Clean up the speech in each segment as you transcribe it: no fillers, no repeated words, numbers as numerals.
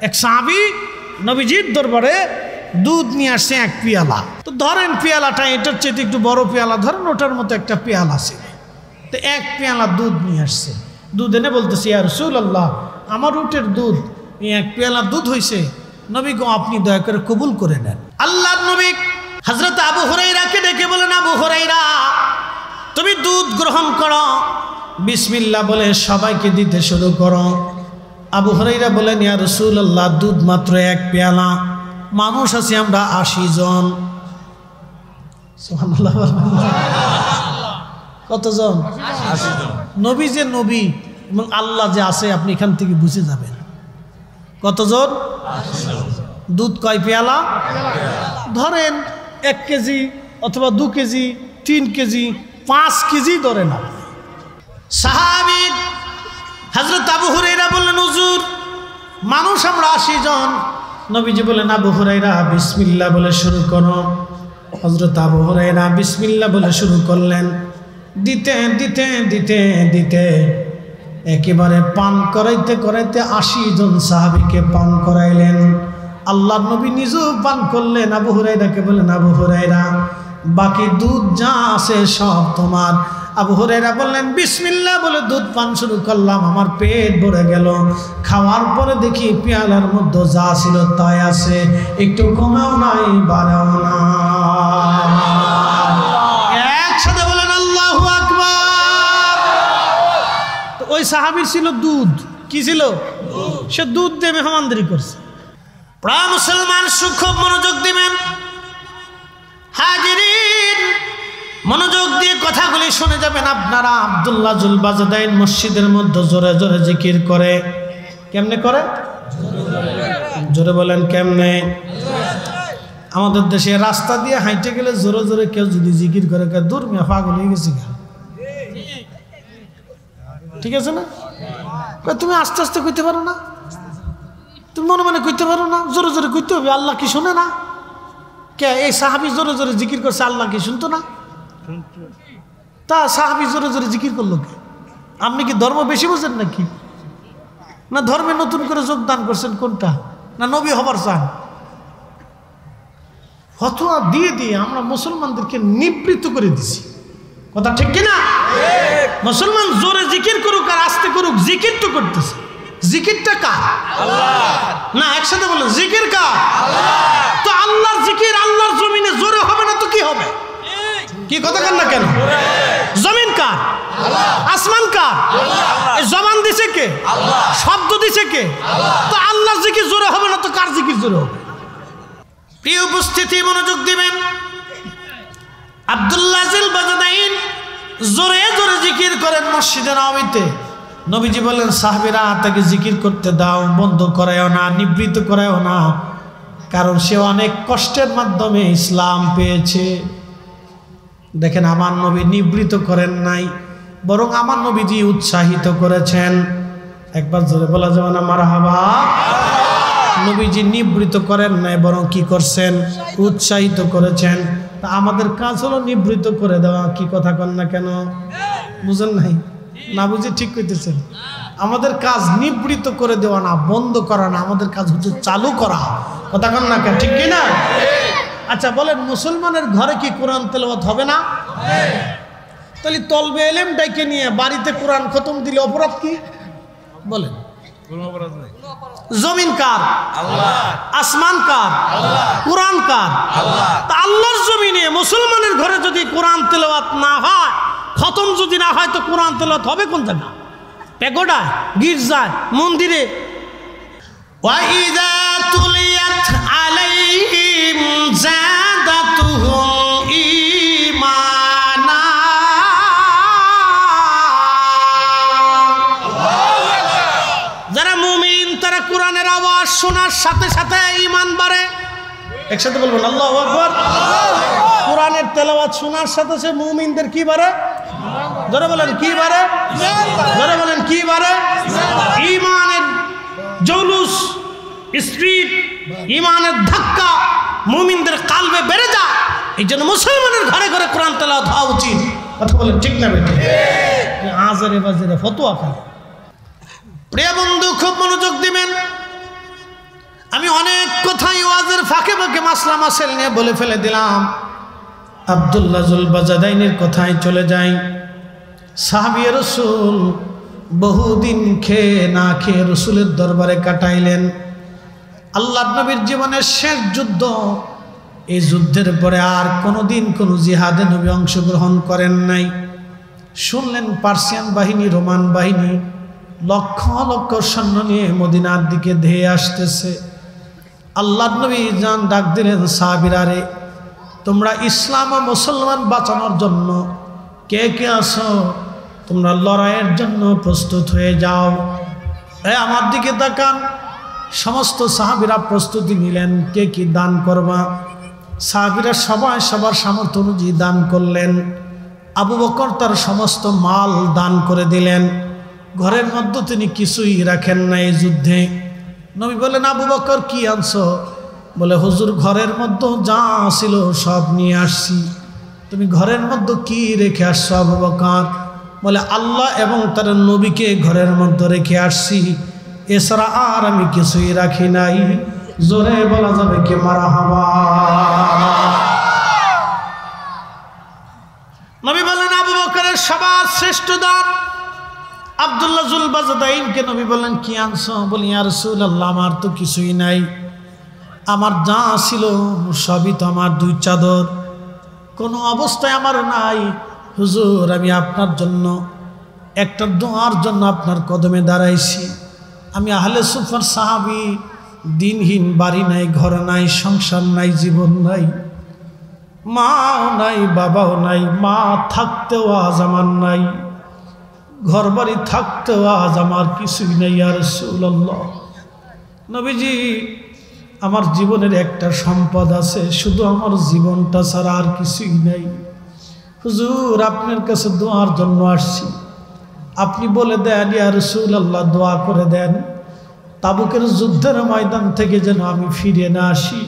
এক সাহাবী নবীজির দরবারে দুধ নিয়ে আসছে এক পেয়ালা। তো ধরেন পেয়ালাটা এটার চেয়ে একটু বড় পেয়ালা ধরেন, ওটার মতো একটা পেয়ালা ছিল। তো এক পেয়ালা দুধ নিয়ে আসছে। দুধ এনে বলতেছে, ইয়া রাসূলুল্লাহ, আমার উটের দুধ এক পেয়ালা দুধ হয়েছে, নবী গো আপনি দয়া করে কবুল করে নেন। আল্লাহর নবী হযরত আবু হুরায়রাকে ডেকে বলেন, আবু হুরায়রা তুমি দুধ গ্রহণ করো, বিসমিল্লাহ বলে সবাইকে দিতে শুরু করো। আবু হুরায়রা বলেন, ইয়া রাসূলুল্লাহ দুধ মাত্র এক পেয়ালা, মানুষ আছি আমরা ৮০ জন। সুবহানাল্লাহ। কতজন? ৮০ জন। নবী যে নবী এবং আল্লাহ যে আছে আপনি এখান থেকে বুঝে যাবেন। কতজন? ৮০ জন। দুধ কয় পেয়ালা? ধরেন ১ কেজি অথবা ২ কেজি, ৩ কেজি, ৫ কেজি ধরেন। সাহাবী হযরত আবু হুরায়রা বললেন, হুজুর মানুষ আমরা ৮০ জন। নবীজি বলেন, আবু হুরায়রা বিসমিল্লাহ বলে শুরু করো। হযরত আবু হুরায়রা বিসমিল্লাহ বলে শুরু করলেন। দিতে দিতে দিতে দিতে একেবারে পান করাইতে করাইতে ৮০ জন সাহাবীকে পান করাইলেন। আল্লাহর নবী নিজেও পান করলেন। আবু হুরায়রাকে বলেন, আবু হুরায়রা বাকি দুধ যা আছে সব তোমার। আবু হুরায়রা বললেন, বিসমিল্লাহ বলে দুধ পান শুরু করলাম, আমার পেট ভরে গেল। খাওয়ার পরে দেখি পেয়ালার মধ্যে যা ছিল তাই আছে, একটু কমেও নাই বাড়াও না। একসাথে বলেন আল্লাহু আকবার। তো ওই সাহাবীর ছিল দুধ। কি ছিল? সে দুধ দিয়ে মেহমানদারি করছে। প্রায় মুসলমান খুব মনোযোগ দিবেন। হাজিরিন মনোযোগ দিয়ে কথাগুলি শুনে যাবেন। আপনারা আব্দুল্লাহ জুল বাজদাইন মসজিদের মধ্যে জোরে জোরে জিকির করে। কেমনে করে? জোরে বলেন কেমনে? আমাদের দেশে রাস্তা দিয়ে হাঁটে গেলে জোরে জোরে কেউ যদি জিকির করে, দূর মিয়া পাগল হয়ে গেছে। ঠিক আছে না? তুমি আস্তে আস্তে কইতে পারো না? তুমি মনে মনে কইতে পারো না? জোরে জোরে কইতে হবে। আল্লাহ কি শুনে না? কে এই সাহাবী জোরে জোরে জিকির করছে, আল্লাহ কি শুনতো না? তা সাহাবী জোরে জোরে জিকির করলো কে? আপনি কি ধর্ম বেশি বোঝেন নাকি? না ধর্মে নতুন করে যোগদান করছেন কোনটা? না নবী হবার চান? ফতোয়া দিয়ে দিয়ে আমরা মুসলমানদেরকে নিবৃত্ত করে দিছি। কথা ঠিক কিনা? মুসলমান জোরে জিকির করুক আর আস্তে করুক, জিকির তো করতেছে। জিকিরটা কার? আল্লাহ। না একসাথে বলেন, জিকির কার? আল্লাহ। তো আল্লাহর জিকির আল্লাহর জমিনে জোরে হবে না তো কি হবে? কি কথা কেন না কেন? জমিন কার? আল্লাহ। আসমান কার? আল্লাহ। এই জবান দিছে কে? আল্লাহ। শব্দ দিছে কে? আল্লাহ। তো আল্লাহর জিকির জোরে হবে না তো কার জিকির জোরে হবে? প্রিয় উপস্থিতি মনোযোগ দিবেন। আব্দুল্লাহ জুল বাজদাইন জোরে জোরে জিকির করেন মসজিদে নববীতে। নবীজি বলেন, সাহাবীরা তাকে জিকির করতে দাও, বন্ধ করায়ও না, নিবৃত্ত করায়ও না, কারণ সে অনেক কষ্টের মাধ্যমে ইসলাম পেয়েছে। দেখেন আমার নবী নিবৃত্ত করেন নাই, বরং আমার নবীজি উৎসাহিত করেছেন। একবার জোরে বলা যাবে না মারহাবা? নবীজি নিবৃত্ত করেন নাই, বরং কি করছেন? উৎসাহিত করেছেন। তা আমাদের কাজ হলো নিবৃত্ত করে দেওয়া। কি কথা কন না কেন? বুঝেন নাই? না বুঝে ঠিক কইতেছেন। আমাদের কাজ নিবৃত্ত করে দেওয়া না, বন্ধ করা না, আমাদের কাজ হচ্ছে চালু করা। কথা কন না কেন? ঠিক কিনা? আচ্ছা বলেন, মুসলমানের ঘরে কি কোরআন তেলাওয়াত হবে না? তাহলে তলবে এলেম ডাইকে নিয়ে বাড়িতে কোরআন খতম দিলে অপরাধ কি? বলেন। জমিন কার? আল্লাহ। আসমান কার? আল্লাহ। কোরআন কার? আল্লাহ। তা আল্লাহর জমিনে মুসলমানের ঘরে যদি কোরআন তেলাওয়াত না হয়, খতম যদি না হয়, তো কোরআন তেলাওয়াত হবে কোন জায়গা? প্যাগোডায়, গির্জায়, মন্দিরে। ওয়াইদা তুলিয়াত আলাইহিম যাদাতুহুম ঈমানা। যারা মুমিন তারা কোরআনের আওয়াজ শোনার সাথে সাথে ঈমান বাড়ে। একসাথে বলবেন আল্লাহু আকবার। কোরআনের তেলাওয়াত শোনার সাথে সাথে মুমিনদের কি বাড়ে? জোরে বলেন কি বাড়ে? জোরে বলেন কি বাড়ে? ঈমানের জৌলুস, স্পিড, ঈমানের ধাক্কা মুমিনদের কালবে বেড়ে যায়। এই জন্য মুসলমানের ঘরে ঘরে কোরআন তেলাওয়াত হওয়া উচিত। কথা বলেন ঠিক না বেটা? আজারে বাজারে ফতোয়া খায়। প্রিয় বন্ধু খুব মনোযোগ দিবেন। আমি অনেক কথাই ওয়াজের ফাঁকে ফাঁকে মাসলা মাসেল নিয়ে বলে ফেলে দিলাম। আব্দুল্লাহ জুল বাজাদাইনের কথায় চলে যাই। সাহাবী রাসূল বহুদিন খেয়ে না খেয়ে রসুলের দরবারে কাটাইলেন। আল্লাহর নবীর জীবনের শেষ যুদ্ধ, এই যুদ্ধের পরে আর কোনোদিন কোনো জিহাদে নবী অংশগ্রহণ করেন নাই। শুনলেন পার্সিয়ান বাহিনী, রোমান বাহিনী লক্ষ লক্ষ সৈন্য নিয়ে মদিনার দিকে ধেয়ে আসতেছে। আল্লাহর নবী জান ডাক দিলেন, সাহাবীরা রে, তোমরা ইসলাম ও মুসলমান বাঁচানোর জন্য কে কে আছো? তোমরা লড়াইয়ের জন্য প্রস্তুত হয়ে যাও। আমার দিকে তাকান। সমস্ত সাহাবীরা প্রস্তুতি নিলেন, কে কি দান করবা। সাহাবীরা সবাই সবার সামর্থ্য অনুযায়ী দান করলেন। আবু বকর তার সমস্ত মাল দান করে দিলেন। ঘরের মধ্যে তিনি কিছুই রাখেন না এই যুদ্ধে। নবী বলেন, আবু বকর কি আনছো? বলে, হুজুর ঘরের মধ্যে যা ছিল সব নিয়ে আসছি। তুমি ঘরের মধ্যে কি রেখে আসছো আবু বকর? বলে, আল্লাহ এবং তার নবীকে ঘরের মধ্যে রেখে আসছি, এছাড়া আর আমি কিছুই রাখি নাই। জোরে বলা যাবে কি মারহাবা। নবী বলেন, আবু বকরের সবার শ্রেষ্ঠ দান আব্দুল্লাহ জুল বাজাদাইনকে নবী বলেন, কি আনছো? বলি, ইয়া রাসূলুল্লাহ, আমার তো কিছুই নাই, আমার যা ছিল সবই তো আমার দুই চাদর, কোনো অবস্থায় আমার নাই। হুজুর, আমি আপনার জন্য একটা দোয়ার জন্য আপনার কদমে দাঁড়াইছি। আমি আহলে সুফার সাহাবী, দিনহীন, বাড়ি নাই, ঘর নাই, সংসার নাই, জীবন নাই, মাও নাই, বাবাও নাই, মা থাকতেও আজ আমার নাই, ঘর বাড়ি থাকতেও আজ আমার কিছুই নেই। ইয়া রাসূলুল্লাহ, নবীজি, আমার জীবনের একটা সম্পদ আছে, শুধু আমার জীবনটা ছাড়া আর কিছুই নেই। হুজুর, আপনার কাছে দোয়ার জন্য আসছি, আপনি বলে দেন ইয়া রাসূলুল্লাহ, দোয়া করে দেন তাবুকের যুদ্ধের ময়দান থেকে যেন আমি ফিরে না আসি,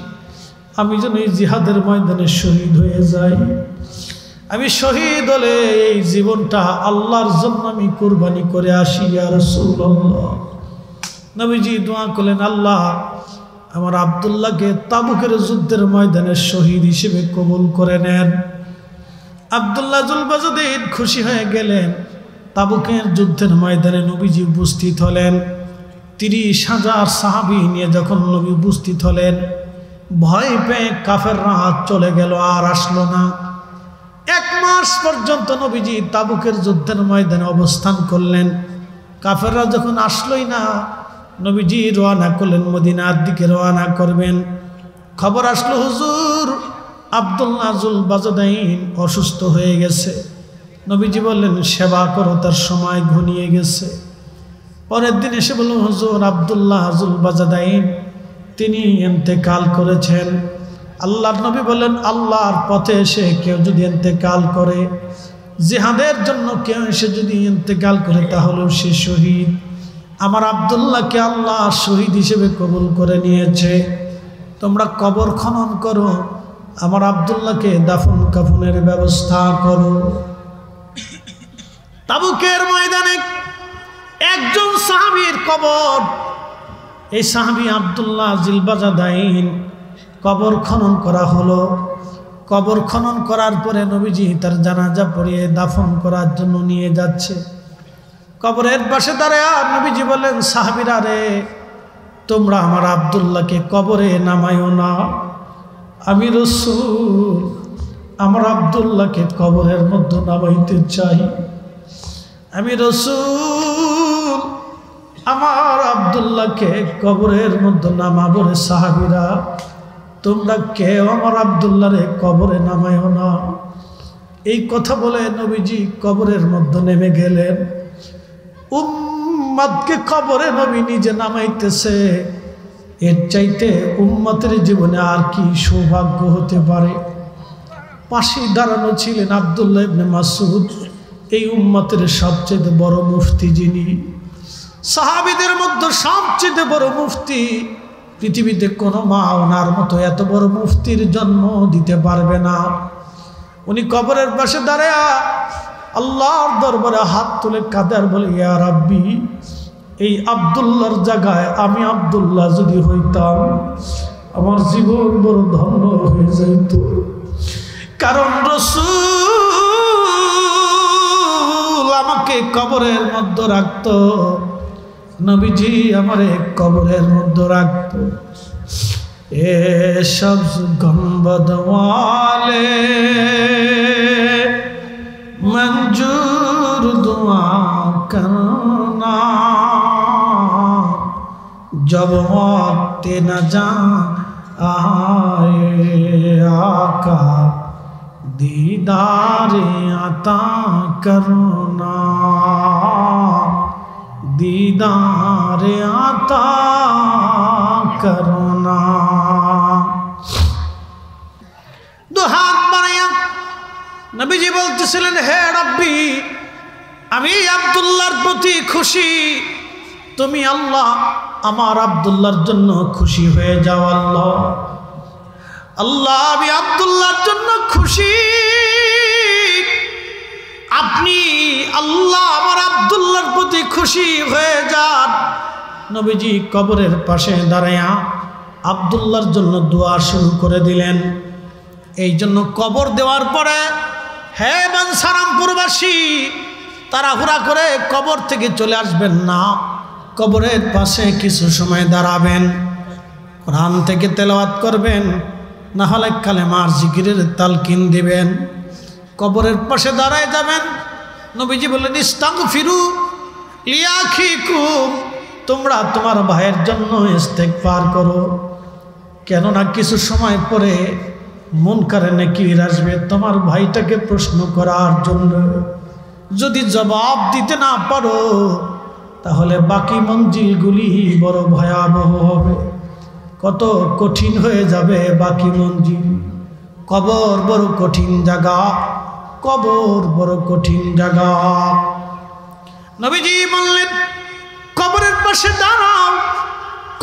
আমি যেন এই জিহাদের ময়দানে শহীদ হয়ে যাই। আমি শহীদ হলে এই জীবনটা আল্লাহর জন্য আমি কুরবানি করে আসি। ইয়া রাসূলুল্লাহ, নবীজি দোয়া করলেন, আল্লাহ আমার আব্দুল্লাহকে তাবুকের যুদ্ধের ময়দানে শহীদ হিসেবে কবুল করে নেন। আব্দুল্লাহ জুল বাজাদাইন খুশি হয়ে গেলেন। তাবুকের যুদ্ধের ময়দানে নবীজি উপস্থিত হলেন। 30,000 সাহাবী নিয়ে যখন নবী উপস্থিত হলেন, ভয় পেয়ে কাফেররা চলে গেল, আর আসলো না। 1 মাস পর্যন্ত নবীজি তাবুকের যুদ্ধের ময়দানে অবস্থান করলেন। কাফেররা যখন আসলোই না, নবীজি রওনা করলেন, মদিনার দিকে রওনা করবেন। খবর আসলো, হুজুর আব্দুল্লাহ জুল বাজাদাইন অসুস্থ হয়ে গেছে। নবীজি বললেন, সেবা করো, তার সময় ঘনিয়ে গেছে। পরের দিন এসে বলল, হুজুর আব্দুল্লাহ জুল বাজাদাইন তিনি ইন্তেকাল করেছেন। আল্লাহর নবী বলেন, আল্লাহর পথে এসে কেউ যদি ইন্তেকাল করে, জিহাদের জন্য কেউ এসে যদি ইন্তেকাল করে, তাহলেও সে শহীদ। আমার আব্দুল্লাহকে আল্লাহ শহীদ হিসেবে কবুল করে নিয়েছে। তোমরা কবর খনন করো, আমার আব্দুল্লাহকে দাফন কাফনের ব্যবস্থা করো। তাবুকের ময়দানে একজন সাহাবীর কবর, এই সাহাবী আব্দুল্লাহ জুল বাজাদাইন কবর খনন করা হলো। কবর খনন করার পরে নবীজি তার জানাজা পড়িয়ে দাফন করার জন্য নিয়ে যাচ্ছে। কবরের পাশে দাঁড়ায় নবীজি বলেন, সাহাবীরা রে, তোমরা আমার আব্দুল্লাহকে কবরে নামাইও না। আমি রাসূল আমার আব্দুল্লাহকে কবরের মধ্যে নামাইতে চাই। আমি রাসূল আমার আব্দুল্লাহকে কবরের মধ্যে নামাবো। রে সাহাবীরা, তোমরা কেউ আমার আব্দুল্লাহরে কবরে নামাইও না। এই কথা বলে নবীজি কবরের মধ্যে নেমে গেলেন। উম্মতকে কবরে নবী নিজে নামাইতেছে, এর চাইতে উম্মতের জীবনে আর কি সৌভাগ্য হতে পারে। পাশে দাঁড়ানো ছিলেন আব্দুল্লাহ ইবনে মাসউদ, এই উম্মতের সবচেয়ে বড় মুফতি, যিনি সাহাবীদের মধ্যে সবচেয়ে বড় মুফতি। পৃথিবীতে কোনো মা ওনার মতো এত বড় মুফতির জন্ম দিতে পারবে না। উনি কবরের পাশে দাঁড়ায় আল্লাহর দরবারে হাত তুলে কাঁদে আর বলে, ইয়া রাব্বি, এই আব্দুল্লাহর জায়গায় আমি আব্দুল্লাহ যদি হইতাম আমার জীবন বড় ধন্য হয়ে যাইত। কারণ রাসূল আমাকে কবরের মধ্যে রাখত, নবীজি আমারে কবরের মধ্যে রাখত। এ সবজ গম্বদ ওয়ালে मंजूर दुआ करना, जब वक्त न जा आए आका दीदार अता करना, दीदार अता करना। दो हाथ बनाया নবীজি বলতেছিলেন, হে রব্বি, আমি আব্দুল্লাহর প্রতি খুশি, তুমি আল্লাহ আমার আব্দুল্লাহর জন্য খুশি হয়ে যাও। আল্লাহ আল্লাহ আমি আব্দুল্লাহর জন্য খুশি, আপনি আল্লাহ আমার আব্দুল্লাহর প্রতি খুশি হয়ে যান। নবীজি কবরের পাশে দাঁড়ায়া আব্দুল্লাহর জন্য দোয়া শুরু করে দিলেন। এই জন্য কবর দেওয়ার পরে হে বাঞ্ছারামপুরবাসী, তাড়াহুড়া করে কবর থেকে চলে আসবেন না, কবরের পাশে কিছু সময় দাঁড়াবেন, কোরআন থেকে তেলাওয়াত করবেন, না হলে কালেমার জিকিরের তালকিন দিবেন। কবরের পাশে দাঁড়ায় যাবেন। নবীজি বললেন, ইস্তাগফিরু লিআখিকুম, তোমরা তোমার ভাইয়ের জন্য ইস্তেগফার করো, কেননা কিছু সময় পরে মুনকারে নাকির আসবে তোমার ভাইটাকে প্রশ্ন করার জন্য। যদি জবাব দিতে না পারো তাহলে বাকি মঞ্জিলগুলি বড় ভয়াবহ হবে, কত কঠিন হয়ে যাবে বাকি মঞ্জিল। কবর বড় কঠিন জায়গা, কবর বড় কঠিন জায়গা। নবীজি বললেন, কবরের পাশে দাঁড়াও।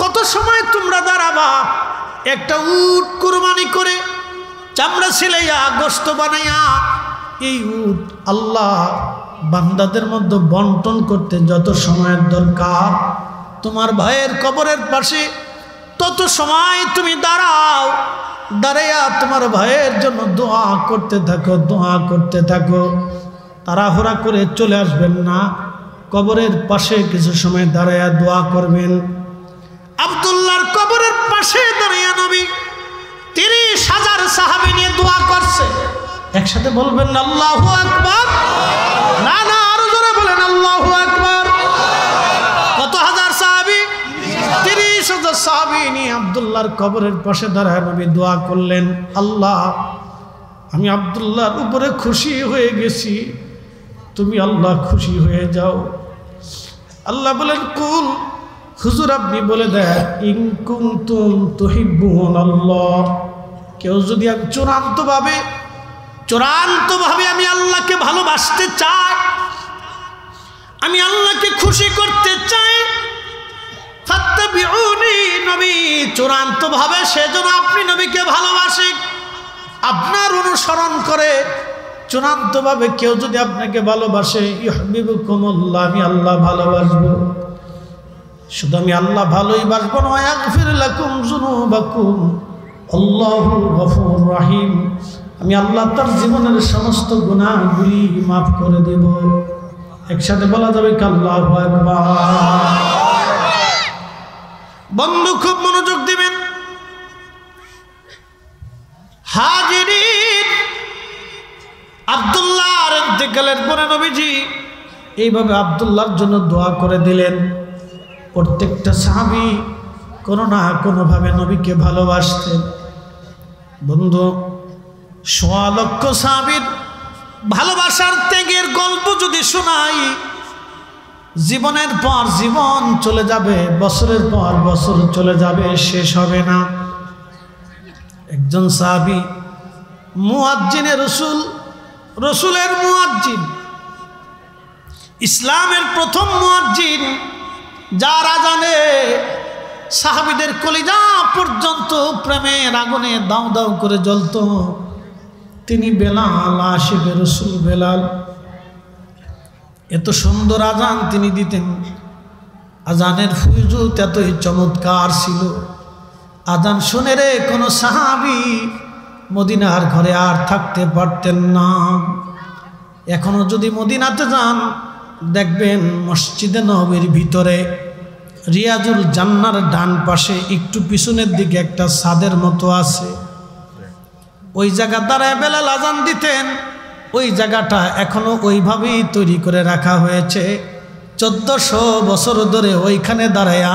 কত সময় তোমরা দাঁড়াবা? একটা উট কুরবানি করে চামড়া ছিলাইয়া গোশত বানাইয়া এই উট আল্লাহ বান্দাদের মধ্যে বন্টন করতে যত সময়ের দরকার, তোমার ভাইয়ের কবরের পাশে তত সময় তুমি দাঁড়াও। দাঁড়াইয়া তোমার ভাইয়ের জন্য দোয়া করতে থাকো, দোয়া করতে থাকো। তাড়াহুড়া করে চলে আসবেন না, কবরের পাশে কিছু সময় দাঁড়াইয়া দোয়া করবেন। আব্দুল্লাহর কবরের পাশে দাঁড়াইয়া নবী 30,000 সাহাবী নিয়ে দোয়া করছে। একসাথে বলবেন না আল্লাহু আকবার? না না, আরো জোরে বলেন আল্লাহু আকবার। কত হাজার সাহাবী? 30,000 সাহাবী নিয়ে আব্দুল্লাহর কবরের পাশে দাঁড়ায় নবী দোয়া করলেন, আল্লাহ আমি আব্দুল্লাহর উপরে খুশি হয়ে গেছি, তুমি আল্লাহ খুশি হয়ে যাও। আল্লাহ বলেন, কুল, হুজুর আপনি বলে দেন, ইন কুনতুম তুহিব্বুনাল্লাহ, কেউ যদি আমি চূড়ান্তভাবে আমি আল্লাহকে ভালোবাসতে চাই, আমি আল্লাহকে খুশি করতে চাই, ফাত্তাবিউনি, নবী চূড়ান্তভাবে সেজন্য আপনি নবীকে ভালোবাসে, আপনার অনুসরণ করে চূড়ান্তভাবে কেউ যদি আপনাকে ভালোবাসে, ইউহিব্বুকুমুল্লাহ, আমি আল্লাহ ভালোবাসবো। শুধু আমি আল্লাহ ভালোই বাসবো না, ইয়াগফির লাকুম যুনুবাকুম, আল্লাহু গফুর রহিম, আমি আল্লাহ তার জীবনের সমস্ত গুনাহগুলি মাফ করে দেব। একসাথে বলা যাবে কি আল্লাহু আকবার? বন্ধু খুব মনোযোগ দিবেন। হাজিরিন, আব্দুল্লাহর ইন্তেকালের পরে নবীজি এইভাবে আব্দুল্লাহর জন্য দোয়া করে দিলেন। প্রত্যেকটা সাহাবী কোনো না কোনোভাবে নবীকে ভালোবাসতেন। বন্ধু, 1.25 লক্ষ সাহাবীর ভালোবাসার ত্যাগের গল্প যদি শোনাই, জীবনের পর জীবন চলে যাবে, বছরের পর বছর চলে যাবে, শেষ হবে না। একজন সাহাবী মুয়াজ্জিনে রসুল, রসুলের মুয়াজ্জিন, ইসলামের প্রথম মুয়াজ্জিন, যার আজানে সাহাবীদের কলিজা পর্যন্ত প্রেমের আগুনে দাউ দাউ করে জ্বলত, তিনি বেলাল, আশিকে রসুল বেলাল। এত সুন্দর আজান তিনি দিতেন, আজানের ফুয়ুজুত এতই চমৎকার ছিল, আজান শুনে রে কোনো সাহাবী মদিনার ঘরে আর থাকতে পারতেন না। এখনো যদি মদিনাতে যান দেখবেন মসজিদে নববীর ভিতরে রিয়াজুল জান্নার ডান পাশে একটু পিছনের দিকে একটা ছাদের মতো আছে, ওই জায়গা দ্বারায় বেলাল আজান দিতেন। ওই জায়গাটা এখনো ওইভাবেই তৈরি করে রাখা হয়েছে। 1400 বছর ধরে ওইখানে দাঁড়ায়া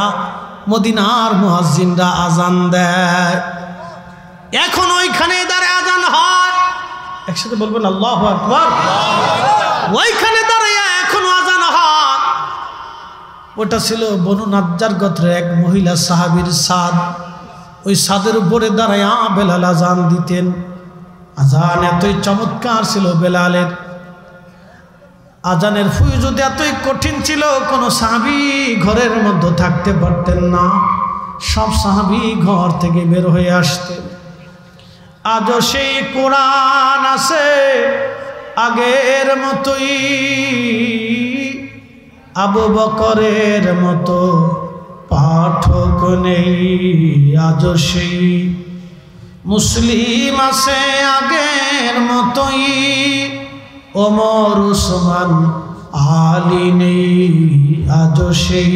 মদিনার মুয়াজ্জিনরা আজান দেয়। এখন ওইখানে দাঁড়ায় আজান হয়, একসাথে বলবেন আল্লাহু আকবার। ওইখানে দাঁড়ায়া এখনো আজান হয়। ওটা ছিল বনু নাজ্জার গোত্রের এক মহিলা সাহাবীর ছাদ। ওই ছাদের উপরে দাঁড়ায়া বেলাল আজান দিতেন। আজান এতই চমৎকার ছিল বেলালের, আজানের ফুয়ুজুত এতই কঠিন ছিল, কোনো সাহাবী ঘরের মধ্যে থাকতে পারতেন না। সব সাহাবী ঘর থেকে বের হয়ে আসতেন। আজও সেই কোরআন আছে আগের মতোই, আবু বকরের মতো পাঠক নেই। আজও সেই মুসলিম আছে আগের মতোই, ওমর উসমান আলী নেই। আজও সেই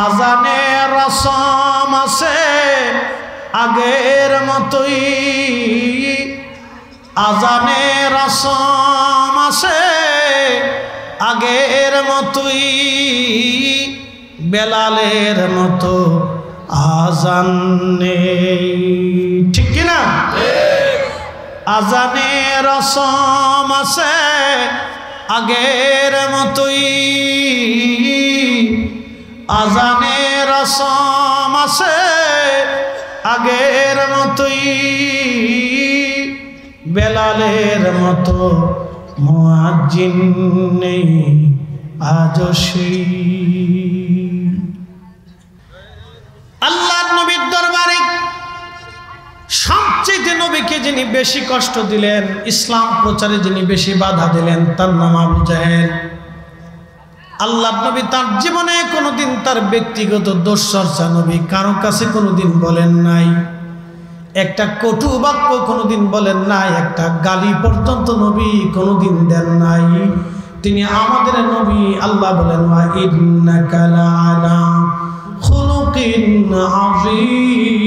আজানের রসম আছে আগের মতোই, আজানের রসম আছে আগের মতোই, বেলালের মতো আজান নেই। ঠিক কিনা? আজানের রসম আছে আগের মতোই, আজানের রসম আছে আগের মতোই, বেলালের মতো মুয়াজ্জিন নেই আজও সেই। আল্লাহর নবীর দরবারে সবচেয়ে নবীকে যিনি বেশি কষ্ট দিলেন, ইসলাম প্রচারে যিনি বেশি বাধা দিলেন, তার নাম আবু জাহেল। আল্লাহর নবী তার জীবনে কোনোদিন তার ব্যক্তিগত দোষ চর্চা নবী কারো কাছে কোনোদিন বলেন নাই, একটা কটু বাক্য কোনোদিন বলেন নাই, একটা গালি পর্যন্ত নবী কোনোদিন দেন নাই। তিনি আমাদের নবী। আল্লাহ বলেন ওয়া ইন্নাকা লাআলা খুলুকিন আযীম।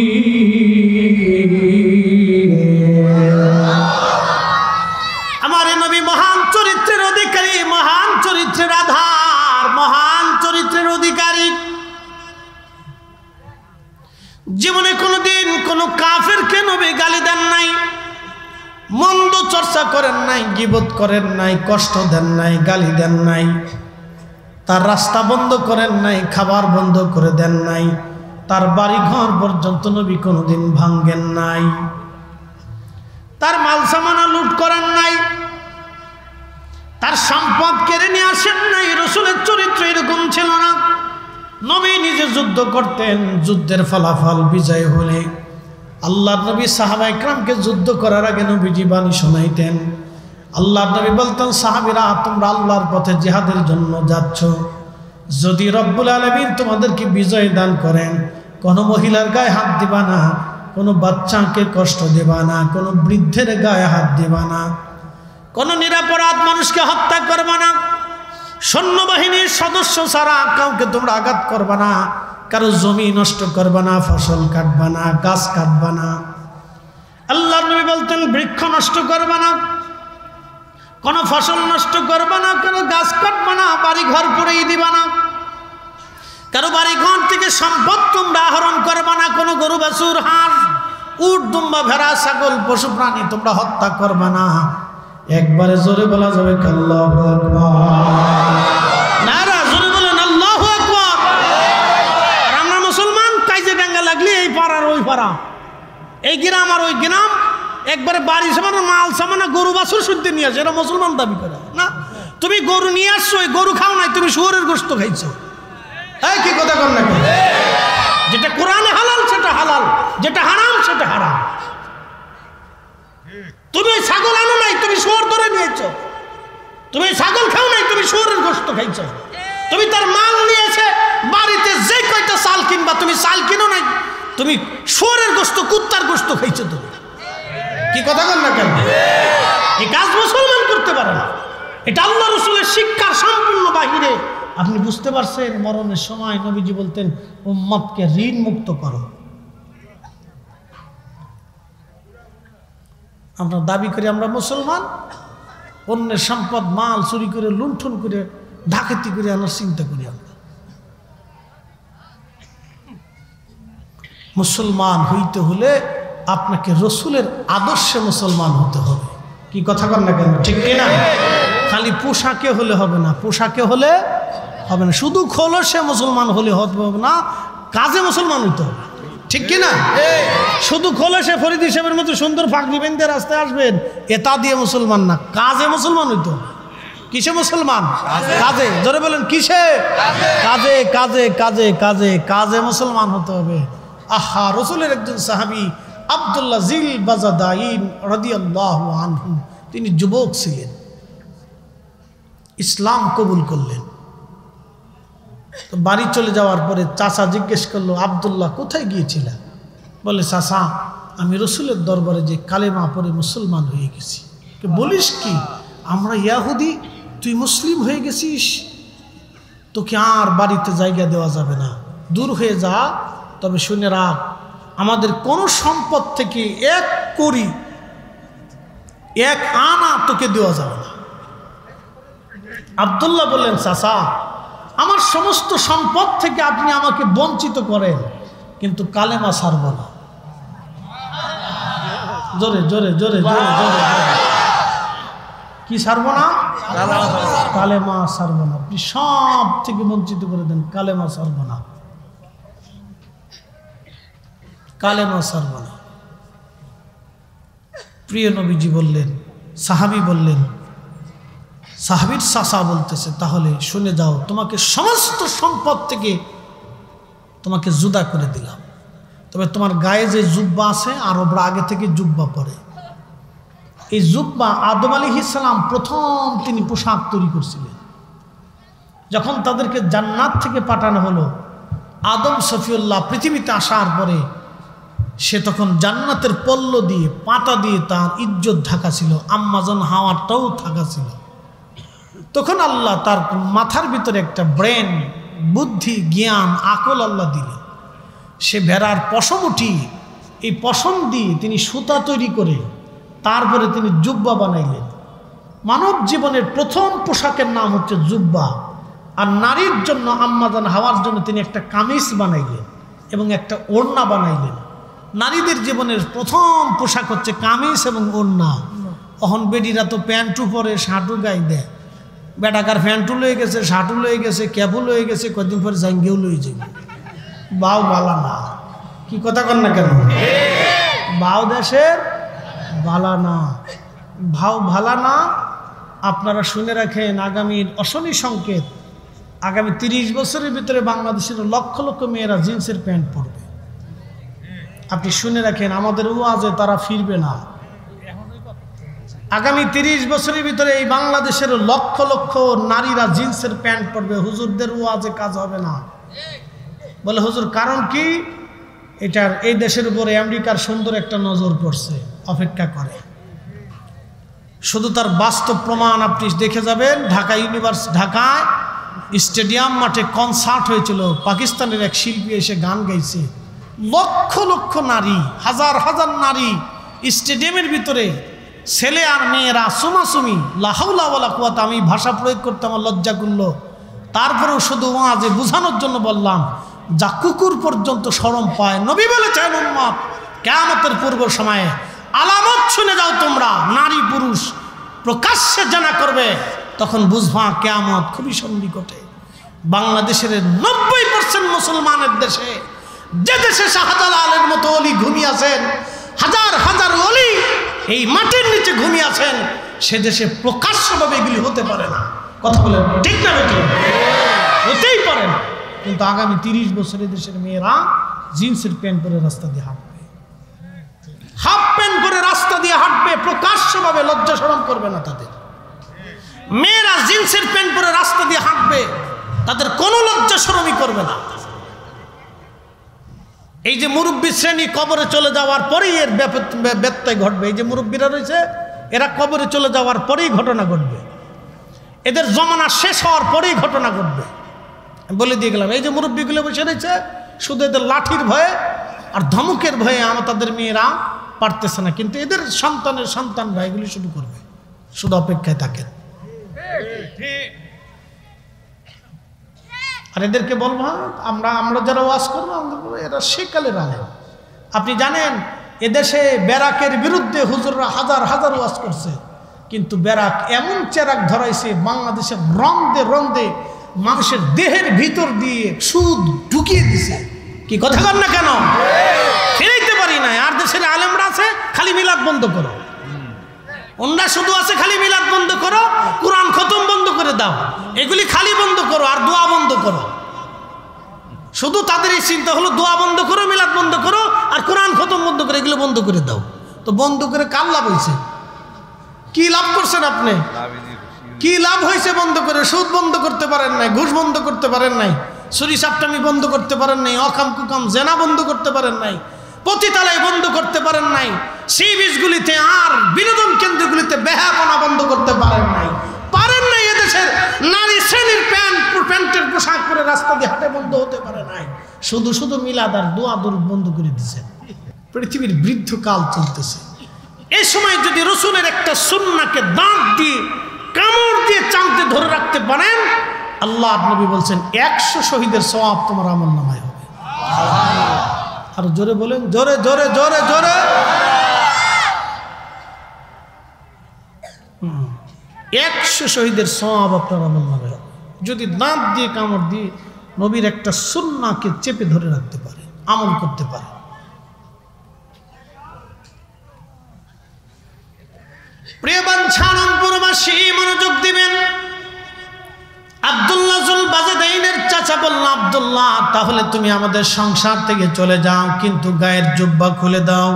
আমার নবী মহান চরিত্রের অধিকারী, মহান চরিত্রের আধার, মহান চরিত্রের অধিকারী। জীবনে কোনোদিন কোনো কাফেরকে নবী গালি দেন নাই, মন্দ চর্চা করেন নাই, গীবত করেন নাই, কষ্ট দেন নাই, গালি দেন নাই, তার রাস্তা বন্ধ করেন নাই, খাবার বন্ধ করে দেন নাই, তার বাড়ি ঘর পর্যন্ত নবী কোনোদিন ভাঙ্গেন নাই, তার মাল সামানা লুট করেন নাই, তার সম্পদ কেড়ে নিয়ে আসেন নাই। রাসূলের চরিত্র এরকম ছিল না। নবী নিজে যুদ্ধ করতেন, যুদ্ধের ফলাফল বিজয় হলে আল্লাহর নবী সাহাবায়ে কেরামকে যুদ্ধ করার আগে নবীজি বাণী শোনাইতেন। আল্লাহর নবী বলতেন, সাহাবীরা তোমরা আল্লাহর পথে জিহাদের জন্য যাচ্ছ, যদি রব্বুল আলামিন তোমাদেরকে বিজয় দান করেন, কোনো মহিলার গায়ে হাত দিবা না, কোনো বাচ্চাকে কষ্ট দেবা না, কোনো বৃদ্ধের গায়ে হাত দিবা না, কোনো নিরপরাধ মানুষকে হত্যা করবা না, সৈন্যবাহিনীর সদস্য ছাড়া কাউকে তোমরা আঘাত করবা না, কারো জমি নষ্ট করবা না, ফসল কাটবা না, গাছ কাটবা না। আল্লাহর নবী বলতেন বৃক্ষ নষ্ট করবা না, কোনো ফসল নষ্ট করবা না, কোনো গাছ কাটবা না, বাড়ি ঘর পুড়িয়ে দিবা না, কারো বাড়ি ঘর থেকে সম্পদ তোমরা আহরণ করবা না, কোনো গরু বাছুর হাঁস উট দুম্বা ভেড়া ছাগল পশু প্রাণী তোমরা হত্যা করবা না। একবারে জোরে বলা যাবে আল্লাহু আকবার, নারা জোরে বলেন আল্লাহু আকবার। আর আমরা মুসলমান, কাইজে ডাঙ্গা লাগলে এই পাড়ার ওই পাড়া, এই গ্রাম আর ওই গ্রাম, একবারে বাড়ি সামানো মাল সামানো গরু বাছুর শুনতে নিয়ে আসে, এটা মুসলমান দাবি করে না। তুমি গরু নিয়ে আসছো, ওই গরু খাও নাই, তুমি শুয়োরের গোশত খাইছো। এই কি কথা কর না, যেটা কোরআনে হালাল সেটা হালাল, যেটা হারাম সেটা হারাম। তুমি ওই ছাগল আনো নাই, তুমি শুয়োর ধরে নিয়েছো। তুমি ছাগল খাও নাই, তুমি শুয়োরের গোশত খাইছো। তুমি তার মাল তুমি শুয়োরের গোশত কুত্তার গোশত খাইছো তুমি। কি কথা বল না কেন? এই কাজ মুসলমান করতে পারে না। এটা আল্লাহ রাসূলের শিক্ষার সম্পূর্ণ বাহিরে। আপনি বুঝতে পারছেন? মরণের সময় নবীজি বলতেন উম্মতকে ঋণ মুক্ত করো। আমরা দাবি করি আমরা মুসলমান, অন্যের সম্পদ মাল চুরি করে লুণ্ঠন করে ডাকাতি করে আনার চিন্তা করি আমরা। মুসলমান হইতে হলে আপনাকে রসুলের আদর্শে মুসলমান হতে হবে। কি কথা কর না কেন? ঠিক কিনা? খালি পোশাকে হলে হবে না, পোশাকে হলে হবে না, শুধু খোলসে মুসলমান হলে হবে না, কাজে মুসলমান হইতে হবে। ঠিক কিনা? শুধু খোলসে ফরিদ সাহেবের মতো সুন্দর পাগড়ি বেঁধে রাস্তায় আসবেন, এটা দিয়ে মুসলমান না, কাজে মুসলমান হইতে হবে। কিসে মুসলমান? কাজে। জোরে বলেন কিসে? কাজে কাজে কাজে কাজে কাজে মুসলমান হতে হবে। আহা, রসুলের একজন সাহাবী আব্দুল্লাহ জিল বাজাদাইন রাদিয়াল্লাহু আনহু, তিনি যুবক ছিলেন, ইসলাম কবুল করলেন। তো বাড়ি চলে যাওয়ার পরে চাচা জিজ্ঞেস করলো, আব্দুল্লাহ কোথায় গিয়েছিলেন? বলে, চাচা আমি রসুলের দরবারে যে কালেমা পড়ে মুসলমান হয়ে গেছি। বলিস কি? আমরা ইয়াহুদি, তুই মুসলিম হয়ে গেছিস? তোকে আর বাড়িতে জায়গা দেওয়া যাবে না, দূর হয়ে যা। তবে শুনে রাখ, আমাদের কোন সম্পদ থেকে এক কড়ি, এক আনা তোকে দেওয়া যাবে না। আব্দুল্লাহ বললেন, চাচা আমার সমস্ত সম্পদ থেকে আপনি আমাকে বঞ্চিত করেন, কিন্তু কালেমা ছাড়ব না। জোরে জোরে জোরে জোরে জোরে। কি ছাড়ব না? কালেমা ছাড়ব না। আপনি সব থেকে বঞ্চিত করে দেন, কালেমা ছাড়ব না, কালেমা ছাড়ব না। প্রিয় নবীজি বললেন, সাহাবী বললেন, সাহাবীর চাচা বলতেছে, তাহলে শুনে যাও, তোমাকে সমস্ত সম্পদ থেকে তোমাকে জুদা করে দিলাম, তবে তোমার গায়ে যে জুব্বা আছে, আরবরা আগে থেকে জুব্বা পরে। এই জুব্বা আদম আলাইহিস সালাম প্রথম তিনি পোশাক তৈরি করছিলেন। যখন তাদেরকে জান্নাত থেকে পাঠানো হলো, আদম সফিউল্লাহ পৃথিবীতে আসার পরে সে তখন জান্নাতের পল্ল দিয়ে, পাতা দিয়ে তার ইজ্জত ঢাকা ছিল, আম্মাজান হাওয়াটাও ঢাকা ছিল। তখন আল্লাহ তার মাথার ভিতরে একটা ব্রেন, বুদ্ধি, জ্ঞান, আকল আল্লাহ দিলেন। সে ভেড়ার পশম উঠিয়ে, এই পশম দিয়ে তিনি সুতা তৈরি করে তারপরে তিনি জুব্বা বানাইলেন। মানব জীবনের প্রথম পোশাকের নাম হচ্ছে জুব্বা। আর নারীর জন্য, আম্মাজান হাওয়ার জন্য তিনি একটা কামিজ বানাইলেন এবং একটা ওড়না বানাইলেন। নারীদের জীবনের প্রথম পোশাক হচ্ছে কামিজ এবং ওড়না। এখন বেডিরা তো প্যান্টু পরে, শার্টু গায়ে দেয়। বেটাকার প্যান্টু লয়ে গেছে, শার্টু লয়ে গেছে, ক্যাপও লয়ে গেছে, কদিন পরে জাঙ্গিও লয়ে যাবে। বাউ বালা না। কি কথা কন না কেন? বাউ দেশের বালা না, ভাও ভালা না। আপনারা শুনে রাখেন, আগামীর অশনি সংকেত, আগামী 30 বছরের ভিতরে বাংলাদেশের লক্ষ লক্ষ মেয়েরা জিন্সের প্যান্ট পরবে। আপনি শুনে রাখেন, আমাদের ওয়াজে তারা ফিরবে না। আগামী 30 বছরের ভিতরে এই বাংলাদেশের লক্ষ লক্ষ নারীরা জিন্সের প্যান্ট পরবে। হুজুরদের ওয়াজে কাজ হবে না। বলে, হুজুর কারণ কি? এটার এই দেশের উপরে আমেরিকার সুন্দর একটা নজর পড়ছে, অপেক্ষা করে। শুধু তার বাস্তব প্রমাণ আপনি দেখে যাবেন। ঢাকায় স্টেডিয়াম মাঠে কনসার্ট হয়েছিল, পাকিস্তানের এক শিল্পী এসে গান গাইছে। লক্ষ লক্ষ নারী, হাজার হাজার নারী স্টেডিয়ামের ভিতরে, ছেলে আর মেয়েরা সুমাসুমি, লা হাওলা ওয়ালা কুওয়াতা। আমি ভাষা প্রয়োগ করতে আমার লজ্জা করলো, তারপরেও শুধু ওয়াজে বোঝানোর জন্য বললাম, যা কুকুর পর্যন্ত শরম পায়। নবী বলেছেন, উম্মত কিয়ামতের পূর্ব সময়ে আলামত শুনে যাও তোমরা, নারী পুরুষ প্রকাশ্যে জানা করবে, তখন বুঝবা কিয়ামত খুবই সন্নিকটে। বাংলাদেশের 90% মুসলমানের দেশে, যে দেশে শাহজালালের মতো অলি ঘুমিয়ে আছেন, হাজার হাজার অলি এই মাটির নিচে ঘুমিয়ে আছেন, সে দেশে প্রকাশ্যভাবে এগুলি হতে পারে না। কথা বলে ঠিক না? হতেই পারে না। কিন্তু আগামী 30 বছরের দেশের মেয়েরা জিন্সের প্যান্ট পরে রাস্তা দিয়ে হাঁটবে, হাফ প্যান্ট পরে রাস্তা দিয়ে হাঁটবে, প্রকাশ্যভাবে, লজ্জা শরম করবে না তাদের। মেয়েরা জিন্সের প্যান্ট পরে রাস্তা দিয়ে হাঁটবে, তাদের কোনো লজ্জা শরমই করবে না। এই যে মুরব্বী শ্রেণী কবরে চলে যাওয়ার পরেই এর ব্যত্যয় ঘটবে। এই যে মুরব্বীরা রয়েছে এরা কবরে চলে যাওয়ার পরেই ঘটনা ঘটবে, এদের জমানা শেষ হওয়ার পরেই ঘটনা ঘটবে। বলে দিয়ে গেলাম, এই যে মুরব্বীগুলো বসে রয়েছে শুধু এদের লাঠির ভয়ে আর ধমকের ভয়ে আমার তাদের মেয়েরা পারতেছে না, কিন্তু এদের সন্তানের সন্তান ভাইগুলি শুরু করবে, শুধু অপেক্ষায় থাকেন। আর এদেরকে বলবো আমরা যারা ওয়াজ করবো এরা সেকালের আলেম। আপনি জানেন এদেশে ব্যারাকের বিরুদ্ধে হুজুররা হাজার হাজার ওয়াজ করছে, কিন্তু ব্যারাক এমন চেরাক ধরাইছে বাংলাদেশের রন্দে রন্দে মানুষের দেহের ভিতর দিয়ে সুদ ঢুকিয়ে দিছে। কি কথা কর না কেন? ফিরাইতে পারি না। আর দেশের আলেমরা আছে খালি মিলাদ বন্ধ করো, ওনরা শুধু আছে খালি মিলাদ বন্ধ করো, কোরআন খতম বন্ধ করে দাও, এগুলি খালি বন্ধ করো আর দোয়া বন্ধ করো। শুধু তাদের এই চিন্তা হলো দোয়া বন্ধ করো, মিলাদ বন্ধ করো আর কোরআন খতম বন্ধ করে, এগুলো বন্ধ করে দাও। তো বন্ধ করে কার লাভ হয়েছে? কি লাভ করছেন আপনি? কি লাভ হয়েছে বন্ধ করে? সুদ বন্ধ করতে পারেন নাই, ঘুষ বন্ধ করতে পারেন নাই, চুরি চাপটামি বন্ধ করতে পারেন নাই, অকাম কুকাম জেনা বন্ধ করতে পারেন নাই, পতিতালয় বন্ধ করতে পারেন নাই, সেই বীজগুলিতে আর বিনোদন কেন্দ্রগুলিতে বেহাপনা বন্ধ করতে পারেন নাই। এদেশের নারী শ্রেণীর প্যান্টের পোশাক পরে রাস্তা দিয়ে হাঁটে বন্ধ হতে পারে নাই। শুধু শুধু মিলাদ আর দোয়া দূর বন্ধ করে দিচ্ছে। পৃথিবীর বৃদ্ধ কাল চলতেছে। এই সময় যদি রসুলের একটা সুন্নাহকে দাঁত দিয়ে কামড় দিয়ে চাঁদে ধরে রাখতে পারেন, আল্লাহ নবী বলছেন 100 শহীদের সওয়াব তোমার আমলনামায় হবে। আর জোরে বলেন, জোরে জোরে জোরে জোরে। 100 শহীদের সওয়াব আপনার আমলনামায় হবে যদি দাঁত দিয়ে কামড় দিয়ে নবীর একটা সুন্নাহকে চেপে ধরে রাখতে পারে, আমল করতে পারে। প্রিয় বাঞ্ছানপুরবাসী মনোযোগ দিবেন। আব্দুল্লাহ জুল বাজেদাইনের চাচা বলল, আব্দুল্লাহ তাহলে তুমি আমাদের সংসার থেকে চলে যাও, কিন্তু গায়ের জুব্বা খুলে দাও।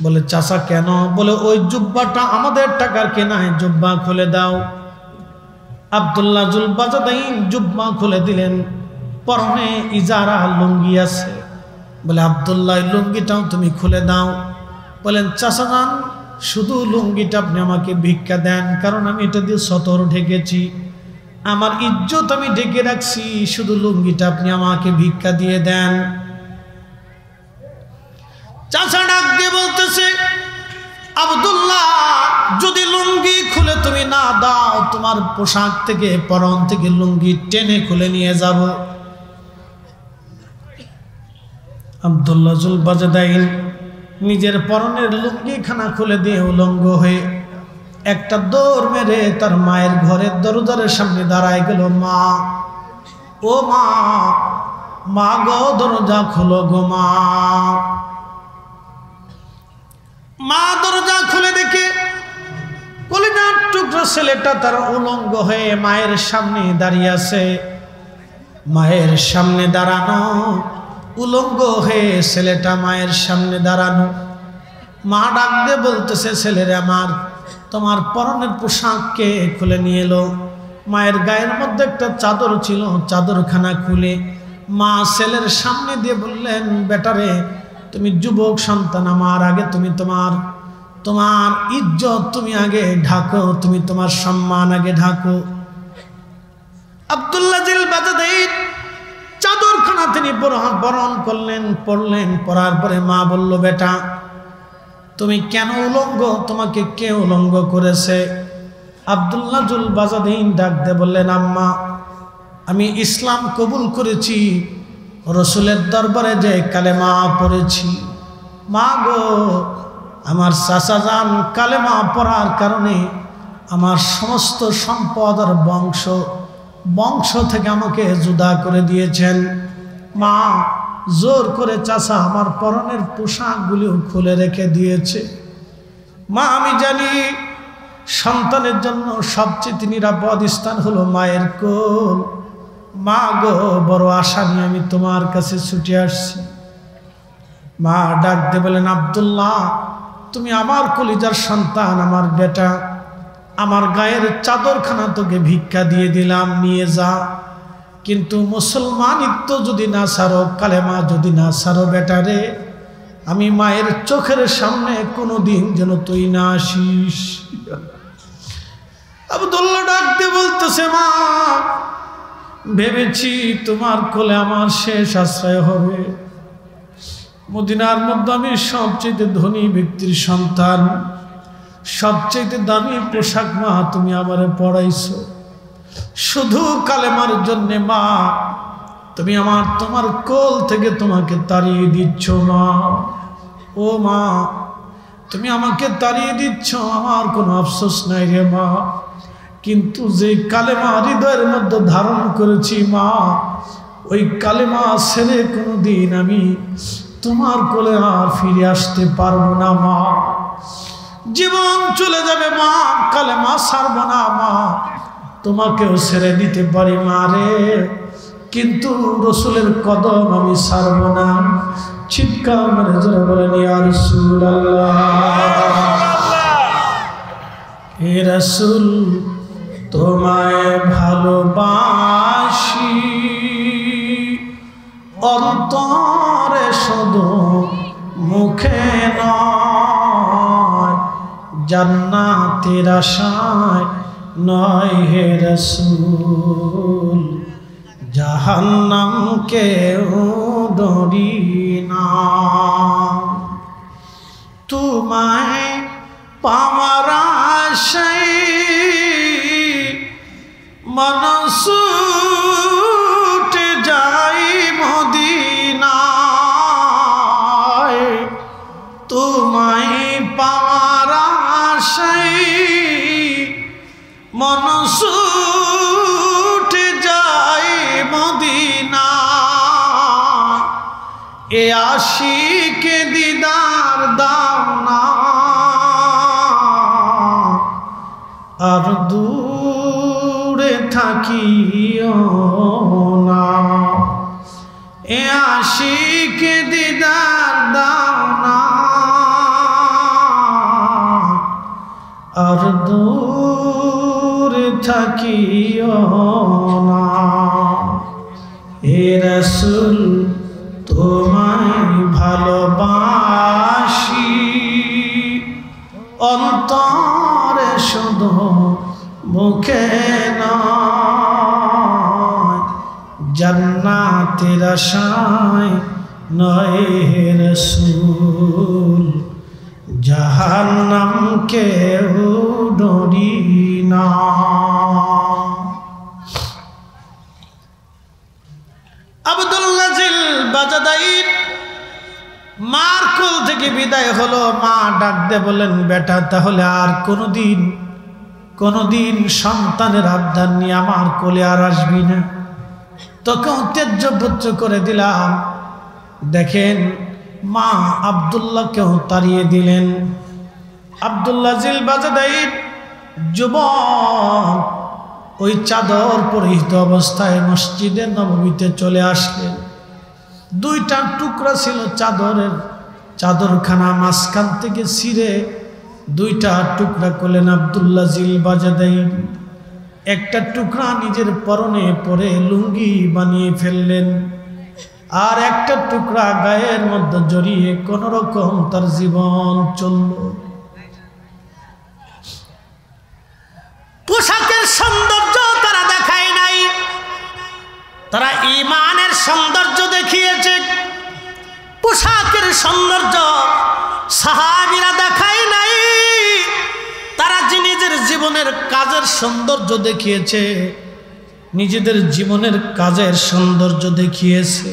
বলে চাচা কেন? বলে ওই জুব্বাটা আমাদের টাকার কেনায়, জুব্বা খুলে দাও। আব্দুল্লাহ জুল বাজেদাইন জুব্বা খুলে দিলেন, পরনে ইজারা লুঙ্গি আছে। বলে আব্দুল্লাহ লুঙ্গিটাও তুমি খুলে দাও। বলেন চাচা যান শুধু লুঙ্গিটা আপনি আমাকে ভিক্ষা দেন, কারণ আমি এটা দিয়ে সতর ঢেকেছি, আমার ইজ্জত আমি ঢেকে রাখছি, শুধু লুঙ্গিটা আপনি আমাকে ভিক্ষা দিয়ে দেন। চাচা ডাক দিয়ে বলতেছে, আব্দুল্লাহ যদি লুঙ্গি খুলে তুমি না দাও, তোমার পোশাক থেকে পরন থেকে লুঙ্গি টেনে খুলে নিয়ে যাব। আব্দুল্লাহ জুল বাজেদাইন নিজের পরনের লুঙ্গি খানা খুলে দিয়ে উলঙ্গ হয়ে একটা দৌড় মেরে তার মায়ের ঘরের দরজার সামনে দাঁড়ায় গেল। মা, ও মা, মা গো দরজা খুলো গো মা। মা দরজা খুলে দেখে কলিজার টুকরো ছেলেটা তার উলঙ্গ হয়ে মায়ের সামনে দাঁড়িয়ে আছে। মায়ের সামনে দাঁড়ানো, উলঙ্গ হয়ে ছেলেটা মায়ের সামনে দাঁড়ানো। মা ডাক দিয়ে বলতেছে, ছেলেরে আমার, তোমার পরনের পোশাককে খুলে নিয়ে এলো। মায়ের গায়ের মধ্যে একটা চাদর ছিল, চাদরখানা খুলে মা ছেলের সামনে দিয়ে বললেন, বেটারে তুমি যুবক সন্তান, আমার আগে তুমি তোমার ইজ্জত তুমি আগে ঢাকো, তুমি তোমার সম্মান আগে ঢাকো। আব্দুল্লাহ জিল বাজেদাইন চাদরখানা তিনি বরণ করলেন, পড়লেন। পড়ার পরে মা বলল, বেটা তুমি কেন উলঙ্গ? তোমাকে কে উলঙ্গ করেছে? আব্দুল্লাহ জুল বাজেদাইন ডাক দিয়ে বললেন, আম্মা আমি ইসলাম কবুল করেছি, রসুলের দরবারে যে কালেমা পড়েছি। মা গো, আমার চাচা যান কালেমা পড়ার কারণে আমার সমস্ত সম্পদ আর বংশ থেকে আমাকে জুদা করে দিয়েছেন। মা জোর করে চাচা আমার পরনের পোশাকগুলিও খুলে রেখে দিয়েছে। মা আমি জানি সন্তানের জন্য সবচেয়ে নিরাপদ স্থান হলো মায়ের কোল। মা গো, বড় আশা নিয়ে আমি তোমার কাছে ছুটে আসছি। মা ডাক দিয়ে বলেন, আব্দুল্লাহ তুমি আমার কলিজার সন্তান, আমার বেটা, আমার গায়ের চাদরখানা তোকে ভিক্ষা দিয়ে দিলাম, নিয়ে যা। কিন্তু মুসলমানিত্ব যদি না ছাড়ো, কালেমা যদি না ছাড়ো বেটারে, আমি মায়ের চোখের সামনে কোনোদিন যেন তুই না আসিস। আব্দুল্লাহ ডাক দিয়ে বলতেছে, মা ভেবেছি তোমার কোলে আমার শেষ আশ্রয় হবে। মদিনার মধ্যে আমি সবচেয়ে ধনী ব্যক্তির সন্তান, সবচেয়ে দামি পোশাক মা তুমি আমারে পড়াইছো, শুধু কালেমার জন্যে মা তুমি তোমার কোল থেকে তোমাকে তাড়িয়ে দিচ্ছ মা। ও মা, তুমি আমাকে তাড়িয়ে দিচ্ছ, আমার কোনো আফসোস নাই রে মা, কিন্তু যে কালেমা হৃদয়ের মধ্যে ধারণ করেছি মা, ওই কালেমা ছেড়ে কোনোদিন আমি তোমার কোলে আর ফিরে আসতে পারবো না মা। জীবন চলে যাবে মা, কালেমা ছাড়বো না মা, তোমাকেও ছেড়ে দিতে পারি মা রে, কিন্তু রসুলের কদম আমি ছাড়বো না। চিৎকার মেরে জোরে বলেন ইয়া রাসূলুল্লাহ। হে রাসূল তোমায় ভালোবাসি, অন্তরে শুধু মুখে নয়, জান্নাতের আশায় নয় হে রাসূল, জাহান্নামকেও ডরি না। তোমায় পাওয়ার আশায় মানুষ ছুটে যাই মদিনায়, তোমায় পাওয়ার আশায় মানুষ ছুটে যাই মদিনায়, এ আশিকে দিদার দাও না আর দূরে থাকিও না, এ আশিকে দিদার দাও না আর দূরে থাকিও না। হে রাসূল তোমায় ভালোবাসি, অন্তরে শুধু মুখে নয়, জান্নাতের আশায় নয় হে রাসূল, জাহান্নামকেও ডরি না। আব্দুল্লাহ জিল বাজাদাই মার কোল থেকে বিদায় হলো। মা ডাক দিয়ে বলেন, বেটা তাহলে আর কোনোদিন সন্তানের আবদার নিয়ে আমার কোলে আর আসবি না, তোকে ত্যায্য পুত্র করে দিলাম। দেখেন মা আব্দুল্লাহকেও তাড়িয়ে দিলেন। আব্দুল্লাহ জিল বাজাদাই যুবক ওই চাদর পরিহিত অবস্থায় মসজিদে নববীতে চলে আসলেন। দুইটা টুকরা ছিল চাদরের, চাদরখানা মাঝখান থেকে ছিঁড়ে দুইটা টুকরা করলেন আব্দুল্লাহ জিল বাজাদাই। একটা টুকরা নিজের পরনে পরে লুঙ্গি বানিয়ে ফেললেন, আর একটা টুকরা গায়ের মধ্যে জড়িয়ে কোন রকম তার জীবন চলল। পোশাকের সৌন্দর্য তারা দেখায় নাই, তারা ঈমানের সৌন্দর্য দেখিয়েছে। পোশাকের সৌন্দর্য সাহাবীরা দেখায় নাই, তারা যে নিজের জীবনের কাজের সৌন্দর্য দেখিয়েছে, নিজেদের জীবনের কাজের সৌন্দর্য দেখিয়েছে।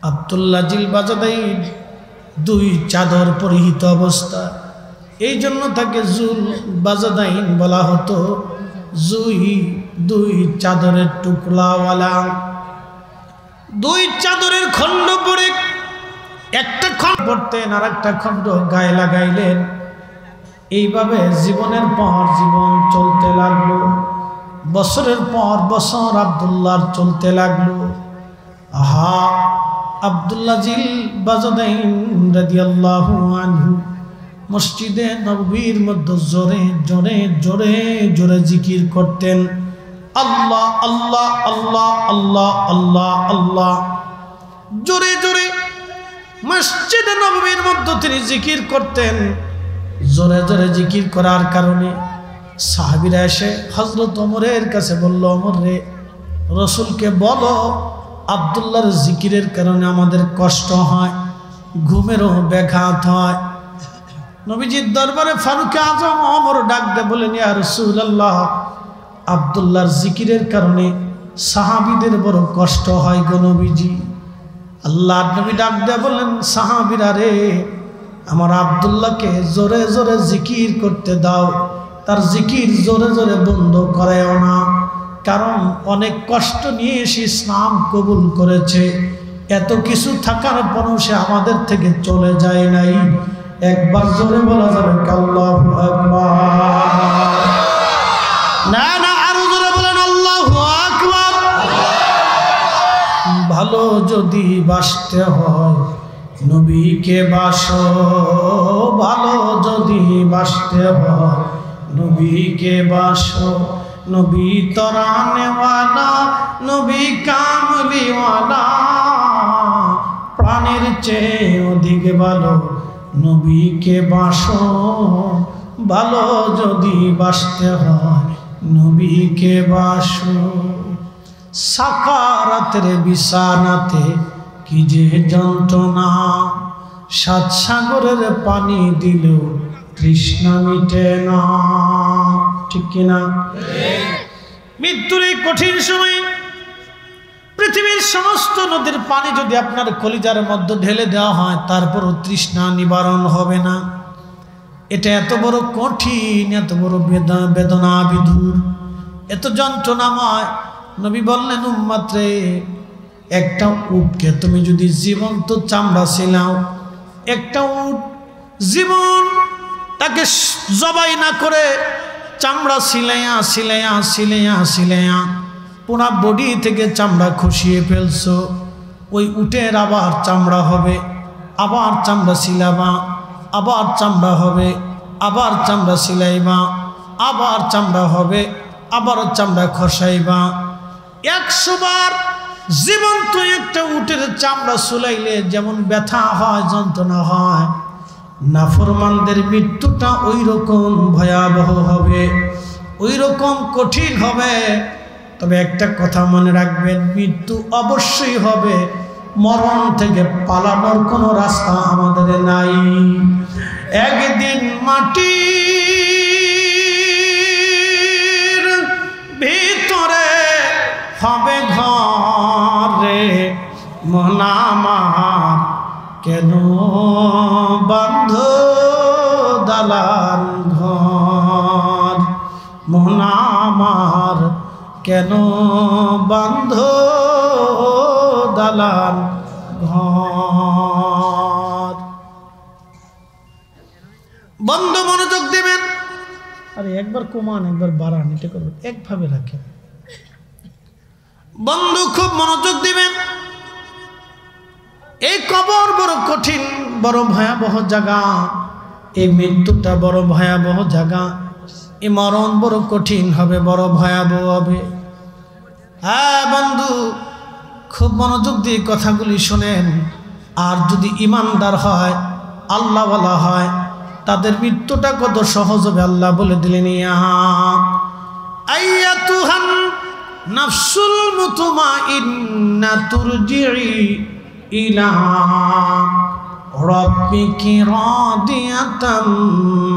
আব্দুল্লাহ জিল বাজাদাই দুই চাদর পরিহিত অবস্থা, এই জন্য তাকে জুল বাজাদাইন বলা হতো, দুই চাদরের টুকরাওয়ালা। দুই চাদরের খণ্ড পরে একটা খণ্ড পরতেন আর একটা খণ্ড গায়ে লাগাইলেন। এইভাবে জীবনের পর জীবন চলতে লাগলো, বছরের পর বছর আব্দুল্লাহর চলতে লাগলো। আহা, আব্দুল্লাহ জিল বাজাদাইন রাদিয়াল্লাহু আনহু মসজিদে নববীর মধ্যে জোরে জোরে জোরে জোরে জিকির করতেন, আল্লাহ আল্লাহ আল্লাহ আল্লাহ আল্লাহ আল্লাহ জোরে জোরে মসজিদে নববীর মধ্যে তিনি জিকির করতেন। জোরে জোরে জিকির করার কারণে সাহাবীরা এসে হযরত ওমরের কাছে বলল, ওমর রে, রাসূলকে বলো আব্দুল্লাহর জিকিরের কারণে আমাদের কষ্ট হয়, ঘুমেরও ব্যাঘাত হয়। নবীজির দরবারে ফারুক আজম ওমর ডাক দিয়ে বলেন, ইয়া রাসূলুল্লাহ, আব্দুল্লাহর জিকিরের কারণে সাহাবীদের বড় কষ্ট হয় গো নবীজি। আল্লাহর নবী ডাক দিয়ে বললেন, সাহাবীরা রে, আমার আব্দুল্লাহকে জোরে জোরে জিকির করতে দাও, তার জিকির জোরে জোরে বন্ধ করেও না, কারণ অনেক কষ্ট নিয়ে এসে ইসলাম কবুল করেছে। এত কিছু থাকার পরও সে আমাদের থেকে চলে যায় নাই। একবার জোরে বলা যাবে আল্লাহু আকবার। না না, আরো জোরে বলেন আল্লাহু আকবার। ভালো যদি বাসতে হয় নবীকে বাসো, ভালো যদি বাসতে হয় নবীকে বাসো। নবী তরানেওয়ালা, নবী কামলিওয়ালা, প্রাণের চেয়ে অধিক ভালো নবীকে বাসো। ভালো যদি বাসতে হয় নবীকে বাসো। সাকারাতের বিছানাতে কি যে যন্ত্রণা, সাত সাগরের পানি দিলেও তৃষ্ণা মিটে না। ঠিক কিনা? মৃত্যুর এই কঠিন সময়ে পৃথিবীর সমস্ত নদীর পানি যদি আপনার কলিজার মধ্যে ঢেলে দেওয়া হয়, তারপরও তৃষ্ণা নিবারণ হবে না। এটা এত বড় কঠিন, এত বড় বেদনা বিধুর, এত যন্ত্রণাময়। নবী বললেন, উম্মত রে, একটা উটকে তুমি যদি জীবন্ত চামড়া ছিলাও, একটা উট জীবন তাকে জবাই না করে চামড়া সিলাইয়া সিলাইয়া সিলাইয়া সিলাইয়া পুরা বডি থেকে চামড়া খসিয়ে ফেলছো, ওই উটের আবার চামড়া হবে, আবার চামড়া সিলাবা, আবার চামড়া হবে, আবার চামড়া সিলাইবা, আবার চামড়া হবে, আবার চামড়া খসাইবা। 100 বার জীবন্ত একটা উটের চামড়া সুলাইলে যেমন ব্যথা হয়, যন্ত্রণা হয়, নাফরমানদের মৃত্যুটা ওই রকম ভয়াবহ হবে, ওই রকম কঠিন হবে। তবে একটা কথা মনে রাখবেন, মৃত্যু অবশ্যই হবে, মরণ থেকে পালানোর কোনো রাস্তা আমাদের নাই। একদিন মাটির ভিতরে হবে ঘরে, মন আমার কেন বন্ধ দালান ঘর, মন আমার কেন বন্ধ দালান ঘর। বন্ধ মনোযোগ দিবেন। আরে একবার কমান, একবার বাড়ান, এটা করবেন, একভাবে রাখেন। বন্ধু খুব মনোযোগ দিবেন। এই কবর বড় কঠিন, বড় ভয়াবহ জায়গা। এই মৃত্যুটা বড় ভয়াবহ জায়গা। এই মরণ বড় কঠিন হবে, বড় ভয়াবহ হবে। হ্যাঁ বন্ধু, খুব মনোযোগ দিয়ে কথাগুলি শোনেন। আর যদি ইমানদার হয়, আল্লাহওয়ালা হয়, তাদের মৃত্যুটা কত সহজ হবে আল্লাহ বলে দিলেন, আইয়াতুহান নাফসুল মুতমাইন্না তুরজিই ইলা রাব্বিকি রাদিয়াতাম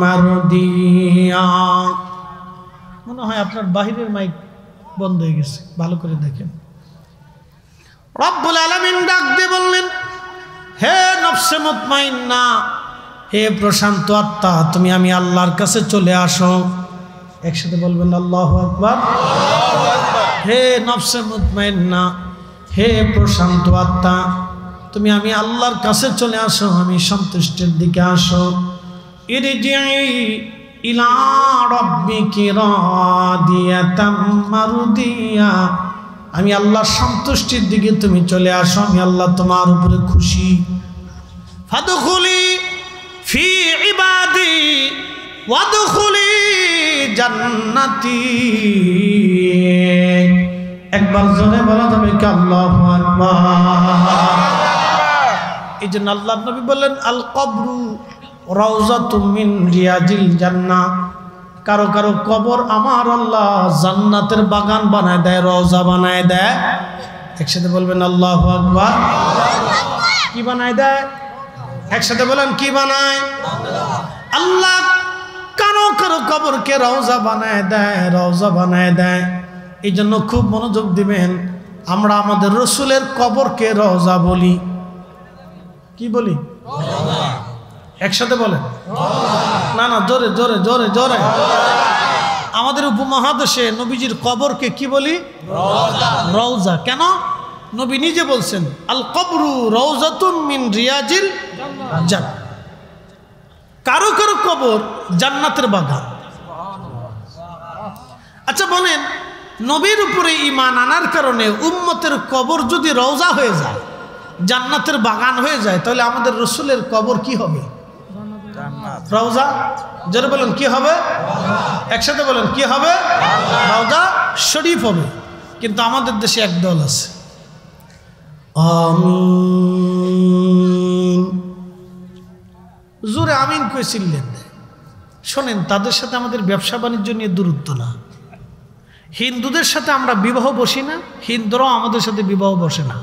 মারদিয়া। মনে হয় আপনার বাহিরের মাইক বন্ধ হয়ে গেছে, ভালো করে দেখেন। রব্বুল আলামিন ডাক দিয়ে বললেন, হে নফসে মুতমাইন্না, হে প্রশান্ত আত্মা, তুমি আমি আল্লাহর কাছে চলে আসো। একসাথে বলবেন আল্লাহু আকবার। হে নফসে মুতমাইন্না, হে প্রশান্ত আত্মা, তুমি আমি আল্লাহর কাছে চলে আসো, আমি সন্তুষ্টির দিকে আসো। ইরজিই ইলা রাব্বিকি রাদিয়াতাম মারদিয়া, আমি আল্লাহর সন্তুষ্টির দিকে তুমি চলে আসো, আমি আল্লাহ তোমার উপরে খুশি। ফাদখুলি ফি ইবাদি ওয়াদখুলি জান্নাতি। একবার জোরে বলা যাবে কি আল্লাহু আকবার। এই জন্য আল্লাহ নবী বললেন আল কবরু রাউযাতুম মিন রিয়াজিল জান্নাহ। কারো কারো কবর আমার আল্লাহ জান্নাতের বাগান বানায় দেয়, রওজা বানায় দেয়। একসাথে বলবেন আল্লাহু আকবার। কি বানায় দেয়? একসাথে বলেন কি বানায়? আল্লাহ কারো কারো কবরকে রওজা বানায় দেয়, রওজা বানায় দেয়। এই জন্য খুব মনোযোগ দিবেন, আমরা আমাদের রসুলের কবরকে রওজা বলি। কি বলি? একসাথে বলেন না না, জোরে জোরে জোরে জোরে। আমাদের উপমহাদেশে নবীজির কবরকে কি বলি? রওজা। কেন? নবী নিজে বলছেন আল কবরু রাউযাতুম মিন রিয়াজিল জান্নাহ। কারো কারো কবর জান্নাতের বাগান। আচ্ছা বলেন, নবীর উপরে ঈমান আনার কারণে উম্মতের কবর যদি রওজা হয়ে যায়, জান্নাতের বাগান হয়ে যায়, তাহলে আমাদের রসুলের কবর কি হবে? রওজা। যারা বলেন কি হবে? একসাথে বলেন কি হবে? রওজা শরীফ হবে। কিন্তু আমাদের দেশে একদল আছে আমিন, জোরে আমিন কই চিল্লেন। শোনেন, তাদের সাথে আমাদের ব্যবসা বাণিজ্য নিয়ে দূরত্ব না। হিন্দুদের সাথে আমরা বিবাহ বসি না, হিন্দুরাও আমাদের সাথে বিবাহ বসে না।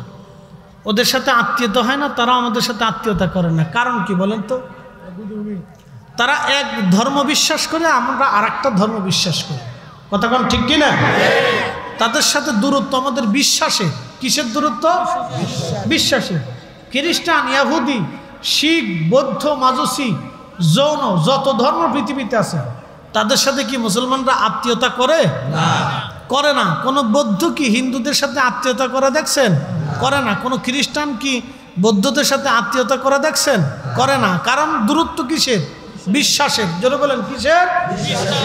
ওদের সাথে আত্মীয়তা হয় না, তারা আমাদের সাথে আত্মীয়তা করে না। কারণ কি বলেন তো? তারা এক ধর্ম বিশ্বাস করে, আমরা আর একটা ধর্ম বিশ্বাস করি। কথা কোন ঠিক কিনা? তাদের সাথে দূরত্ব আমাদের বিশ্বাসে। কিসের দূরত্ব? বিশ্বাসে। খ্রিস্টান, ইহুদি, শিখ, বৌদ্ধ, মাজুসি, জৈন, যত ধর্ম পৃথিবীতে আছে, তাদের সাথে কি মুসলমানরা আত্মীয়তা করে? না, করে না। কোনো বৌদ্ধ কি হিন্দুদের সাথে আত্মীয়তা করে দেখছেন? করে না। কোনো খ্রিস্টান কি বৌদ্ধদের সাথে আত্মীয়তা করে দেখছেন? করে না। কারণ দূরত্ব কিসের? বিশ্বাসের। জোরে বলেন কিসের?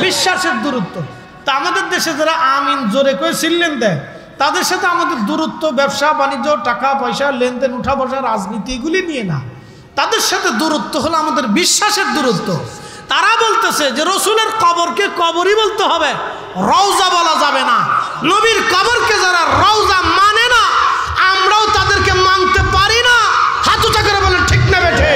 বিশ্বাসের দূরত্ব। তা আমাদের দেশে যারা আমিন জোরে করে চিল্লেন দেয়, তাদের সাথে আমাদের দূরত্ব ব্যবসা বাণিজ্য, টাকা পয়সা, লেনদেন, উঠা বসা, রাজনীতি, এগুলি নিয়ে না। তাদের সাথে দূরত্ব হলো আমাদের বিশ্বাসের দূরত্ব। তারা বলতেছে যে রসুলের কবরকে কবরই বলতে হবে, রওজা বলা যাবে না। নবীর কবরকে যারা রওজা মানে না, আমরাও তাদেরকে মানতে পারি না। হাত উঁচা করে বলেন ঠিক না বেঠে?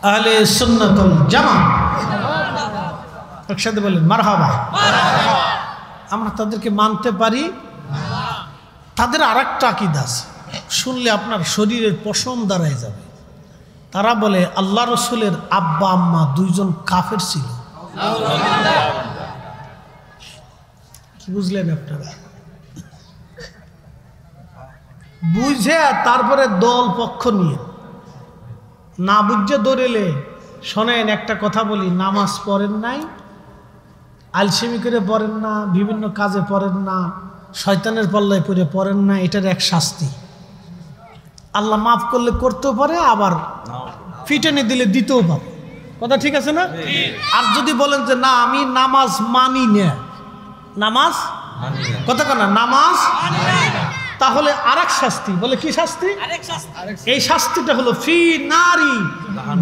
আহলে সুন্নাত ওয়াল জামাত একসাথে বলেন মারহাবা। আমরা তাদেরকে মানতে পারি। তাদের আর একটা আকীদা আছে, শুনলে আপনার শরীরের পশম দাঁড়ায় যাবে। তারা বলে আল্লাহ রসুলের আব্বা আম্মা দুইজন কাফের ছিল। কি বুঝলেন আপনারা? বুঝে তারপরে দল পক্ষ নিয়ে, না বুঝে দৌড়েলে। শোনেন, একটা কথা বলি, নামাজ পড়েন নাই, আলসেমি করে পড়েন না, বিভিন্ন কাজে পড়েন না, শয়তানের পাল্লায় পড়ে পড়েন না, এটার এক শাস্তি। আল্লাহ মাফ করলে করতেও পারে, আবার ফিটেনে দিলে দিতেও পারে। কথা ঠিক আছে না? আর যদি বলেন যে না আমি নামাজ মানি না, নামাজ কথা কেন নামাজ, তাহলে আরেক শাস্তি। বলে কি শাস্তি? এই শাস্তিটা হলো ফি নারি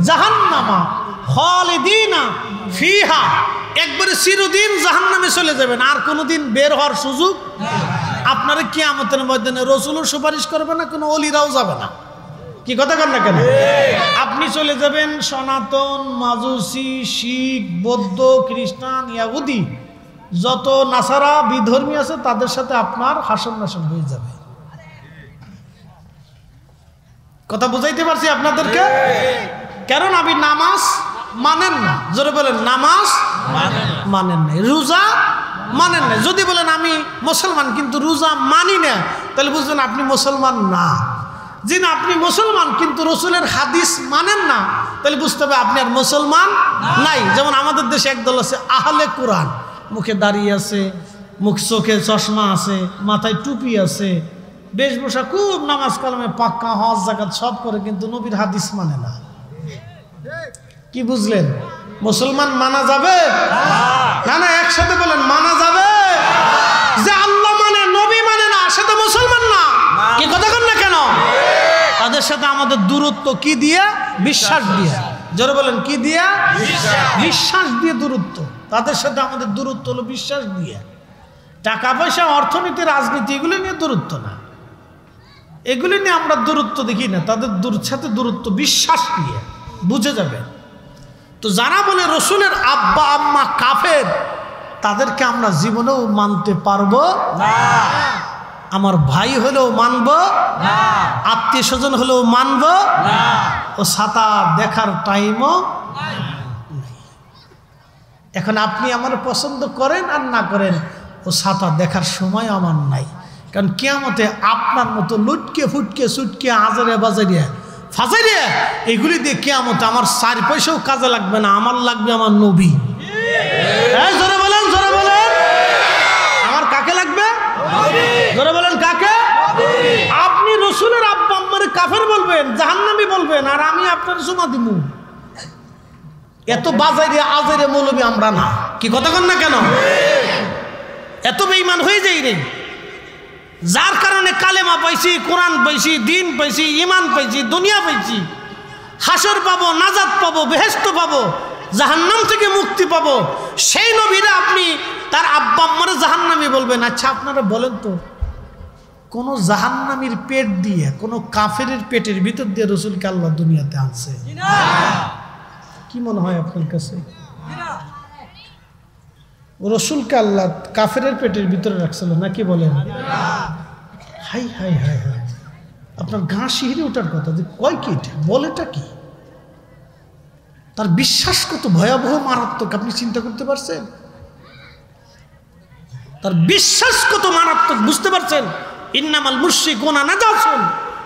জাহান্নামা খালিদিনা ফিহা, একবারে চিরদিন জাহান্নামে চলে যাবেন, আর কোনোদিন বের হওয়ার সুযোগ। আপনারা কিয়ামতের ময়দানে রসুলও সুপারিশ করবে না, কোনো ওলিরাও যাবে না। কি কথা কন না কেন? আপনি চলে যাবেন সনাতন, মাজুসি, শিখ, বৌদ্ধ, খ্রিস্টান, ইহুদি, যত নাসারা বিধর্মী আছে তাদের সাথে আপনার হাসন নাসন হয়ে যাবে। কথা বুঝাইতে পারছি আপনাদেরকে? কারণ আপনি নামাজ মানেন না। জোরে বলেন নামাজ মানেন না, রোজা মানেন না। যদি বলেন আমি মুসলমান কিন্তু রোজা মানি না, তাহলে বুঝলেন আপনি মুসলমান না। যে না আপনি মুসলমান কিন্তু রসুলের হাদিস মানেন না, তাহলে বুঝতে হবে আপনি আর মুসলমান নাই। যেমন আমাদের দেশে একদল আছে আহলে কোরআন, মুখে দাড়ি আছে, মুখ চোখে চশমা আছে, মাথায় টুপি আছে, বেশভূষা খুব, নামাজ কালামে পাক্কা, হজ যাকাত সব করে, কিন্তু নবীর হাদিস মানে না। কি বুঝলেন? মুসলমান মানা যাবে না? না একসাথে বলেন মানা যাবে। যে আল্লাহ মানে নবী মানে না সে তো মুসলমান না। কি কথা কন না কেন? তাদের সাথে আমাদের দূরত্ব কি দিয়ে? বিশ্বাস দিয়ে। জোরে বলেন কি দিয়ে? বিশ্বাস দিয়ে দূরত্ব। তাদের সাথে আমাদের দূরত্ব হলো বিশ্বাস দিয়ে। টাকা পয়সা, অর্থনীতি, রাজনীতি এগুলি নিয়ে দূরত্ব না, এগুলি নিয়ে আমরা দূরত্ব দেখি না। তাদের সাথে দূরত্ব বিশ্বাস দিয়ে, বুঝে যাবে। তো যারা বলে রসুলের আব্বা আম্মা কাফের, তাদেরকে আমরা জীবনেও মানতে পারবো না। আমার ভাই হলেও মানব না, আত্মীয় স্বজন হলেও মানব না। ও ছাতা দেখার টাইমও নাই। এখন আপনি আমার পছন্দ করেন আর না করেন, ও ছাতা দেখার সময় আমার নাই। কারণ কিয়ামতে আপনার মতো লুটকে ফুটকে সুটকে আজারে বাজারিয়া ফাজারিয়া এগুলি দিয়ে কিয়ামতে আমার 4 পয়সাও কাজে লাগবে না, আমার লাগবে আমার নবী। জোরে বলেন, জোরে বলেন, আমার কাকে লাগবে? জোরে বলেন কাকে? আপনি রসুলের আব্বা আম্মারে কাফের বলবেন, জাহান্নামী বলবেন, আর আমি আপনার সুমা দিমু। এত বাজারে আজারে মৌলবী আমরা না। কি কথা কন না কেন? এত বেঈমান হয়ে যাই রে, যার কারণে কালেমা পাইছি, কোরআন পাইছি, দিন পাইছি, ইমান পাইছি, দুনিয়া পাইছি, হাসর পাবো, নাজাত পাবো, বেহেশত পাবো, জাহান্নাম থেকে মুক্তি পাবো। সেই নবীরা আপনি তার আব্বা আম্মারে জাহান্নামী বলবেন। আচ্ছা আপনারা বলেন তো, কোন জাহান্নামীর পেট দিয়ে, কোন কাফেরের পেটের ভিতর দিয়ে রসুলকে আল্লাহ দুনিয়াতে আনছে? কি মনে হয় আপনার কাছে? রসুলকে আল্লাহ কাফেরের পেটের ভিতরে রাখছিল নাকি বলেন? হাই হাই হাই হাই, আপনার গা শিহরে ওঠার কথা যে কয় কি বলেটা কি? তার বিশ্বাস কত ভয়াবহ মারাত্মক আপনি চিন্তা করতে পারছেন? তার বিশ্বাস কত মারাত্মক বুঝতে পারছেন? ইন্নামাল মুশরিকুনা নাজাসুন,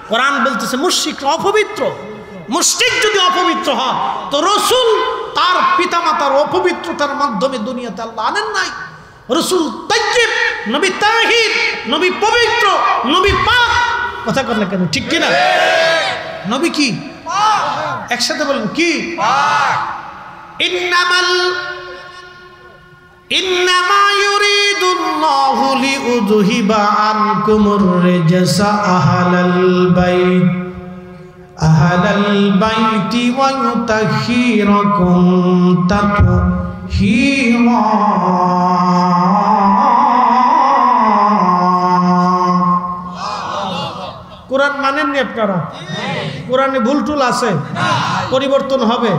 কোরআন বলতেছে মুশরিকরা অপবিত্র। মুশরিক যদি অপবিত্র হয় তো রসুল তার পিতামাতার অপবিত্রতার মাধ্যমে দুনিয়াতে আল্লাহ আনেন নাই। রসুল তাইয়্যিব, নবী তাহির, নবী পবিত্র, নবী পাক। কথা কর না কেন? ঠিক কিনা? নবী কি? একসাথে বলেন কি? ইন্নামা ইউরিদুল্লাহু লিউযহিবা আনকুমুর রিজসা আহলাল বাইতি ওয়া ইউতাহহিরাকুম তাতহীরা। কোরআন মানেননি আপনারা? কোরআনে ভুল টুল আছে, পরিবর্তন হবে।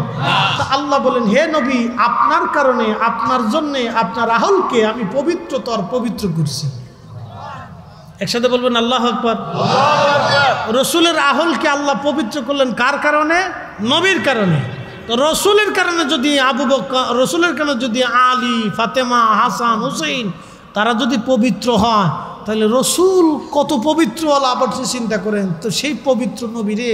তা আল্লাহ বলেন, হে নবী, আপনার কারণে, আপনার জন্যে, আপনার আহলকে আমি পবিত্রতর পবিত্র করছি। একসাথে বলবেন আল্লাহু আকবার। রসুলের আহলকে আল্লাহ পবিত্র করলেন কার কারণে? নবীর কারণে। তো রসুলের কারণে যদি আবু বকর, রসুলের কারণে যদি আলী, ফাতেমা, হাসান, হুসেইন তারা যদি পবিত্র হয়, তাহলে রসুল কত পবিত্র হল আবার চিন্তা করেন। তো সেই পবিত্র নবীরে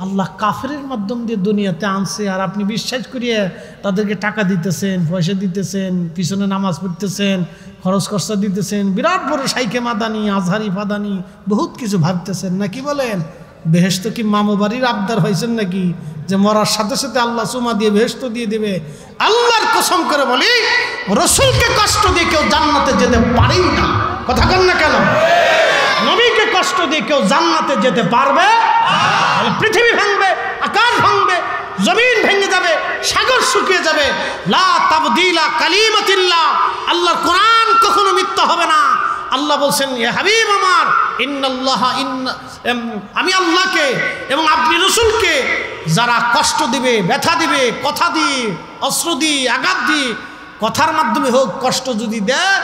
আল্লাহ কাফেরের মাধ্যম দিয়ে দুনিয়াতে আনছে, আর আপনি বিশ্বাস করিয়ে তাদেরকে টাকা দিতেছেন, পয়সা দিতেছেন, পিছনে নামাজ পড়তেছেন, খরচ খরচা দিতেছেন, বিরাট বড় শাইখে মাদানি, আজহারি ফাদানি, বহুত কিছু ভাবতেছেন নাকি বলেন? বেহেশত কি মামু বাড়ির আবদার হয়েছেন নাকি যে মরার সাথে সাথে আল্লাহ চুমা দিয়ে বেহেশত দিয়ে দেবে? আল্লাহর কসম করে বলি, রসুলকে কষ্ট দিয়ে কেউ জান্নাতে যেতে পারেই না। কথা কন না কেন? নবীকে কষ্ট দিয়ে কেউ জান্নাতে যেতে পারবে? পৃথিবী ভাঙবে, আকাশ ভাঙবে, জমিন ভেঙে যাবে, সাগর শুকিয়ে যাবে। লা তাবদীলা কালিমাতিল্লাহ, আল্লাহর কোরআন কখনো মিথ্যা হবে না। আল্লাহ বলছেন, ইয়া হাবিব আমার, আমি আল্লাহকে এবং আপনি রসুলকে যারা কষ্ট দিবে, ব্যথা দিবে, কথা দিয়ে, অস্ত্র দিয়ে, আঘাত দিয়ে, কথার মাধ্যমে হোক, কষ্ট যদি দেয়,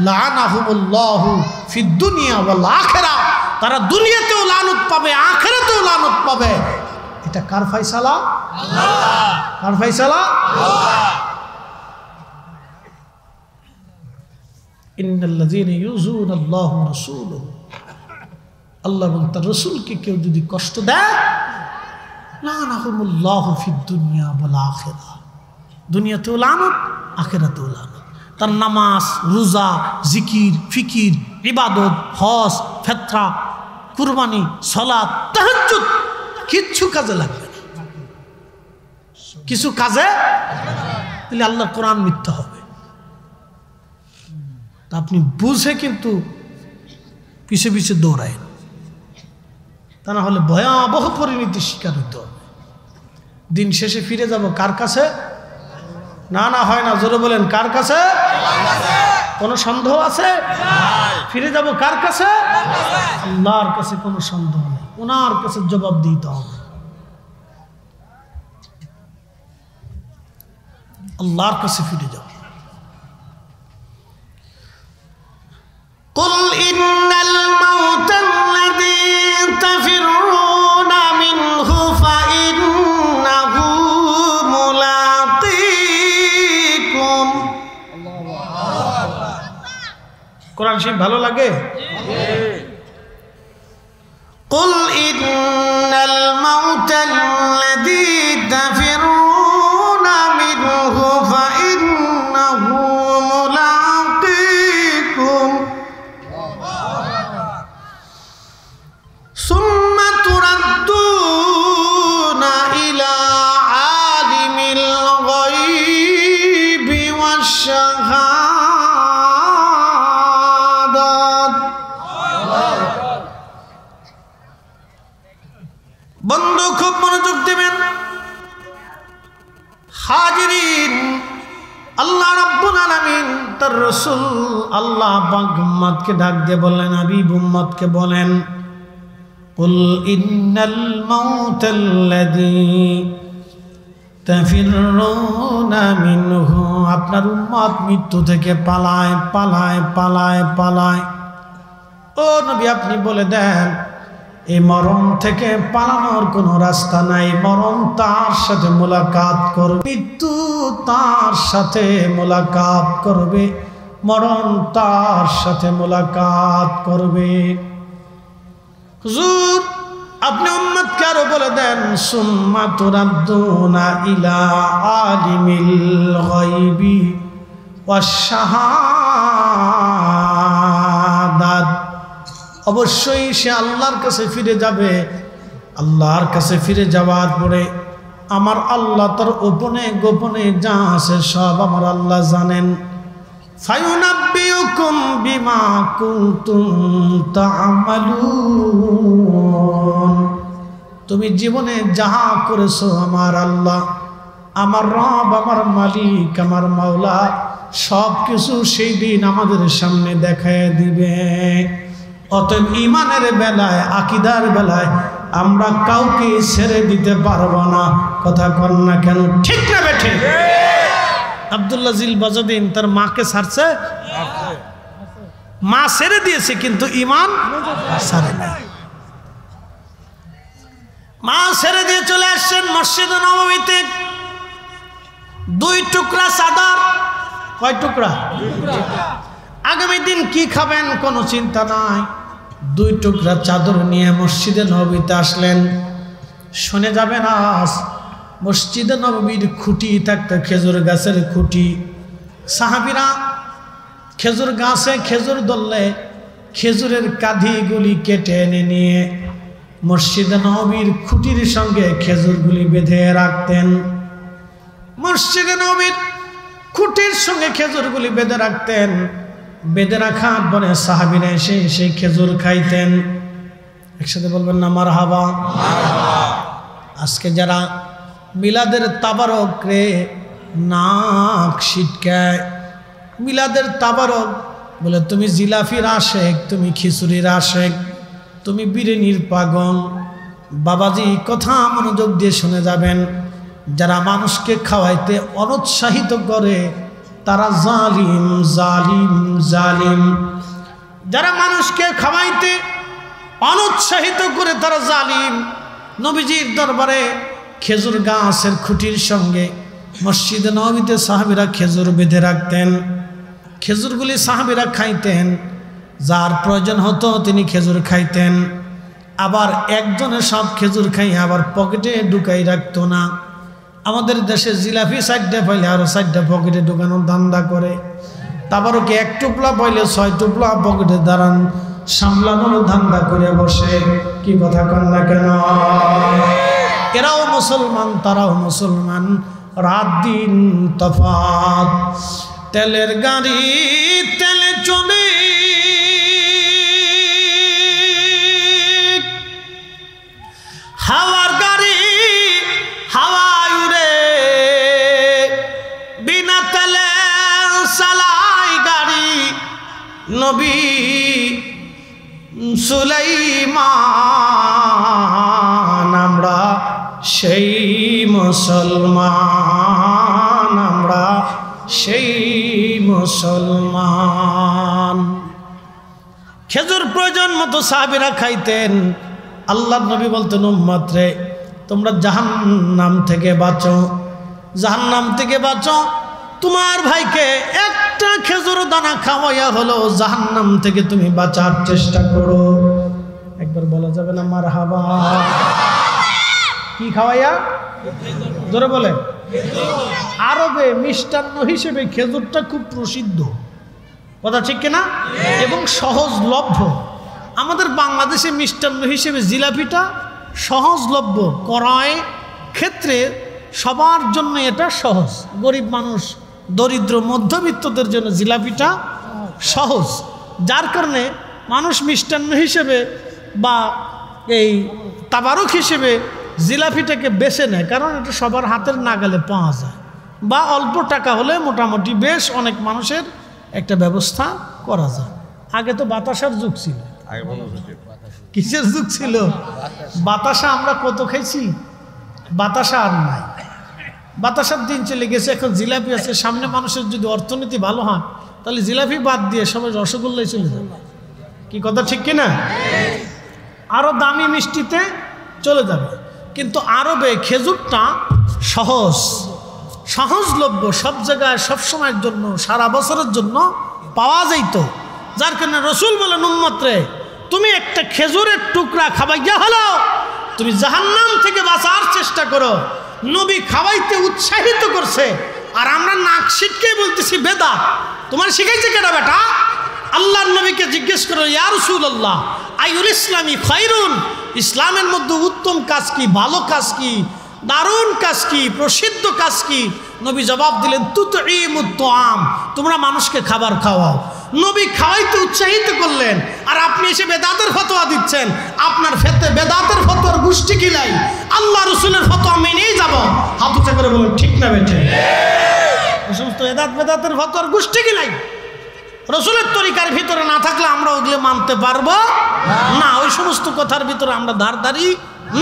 লানাহুমুল্লাহু ফিদ দুনিয়া ওয়াল আখিরা, তারা দুনিয়াতেও লানত পাবে, আখিরাতেও লানত পাবে। এটা কার ফয়সালা? আল্লাহ। কার ফয়সালা? আল্লাহ। ইন্নাল্লাযীনা ইউযুনাল্লাহু ওয়া রাসূলুহু, আল্লাহ এবং তার রাসূলকে কেউ যদি কষ্ট দেয়, লানাহুমুল্লাহু ফিদ দুনিয়া ওয়াল আখিরা, দুনিয়াতেও লানত, আখিরাতেও লানত। তার নামাজ, রোজা, জিকির, ফিকির, ইবাদত, হজ, ফিতরা, কুরবানি, সালাত, তাহাজ্জুদ কিচ্ছু কাজে লাগবে না। কিছু কাজে দিলে আল্লাহর কোরআন মিথ্যা হবে। তা আপনি বুঝে কিন্তু পিছে পিছে দৌড়ায়, তা না হলে ভয়াবহ পরিণতির শিকার হইতে হবে। দিন শেষে ফিরে যাব কার কাছে? না না হয় না, জোরে বলেন কার কাছে? কোনো সন্দেহ আছে? ফিরে যাব কার কাছে? আল্লাহর কাছে। কোনো সন্দেহ নেই, ওনার কাছে জবাব দিতে হবে। আল্লাহর কাছে ফিরে যাব। কুল ইন্নাল মাউতাল্লাযী তাফিরুনা মিনহু ফাইন্নাহু মুলাকীকুম। কোরআন শরীফ ভালো লাগে? কুল ইন্নাল মাউতাল্লাযী তাফিরুনা মিনহু ফাইন্নাহু মুলাকীকুম সুম্মা তুরাদ্দুনা ইলা আলিমিল গায়বি ওয়াশ শাহাদাত। বন্ধু খুব মনোযোগ দিবেন। হাজিরিন, আল্লাহ রাব্বুল আলামিন তার রাসূল আল্লাহ পাক উম্মতকে ডাক দিয়ে বললেন, হাবিব উম্মতকে বলেন, কুল ইন্নাল মাউতাল্লাযী তাফিরুনা মিনহু। আপনার উম্মত মৃত্যু থেকে পালায় পালায় পালায় পালায়। ও নবী, আপনি বলে দেন এই মরণ থেকে পালানোর কোনো রাস্তা নাই। মরণ তার সাথে মোলাকাত করবে, মৃত্যু তার সাথে মোলাকাত করবে, মরণ তার সাথে মোলাকাত করবে। হুজুর, আপনি উম্মতকে আরো বলে দেন, সুম্মা তুরাদ্দুনা ইলা আলিমিল গায়বি ওয়াশ শাহাদাত। অবশ্যই সে আল্লাহর কাছে ফিরে যাবে। আল্লাহর কাছে ফিরে যাওয়ার পরে আমার আল্লাহ তার গোপনে গোপনে যা আছে সব আমার আল্লাহ জানেন। ফায়ুনাব্বিউকুম বিমা কুনতুম তা'মালুন। তুমি জীবনে যাহা করেছো আমার আল্লাহ, আমার রব, আমার মালিক, আমার মাওলা সব কিছু সেই দিন আমাদের সামনে দেখায় দিবে। অতএব ইমানের বেলায়, আকীদার বেলায় আমরা কাউকে ছেড়ে দিতে পারবো না। কথা কন না কেন? ঠিক না বেঠে? আব্দুল্লাহ জিল বাজাদিন তার মাকে ছাড়ছে, মা ছেড়ে দিয়েছে কিন্তু ইমান ছাড়ে না। মা ছেড়ে দিয়ে চলে আসছেন মসজিদে নববীতে। 2 টুকরা চাদর। কয় টুকরা? আগামী দিন কি খাবেন কোনো চিন্তা নাই। 2 টুকরা চাদর নিয়ে মসজিদে নববীতে আসলেন। শুনে যাবেন, আজ মসজিদে নববীর খুঁটি থাকতো খেজুর গাছের খুঁটি। সাহাবীরা খেজুর গাছে খেজুর ধরলে খেজুরের কাঁধিগুলি কেটে এনে নিয়ে মসজিদে নববীর খুঁটির সঙ্গে খেজুরগুলি বেঁধে রাখতেন। মসজিদে নববীর খুঁটির সঙ্গে খেজুরগুলি বেঁধে রাখতেন। বেঁধে রাখার পরে সাহাবীরা এসে সেই খেজুর খাইতেন। একসাথে বলবেন না মারহাবা? আজকে যারা মিলাদের তাবারক রে নাক ছিটকায়, মিলাদের তাবারক বলে তুমি জিলাফির আশেক, তুমি খিচুড়ির আশেক, তুমি বিরিয়ানির পাগল। বাবাজি কথা মনোযোগ দিয়ে শুনে যাবেন, যারা মানুষকে খাওয়াইতে অনুৎসাহিত করে তারা জালিম জালিম জালিম। যারা মানুষকে খাওয়াইতে অনুৎসাহিত করে তারা জালিম। নবীজির দরবারে খেজুর গাছের খুঁটির সঙ্গে মসজিদে নববীতে সাহাবীরা খেজুর বেঁধে রাখতেন। খেজুরগুলি সাহাবীরা খাইতেন, যার প্রয়োজন হতো তিনি খেজুর খাইতেন। আবার একজনে সব খেজুর খাই আবার পকেটে ঢুকাই রাখতো না। আমাদের দেশে জিলাপি 4টা পাইলে আরো 4টা পকেটে ঢুকানোর ধান্দা করে। তারপরও কি 1 টুপলা পাইলে 6 টুপলা পকেটে দাঁড়ান সামলানোর ধান্দা করে বসে। কি কথা কন না কেন? এরাও মুসলমান, তারাও মুসলমান, রাত দিন তফাৎ। তেলের গাড়ি তেলে চলে হাওয়ার গাড়ি হাওয়ায় উড়ে, বিনা তেলে চালায় গাড়ি নবী সুলাইমান। আমরা সেই মুসলমান, আমরা সেই মুসলমান। খেজুর প্রয়োজন মতো সাহাবীরা খাইতেন। আল্লাহর নবী বলতেন, উম্মত রে তোমরা জাহান্নাম থেকে বাঁচো, জাহান্নাম থেকে বাঁচো। তোমার ভাইকে একটা খেজুর দানা খাওয়াইয়া হলো জাহান্নাম থেকে তুমি বাঁচার চেষ্টা করো। একবার বলা যাবে না মারহাবা? কি খাওয়াইয়া? জোরে বলে। আরবে মিষ্টান্ন হিসেবে খেজুরটা খুব প্রসিদ্ধ, কথা ঠিক কিনা, এবং সহজলভ্য। আমাদের বাংলাদেশে মিষ্টান্ন হিসেবে জিলাপিটা সহজলভ্য, ক্রয় ক্ষেত্রে সবার জন্য এটা সহজ। গরিব মানুষ, দরিদ্র, মধ্যবিত্তদের জন্য জিলাপিটা সহজ, যার কারণে মানুষ মিষ্টান্ন হিসেবে বা এই তাবারক হিসেবে জিলাপিটাকে বেছে নেয়, কারণ এটা সবার হাতের নাগালে পাওয়া যায়, বা অল্প টাকা হলে মোটামুটি বেশ অনেক মানুষের একটা ব্যবস্থা করা যায়। আগে তো বাতাসার যুগ ছিল। কিসের যুগ ছিল? বাতাসা আমরা কত খাইছি, বাতাসা আর নাই। বাতাসার দিন চলে গেছে, এখন জিলাপি আছে। সামনে মানুষের যদি অর্থনীতি ভালো হয় তাহলে জিলাপি বাদ দিয়ে সবাই রসগোল্লাই চলে যাবে। কি কথা ঠিক কিনা? আরো দামি মিষ্টিতে চলে যাবে। কিন্তু আরবে খেজুরটা সহজ, সহজলভ্য, সব জায়গায় সব সময়ের জন্য, সারা বছরের জন্য পাওয়া যাইত। যার কারণে রসুল বলেন, উম্মত রে তুমি একটা খেজুরের টুকরা খাওয়াইয়া হলো তুমি জাহান্নাম থেকে বাঁচার চেষ্টা করো। নবী খাওয়াইতে উৎসাহিত করছে, আর আমরা নাক শিখকে বলতেছি বেদাত। তোমার শিখাইছে কেটা বেটা? আল্লাহর নবীকে জিজ্ঞেস করো, ইয়া রাসূলুল্লাহ আইউল ইসলামি খায়রুন, ইসলামের মধ্যে উত্তম কাজ কি, ভালো কাজ কি, দারুণ কাজ কি, প্রসিদ্ধ কাজ কি? নবী জবাব দিলেন, তুতঈমুত তুআম, তোমরা মানুষকে খাবার খাওয়াও। নবী খাওয়াইতে উৎসাহিত করলেন, আর আপনি এসে বেদাতের ফতোয়া দিচ্ছেন। আপনার বেদাতের ফতোয়ার গোষ্ঠী কিলাই, আল্লাহ রসুলের ফতোয়া মেনেই যাব। হাত উঁচা করে বলুন ঠিক না বেঠে? এই সমস্ত বেদাতের ফতোয়ার গোষ্ঠী কিলাই রসুলের তরিকার ভিতরে না থাকলে আমরা ওগুলো মানতে পারবো না। ওই সমস্ত কথার ভিতরে আমরা ধারধারি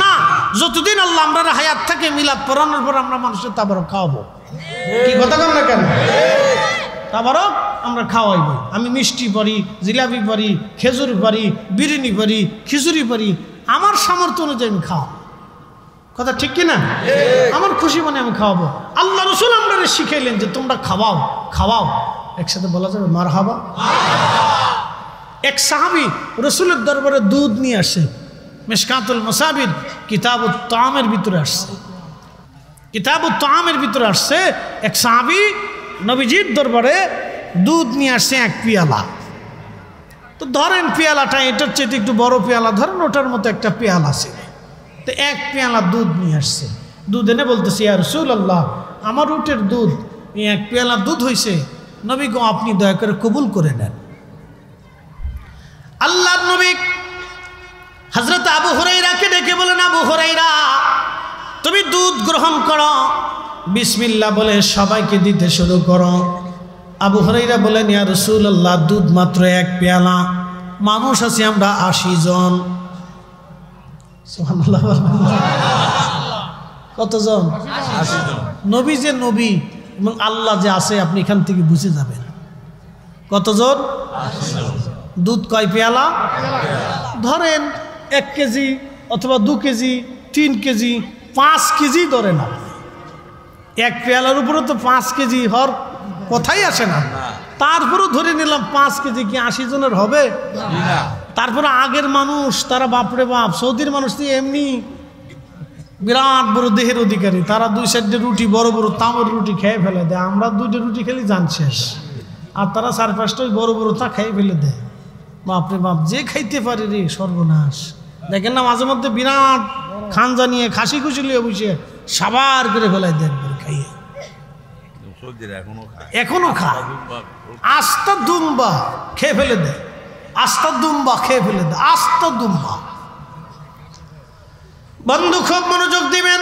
না। যতদিন আল্লাহ আমরা হায়াত থাকে, মিলাদ পড়ানোর পর আমরা মানুষের তাবারক খাওয়াবো। কি কথা কন না কেন? তাবারক আমরা খাওয়াইব। আমি মিষ্টি পারি, জিলাপি পারি, খেজুর পারি, বিরিয়ানি পারি, খিচুড়ি পারি, আমার সামর্থ্য অনুযায়ী আমি খাওয়াবো। কথা ঠিক কিনা? আমার খুশি মনে আমি খাওয়াবো। আল্লাহ রসুল আমরা শিখাইলেন যে তোমরা খাওয়াও, খাওয়াও। একসাথে বলা যাবে মারহাবা? এক সাহাবী রসুলের দরবারে দুধ নিয়ে আসে। মিশকাতুল মাসাবির কিতাবুত তাআমের ভিতরে আসছে। কিতাবুত তাআমের ভিতরে আসছে, এক সাহাবী নবীজির দরবারে দুধ নিয়ে আসছে এক পেয়ালা। তো ধরেন পেয়ালাটা এটার চেয়ে একটু বড় পেয়ালা ধরেন, ওটার মতো একটা পেয়ালা ছিল। তো এক পেয়ালা দুধ নিয়ে আসছে। দুধ এনে বলতেছে, ইয়া রাসূলুল্লাহ আমার উটের দুধ, এই এক পেয়ালা দুধ হয়েছে, নবী গো আপনি দয়া করে কবুল করে নেন। আল্লাহর নবী হযরত আবু হুরায়রাকে ডেকে বলেন, আবু হুরায়রা তুমি দুধ গ্রহণ করো, বিসমিল্লাহ বলে সবাইকে দিতে শুরু করো। আবু হুরায়রা বলেন, ইয়া রাসূলুল্লাহ দুধ মাত্র এক পেয়ালা, মানুষ আছি আমরা 80 জন। সুবহানাল্লাহ। কতজন? 80 জন। নবী যে নবী এবং আল্লাহ যে আছে আপনি এখান থেকে বুঝে যাবেন। কতজন? 80 জন। দুধ কয় পেয়ালা? ধরেন 1 কেজি অথবা 2 কেজি, 3 কেজি, 5 কেজি ধরেন। আপনি এক পেয়ালার উপরে তো 5 কেজি হওয়ার কথাই আসে না। তারপরও ধরে নিলাম 5 কেজি, কি 80 জনের হবে? তারপরে আগের মানুষ, তারা বাপরে বাপ, সৌদির মানুষ তো এমনি বিরাট বড় দেহের অধিকারী, তারা 2 সাইডে রুটি, বড় বড় তামের রুটি খেয়ে ফেলে দেয়। আমরা 2টা রুটি খেলে যান শেষ, আর তারা 4-5টা বড় বড় তা খেয়ে ফেলে দেয়। বাপরে বাপ, যে খাইতে পারে রে সর্বনাশ। দেখেন না মাঝে মধ্যে বিরাট খানজা নিয়ে খাসি খুশি লিয়ে বসে সাবার করে ফেলাই দেয় একবার খাইয়ে। এখনো খায়। আস্তা দুম্বা খেয়ে ফেলে দেয়, আস্তা দুম্বা খেয়ে ফেলে দেয়, আস্তা দুম্বা। বন্ধু খুব মনোযোগ দিবেন।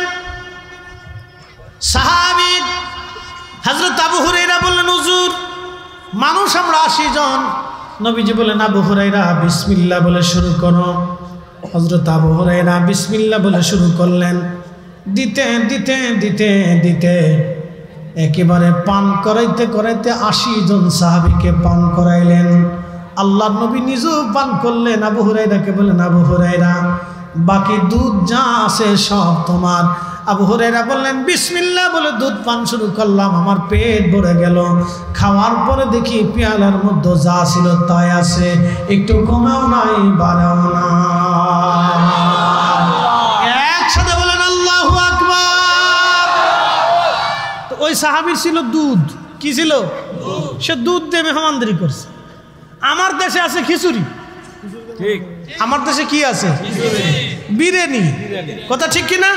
সাহাবী হযরত আবু হুরায়রা বললেন, হুজুর মানুষ আমরা 80 জন। নবীজি বলেন, আবু হুরায়রা বিসমিল্লাহ বলে শুরু করো। হযরত আবু হুরায়রা বিসমিল্লাহ বলে শুরু করলেন। দিতে দিতে দিতে দিতে একেবারে পান করাইতে করাইতে 80 জন সাহাবীকে পান করাইলেন। আল্লাহর নবী নিজেও পান করলেন। আবু হুরায়রাকে বলেন, আবু হুরায়রা বাকি দুধ যা আছে সব তোমার। আবু হুরায়রা বললেন, বিসমিল্লাহ বলে দুধ পান শুরু করলাম, আমার পেট ভরে গেল। খাওয়ার পরে দেখি পেয়ালার মধ্যে যা ছিল তাই আছে, একটু কমেও নাই বাড়াও না। একসাথে বলেন আল্লাহু আকবার। তো ওই সাহাবীর ছিল দুধ। কি ছিল? সে দুধ দিয়ে মেহমানদারি করছে। আমার দেশে আছে খিচুড়ি, ঠিক? আমার দেশে কি আছে? বিরিয়ানি। কথা ঠিক কিনা?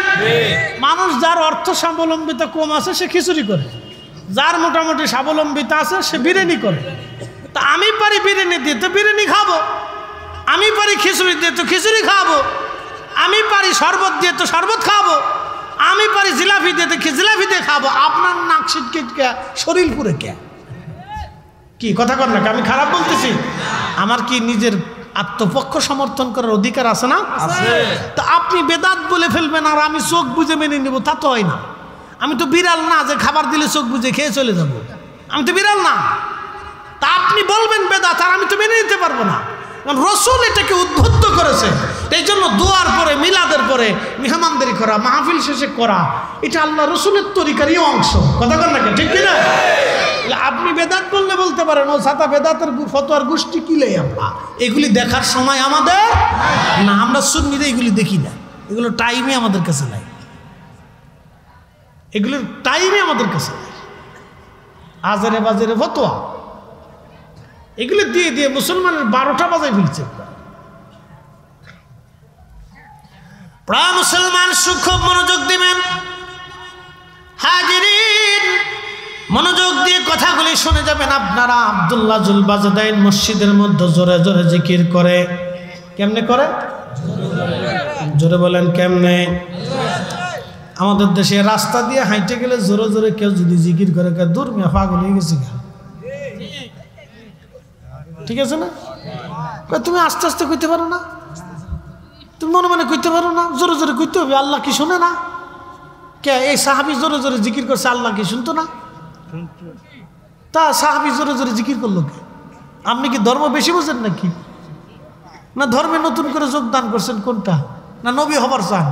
মানুষ যার অর্থ স্বাবলম্বিতা কম আছে সে খিচুড়ি করে, যার মোটামুটি স্বাবলম্বিতা আছে সে বিরিয়ানি করে। তা আমি পারি বিরিয়ানি দিয়ে তো বিরিয়ানি খাবো, আমি পারি খিচুড়ি দিয়ে তো খিচুড়ি খাবো, আমি পারি শরবত দিয়ে তো শরবত খাবো, আমি পারি জিলাপি দিয়ে তো জিলাপি দিয়ে খাবো। আপনার নাক ছিটকে শরীর পুরে কে? কি কথা কর না? আমি খারাপ বলতেছি? আমার কি নিজের আত্মপক্ষ সমর্থন করার অধিকার আছে না? তা আপনি বেদাত বলে ফেলবেন আর আমি চোখ বুঝে মেনে নেব, তা তো হয় না। আমি তো বিড়াল না যে খাবার দিলে চোখ বুঝে খেয়ে চলে যাব। আমি তো বিড়াল না। তা আপনি বলবেন বেদাত আর আমি তো মেনে নিতে পারবো না, কারণ রসুল এটাকে উদ্বুদ্ধ করেছে। এই জন্য দোয়ার পরে মিলাদের পরে মেহমানদারি করা, মাহফিল শেষে করা, এটা আল্লাহ রসুলের তরিকারই অংশ। কথা কর না, ঠিক কিনা? আপনি বেদাত বললে বলতে পারেন, ও ছাতা বেদাতের ফতোয়ার গোষ্ঠী কিলে। আমরা এগুলি দেখার সময় আমাদের না, আমরা সুন্নিরা এগুলি দেখি না, এগুলো টাইমে আমাদের কাছে নাই, এগুলোর টাইমে আমাদের কাছে নাই। আজারে বাজারে ফতোয়া এগুলো দিয়ে দিয়ে মুসলমানের 12টা বাজায় ফেলছে। প্রায় মুসলমান খুব মনোযোগ দিবেন। হাজিরিন মনোযোগ দিয়ে কথাগুলি শুনে যাবেন আপনারা। আব্দুল্লাহ জুল বাজদাইন মসজিদের মধ্যে জোরে জোরে জিকির করে। কেমনে করে? জোরে বলেন কেমনে? আমাদের দেশে রাস্তা দিয়ে হাঁটে গেলে জোরে জোরে কেউ যদি জিকির করে, দূর মিয়া পাগল হয়ে গেছে। ঠিক আছে না? তুমি আস্তে আস্তে কইতে পারো না, তুমি মনে মনে কইতে পারো না, জোরে জোরে কইতে হবে। আল্লাহ কি শুনে না? কে এই সাহাবী জোরে জোরে জিকির করছে, আল্লাহ কি শুনতো না? তা সাহাবী জোরে জোরে জিকির করলো কে? আপনি কি ধর্ম বেশি বোঝেন নাকি? না ধর্মে নতুন করে যোগদান করছেন কোনটা? না নবী হবার চান?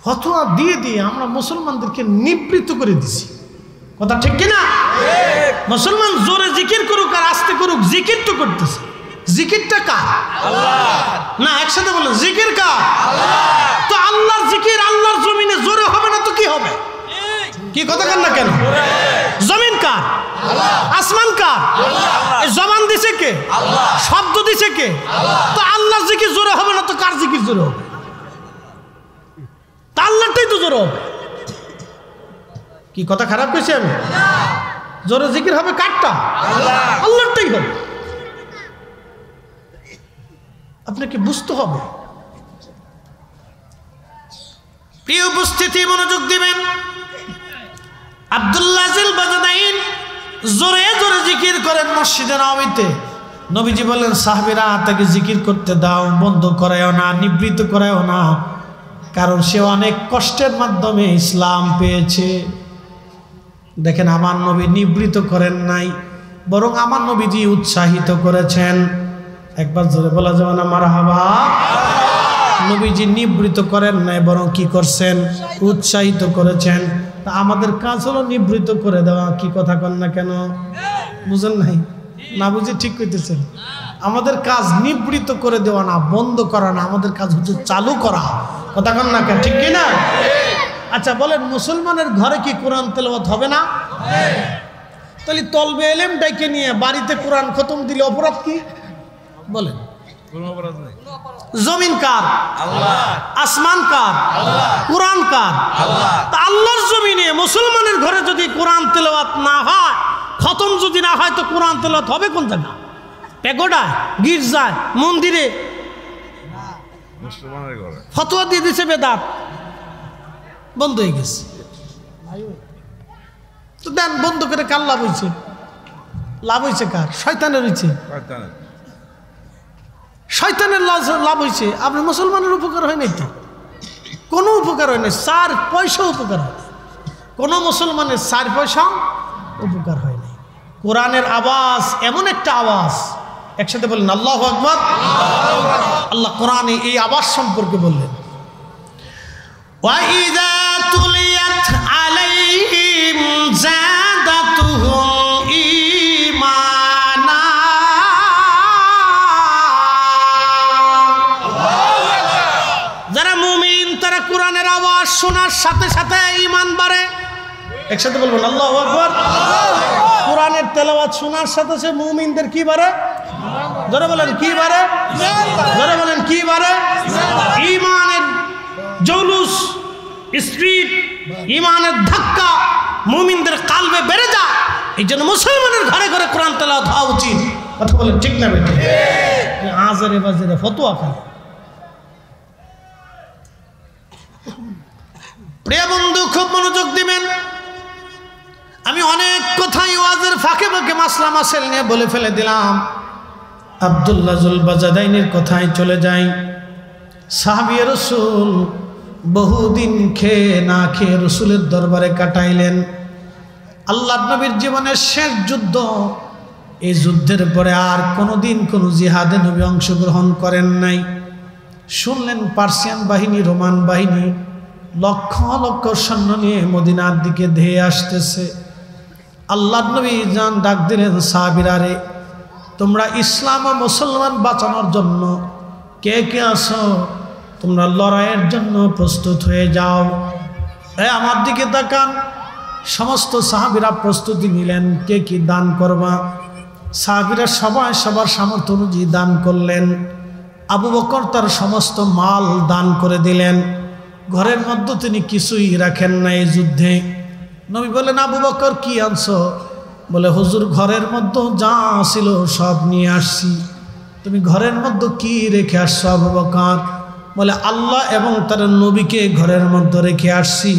ফতোয়া দিয়ে দিয়ে আমরা মুসলমানদেরকে নিবৃত্ত করে দিছি। কথা ঠিক কিনা? মুসলমান জোরে জিকির করুক আর আস্তে করুক, জিকির তো করতেছে। জিকিরটা কার? না একসাথে বলেন, জিকির কার? তো আল্লাহর জিকির আল্লাহর জমিনে জোরে হবে না তো কি হবে? কি কথা কন না কেন? জমিন কার? আসমান কার? এই জবান দিছে কে? শব্দ দিছে কে? তো আল্লাহর জিকির জোরে হবে না তো কার জিকির জোরে হবে? তা আল্লাহটাই তো জোরে হবে। কি কথা খারাপ কইছি আমি? জোরে জিকির হবে কারটা? আল্লাহটাই হবে। আপনাকে বুঝতে হবে। প্রিয় উপস্থিতি মনোযোগ দিবেন। আব্দুল্লাহ জিল বাজদাইন জোরে জোরে জিকির করেন মসজিদে নববীতে। নবীজি বলেন, সাহাবীরা তাকে জিকির করতে দাও, বন্ধ করায়ও না, নিবৃত্ত করায়ও না, কারণ সে অনেক কষ্টের মাধ্যমে ইসলাম পেয়েছে। দেখেন, আমার নবী নিবৃত্ত করেন নাই, বরং আমার নবীজি উৎসাহিত করেছেন। একবার জোরে বলা যাবে না মারহাবা? নবীজি নিবৃত্ত করেন নাই, বরং কি করছেন? উৎসাহিত করেছেন। তা আমাদের কাজ হলো নিবৃত্ত করে দেওয়া। কি কথা কন না কেন? বুঝেন নাই? না বুঝে ঠিক কইতেছেন। আমাদের কাজ নিবৃত্ত করে দেওয়া না, বন্ধ করা না, আমাদের কাজ হচ্ছে চালু করা। কথা কন না কেন? ঠিক কি না? আচ্ছা বলেন, মুসলমানের ঘরে কি কোরআন তেলাওয়াত হবে না? তাহলে তলবে এলেম ডাইকে নিয়ে বাড়িতে কোরআন খতম দিলে অপরাধ কি? বলেন। জমিন কার? আল্লাহ। আসমান কার? আল্লাহ। কোরআন কার? আল্লাহ। তা আল্লাহর জমিনে মুসলমানের ঘরে যদি কোরআন তেলাওয়াত না হয়, খতম যদি না হয়, তো কোরআন তেলাওয়াত হবে কোন জায়গা? পেগোডায়, গির্জায়, মন্দিরে? ফতোয়া দিয়ে দিছে বেদাত, বন্ধ হয়ে গেছে। তো দেন বন্ধ করে কার লাভ হয়েছে? লাভ হয়েছে কার? শয়তানের হয়েছে, শয়তানের লাভ হয়েছে। আপনার মুসলমানের উপকার হয় নাই তো, কোনো উপকার হয় নাই, 4 পয়সা উপকার হয়, কোনো মুসলমানের 4 পয়সা উপকার হয় নাই। কোরআনের আওয়াজ এমন একটা আওয়াজ, একসাথে বললেন আল্লাহু আকবার। আল্লাহ কোরআনে এই আওয়াজ সম্পর্কে বললেন, ওয়াইযা তুলিয়াত আলাইহিম যাদাতুহুম ঈমানা। যারা মুমিন তারা কোরআনের আওয়াজ শোনার সাথে সাথে ঈমান বাড়ে। একসাথে বলবেন আল্লাহু আকবার। কোরআনের তেলাওয়াত শোনার সাথে সাথে মুমিনদের কি বাড়ে? জোরে বলেন কি বাড়ে? জোরে বলেন কি বাড়ে? ঈমানের জৌলুস, স্পিড, ঈমানের ধাক্কা মুমিনদের কালবে বেড়ে যায়। এই জন্য মুসলমানের ঘরে ঘরে কোরআন তেলাওয়াত হওয়া উচিত। কথা বলেন ঠিক না বেটা? আজারে বাজারে ফতোয়া খায়। প্রিয় বন্ধু, খুব মনোযোগ দিবেন। আমি অনেক কথাই ওয়াজের ফাঁকে ফাঁকে মাসলা মাসাইল নিয়ে বলে ফেলে দিলাম। আব্দুল্লাহ জুল বাজাদাইনের কথায় চলে যাই। সাহাবী রাসূল বহুদিন খেয়ে না খেয়ে রসুলের দরবারে কাটাইলেন। আল্লাহর নবীর জীবনের শেষ যুদ্ধ, এই যুদ্ধের পরে আর কোনোদিন কোনো জিহাদে নবী অংশগ্রহণ করেন নাই। শুনলেন পার্সিয়ান বাহিনী, রোমান বাহিনী লক্ষ লক্ষ সৈন্য নিয়ে মদিনার দিকে ধেয়ে আসতেছে। আল্লাহর নবী জান ডাক দিলেন, সাহাবীরা রে, তোমরা ইসলাম ও মুসলমান বাঁচানোর জন্য কে কে আছো? তোমরা লড়াইয়ের জন্য প্রস্তুত হয়ে যাও। আমার দিকে তাকান। সমস্ত সাহাবীরা প্রস্তুতি নিলেন, কে কি দান করবা। সাহাবীরা সবাই সবার সামর্থ্য অনুযায়ী দান করলেন। আবু বকর তার সমস্ত মাল দান করে দিলেন। ঘরের মধ্যে তিনি কিছুই রাখেন না এই যুদ্ধে। নবী বলেন, আবু বকর কি আনছো? বলে, হুজুর ঘরের মধ্যে যা ছিল সব নিয়ে আসছি। তুমি ঘরের মধ্যে কি রেখে আসছো আবু বকর? বলে, আল্লাহ এবং তার নবীকে ঘরের মধ্যে রেখে আসছি,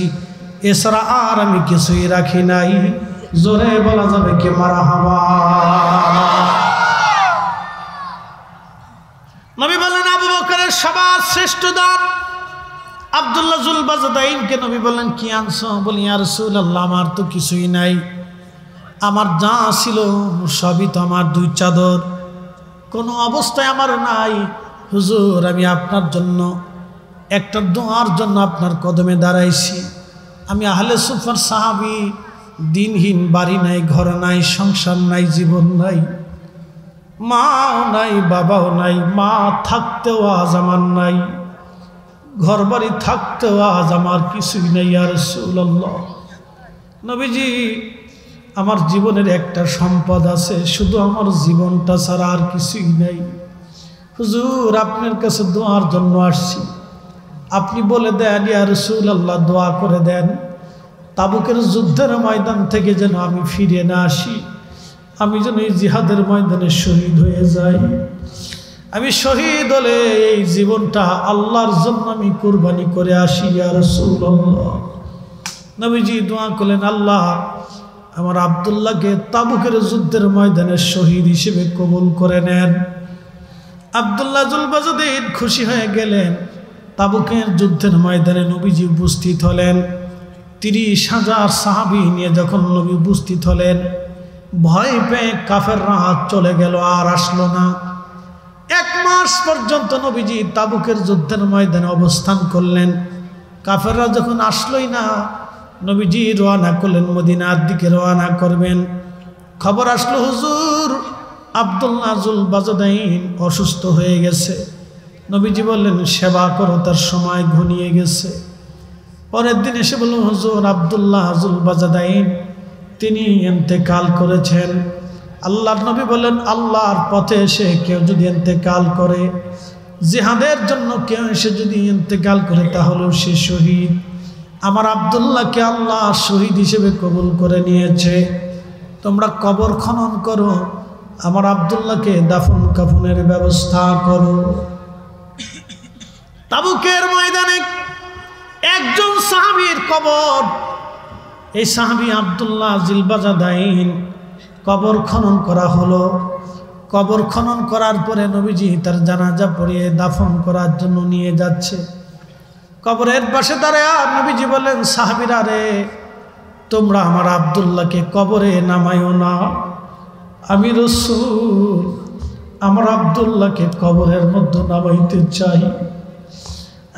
এছাড়া আর আমি কিছুই রাখি নাই। জোরে বলা যাবে কি মারহাবা। নবী বলেন, আবু বকরের সবার শ্রেষ্ঠ দান আব্দুল্লাহ জুল বাজাদাইনকে নবী বললেন, কি আনছো? বলি, ইয়া রাসূলুল্লাহ, আমার তো কিছুই নাই, আমার যা ছিল সবই তো আমার 2 চাদর, কোনো অবস্থায় আমার নাই। হুজুর, আমি আপনার জন্য একটা দোয়ার জন্য আপনার কদমে দাঁড়াইছি। আমি আহলে সুফার সাহাবী, দিনহীন, বাড়ি নাই, ঘর নাই, সংসার নাই, জীবন নাই, মাও নাই, বাবাও নাই, মা থাকতেও আজ আমার নাই, ঘর বাড়ি থাকতেও আজ আমার কিছুই নেই। ইয়া রাসূলুল্লাহ, নবীজি, আমার জীবনের একটা সম্পদ আছে, শুধু আমার জীবনটা ছাড়া আর কিছুই নেই। হুজুর, আপনার কাছে দোয়ার জন্য আসছি, আপনি বলে দেন ইয়া রাসূলুল্লাহ, দোয়া করে দেন তাবুকের যুদ্ধের ময়দান থেকে যেন আমি ফিরে না আসি, আমি যেন এই জিহাদের ময়দানে শহীদ হয়ে যাই। আমি শহীদ হলে এই জীবনটা আল্লাহর জন্য আমি কুরবানি করে আসি। ইয়া রাসূলুল্লাহ, নবীজি দোয়া করলেন, আল্লাহ আমার আব্দুল্লাহকে তাবুকের যুদ্ধের ময়দানে শহীদ হিসেবে কবুল করে নেন। আব্দুল্লাহ জুল বাজাদাইন খুশি হয়ে গেলেন। তাবুকের যুদ্ধের ময়দানে নবীজি উপস্থিত হলেন। 30,000 সাহাবী নিয়ে যখন নবী উপস্থিত হলেন, ভয় পেয়ে কাফেররা চলে গেল, আর আসলো না। 1 মাস পর্যন্ত নবীজি তাবুকের যুদ্ধের ময়দানে অবস্থান করলেন। কাফেররা যখন আসলোই না, নবীজি রওনা করলেন, মদিনার দিকে রওনা করবেন। খবর আসলো, হুজুর আব্দুল্লাহ জুল বাজাদাইন অসুস্থ হয়ে গেছে। নবীজি বললেন, সেবা করো, তার সময় ঘনিয়ে গেছে। পরের দিন এসে বললেন, হুজুর আব্দুল্লাহ জুল বাজাদাইন তিনি ইন্তেকাল করেছেন। আল্লাহর নবী বললেন, আল্লাহর পথে এসে কেউ যদি ইন্তেকাল করে, জিহাদের জন্য কেউ এসে যদি ইন্তেকাল করে, তাহলেও সে শহীদ। আমার আব্দুল্লাহকে আল্লাহ শহীদ হিসেবে কবুল করে নিয়েছে, তোমরা কবর খনন করো, আমার আব্দুল্লাহকে দাফন কাফনের ব্যবস্থা করো। তাবুকের ময়দানে একজন সাহাবীর কবর, এই সাহাবী আব্দুল্লাহ জিলবাজাদাইন, কবর খনন করা হলো। কবর খনন করার পরে নবীজি তার জানাজা পড়িয়ে দাফন করার জন্য নিয়ে যাচ্ছে। কবরের পাশে দাঁড়ায় নবীজি বলেন, সাহাবীরা রে, তোমরা আমার আব্দুল্লাহকে কবরে নামাইও না, আমি রাসূল আমার আব্দুল্লাহকে কবরের মধ্যে নামাইতে চাই।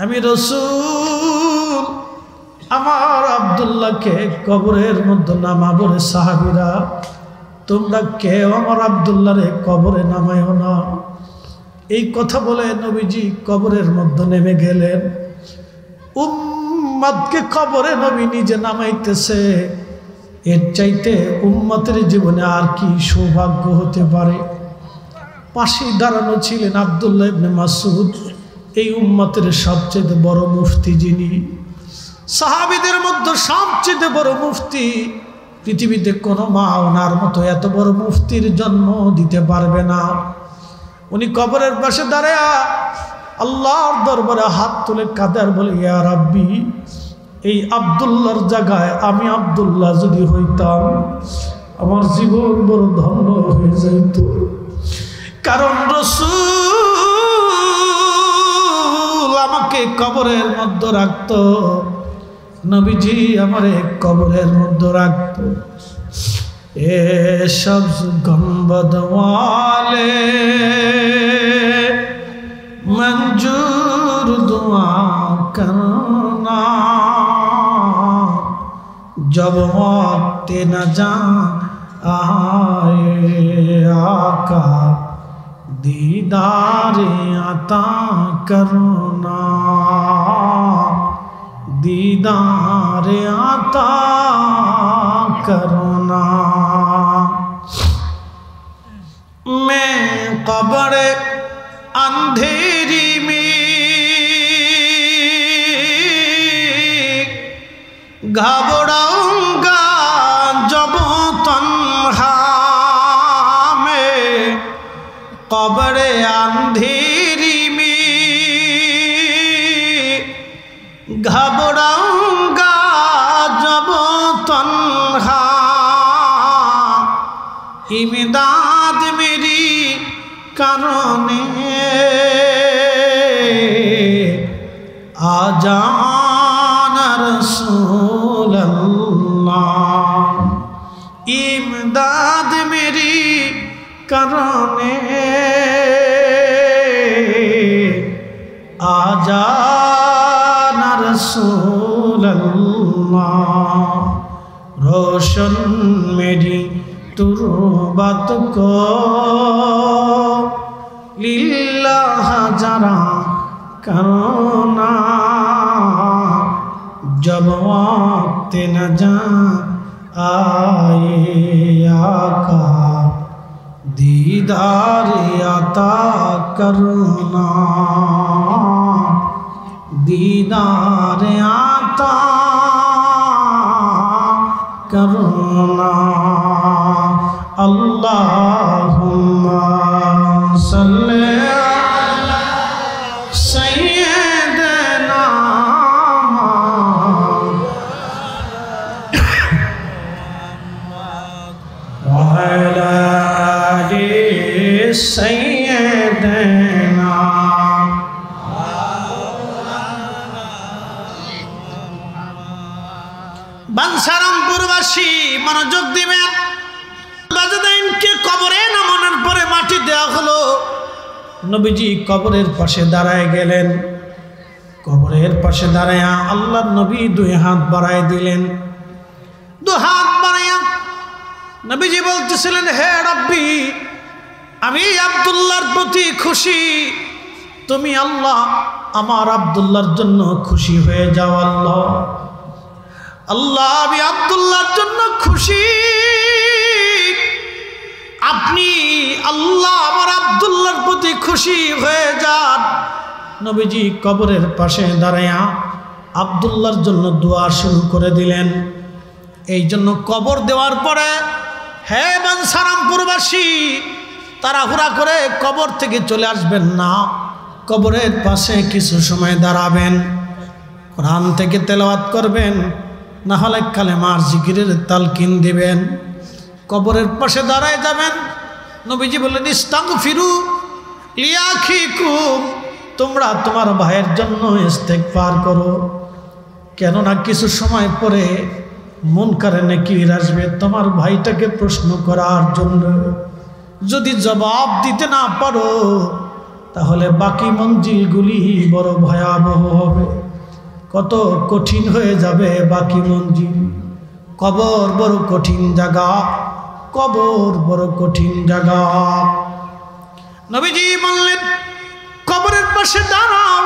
আমি রাসূল আমার আব্দুল্লাহকে কবরের মধ্যে নামাবো রে। সাহাবীরা, তোমরা কেউ আমার আব্দুল্লাহরে কবরে নামাইও না। এই কথা বলে নবীজি কবরের মধ্যে নেমে গেলেন। উম্মতকে কবরে নবী নিজে নামাইতেছে, এর চাইতে উম্মতের জীবনে আর কি সৌভাগ্য হতে পারে। পাশে দাঁড়ানো ছিলেন আব্দুল্লাহ ইবনে মাসউদ, এই উম্মতের সবচেয়ে বড় মুফতি, যিনি সাহাবীদের মধ্যে সবচেয়ে বড় মুফতি। পৃথিবীতে কোনো মা ওনার মতো এত বড় মুফতির জন্ম দিতে পারবে না। উনি কবরের পাশে দাঁড়ায়া আল্লাহর দরবারে হাত তুলে কাঁদার বলে, ইয়া রাব্বি, এই আব্দুল্লাহর জায়গায় আমি আব্দুল্লাহ যদি হইতাম, আমার জীবন বড় ধন্য হয়ে যাইত। কারণ রাসূল আমাকে কবরের মধ্যে রাখতো, নবীজি আমারে কবরের মধ্যে রাখতো। এ সবজ গম্বদ ওয়ালে मंजूर दुआ करना, जब वक्त न जा आए आका दीदार अता करना, दीदार अता करना। मैं कब्र अंधेरी में घबराऊंगा जब तन्हा में, कब्र अंधेरी में घबराऊंगा जब तन्हा, इमदाद मेरी करने आ जाना रसूल अल्लाह, इमदाद मेरी करने आ जाना रसूल अल्लाह। रोशन मेरी तुरबत को लिल्लाह जरा करना, जब वक्त न जा आए आका दीदार अता करना, दीदार अता करना। अल्लाहुम्मा सल्ली अला सय्यिदना व अला आलि सय्यिदना। বাঞ্ছারামপুরবাসী মনোযোগ দিবেন। বাজাদাইনকে কবরে নামানোর পরে মাটি দেওয়া হলো। নবীজি কবরের পাশে দাঁড়ায় গেলেন। কবরের পাশে দাঁড়ায় আল্লাহর নবী দুই হাত বাড়ায় দিলেন। দু হাত বাড়াইয়া নবীজি বলতেছিলেন, হে রাব্বি, আমি আব্দুল্লাহর প্রতি খুশি, তুমি আল্লাহ আমার আব্দুল্লাহর জন্য খুশি হয়ে যাও। আল্লাহ আল্লাহ আমি আব্দুল্লাহর জন্য খুশি, আপনি আল্লাহ আমার আব্দুল্লাহর প্রতি খুশি হয়ে যান। নবীজি কবরের পাশে দাঁড়ায়া আব্দুল্লাহর জন্য দোয়া শুরু করে দিলেন। এই জন্য কবর দেওয়ার পরে হে বাঞ্ছারামপুরবাসী, তাড়াহুড়া করে কবর থেকে চলে আসবেন না, কবরের পাশে কিছু সময় দাঁড়াবেন, কোরআন থেকে তেলাওয়াত করবেন, না হলে কালেমার জিকিরের তালকিন দিবেন। কবরের পাশে দাঁড়ায় যাবেন। নবীজি বললেন ইস্তাগফিরু লিআখিকুম, তোমরা তোমার ভাইয়ের জন্য ইস্তেগফার করো, কেননা কিছু সময় পরে মুনকার নাকির আসবে তোমার ভাইটাকে প্রশ্ন করার জন্য। যদি জবাব দিতে না পারো তাহলে বাকি মঞ্জিলগুলি বড় ভয়াবহ হবে, কত কঠিন হয়ে যাবে বাকি মঞ্জিল। কবর বড় কঠিন জায়গা, কবর বড় কঠিন জায়গা। নবীজি বললেন কবরের পাশে দাঁড়াও।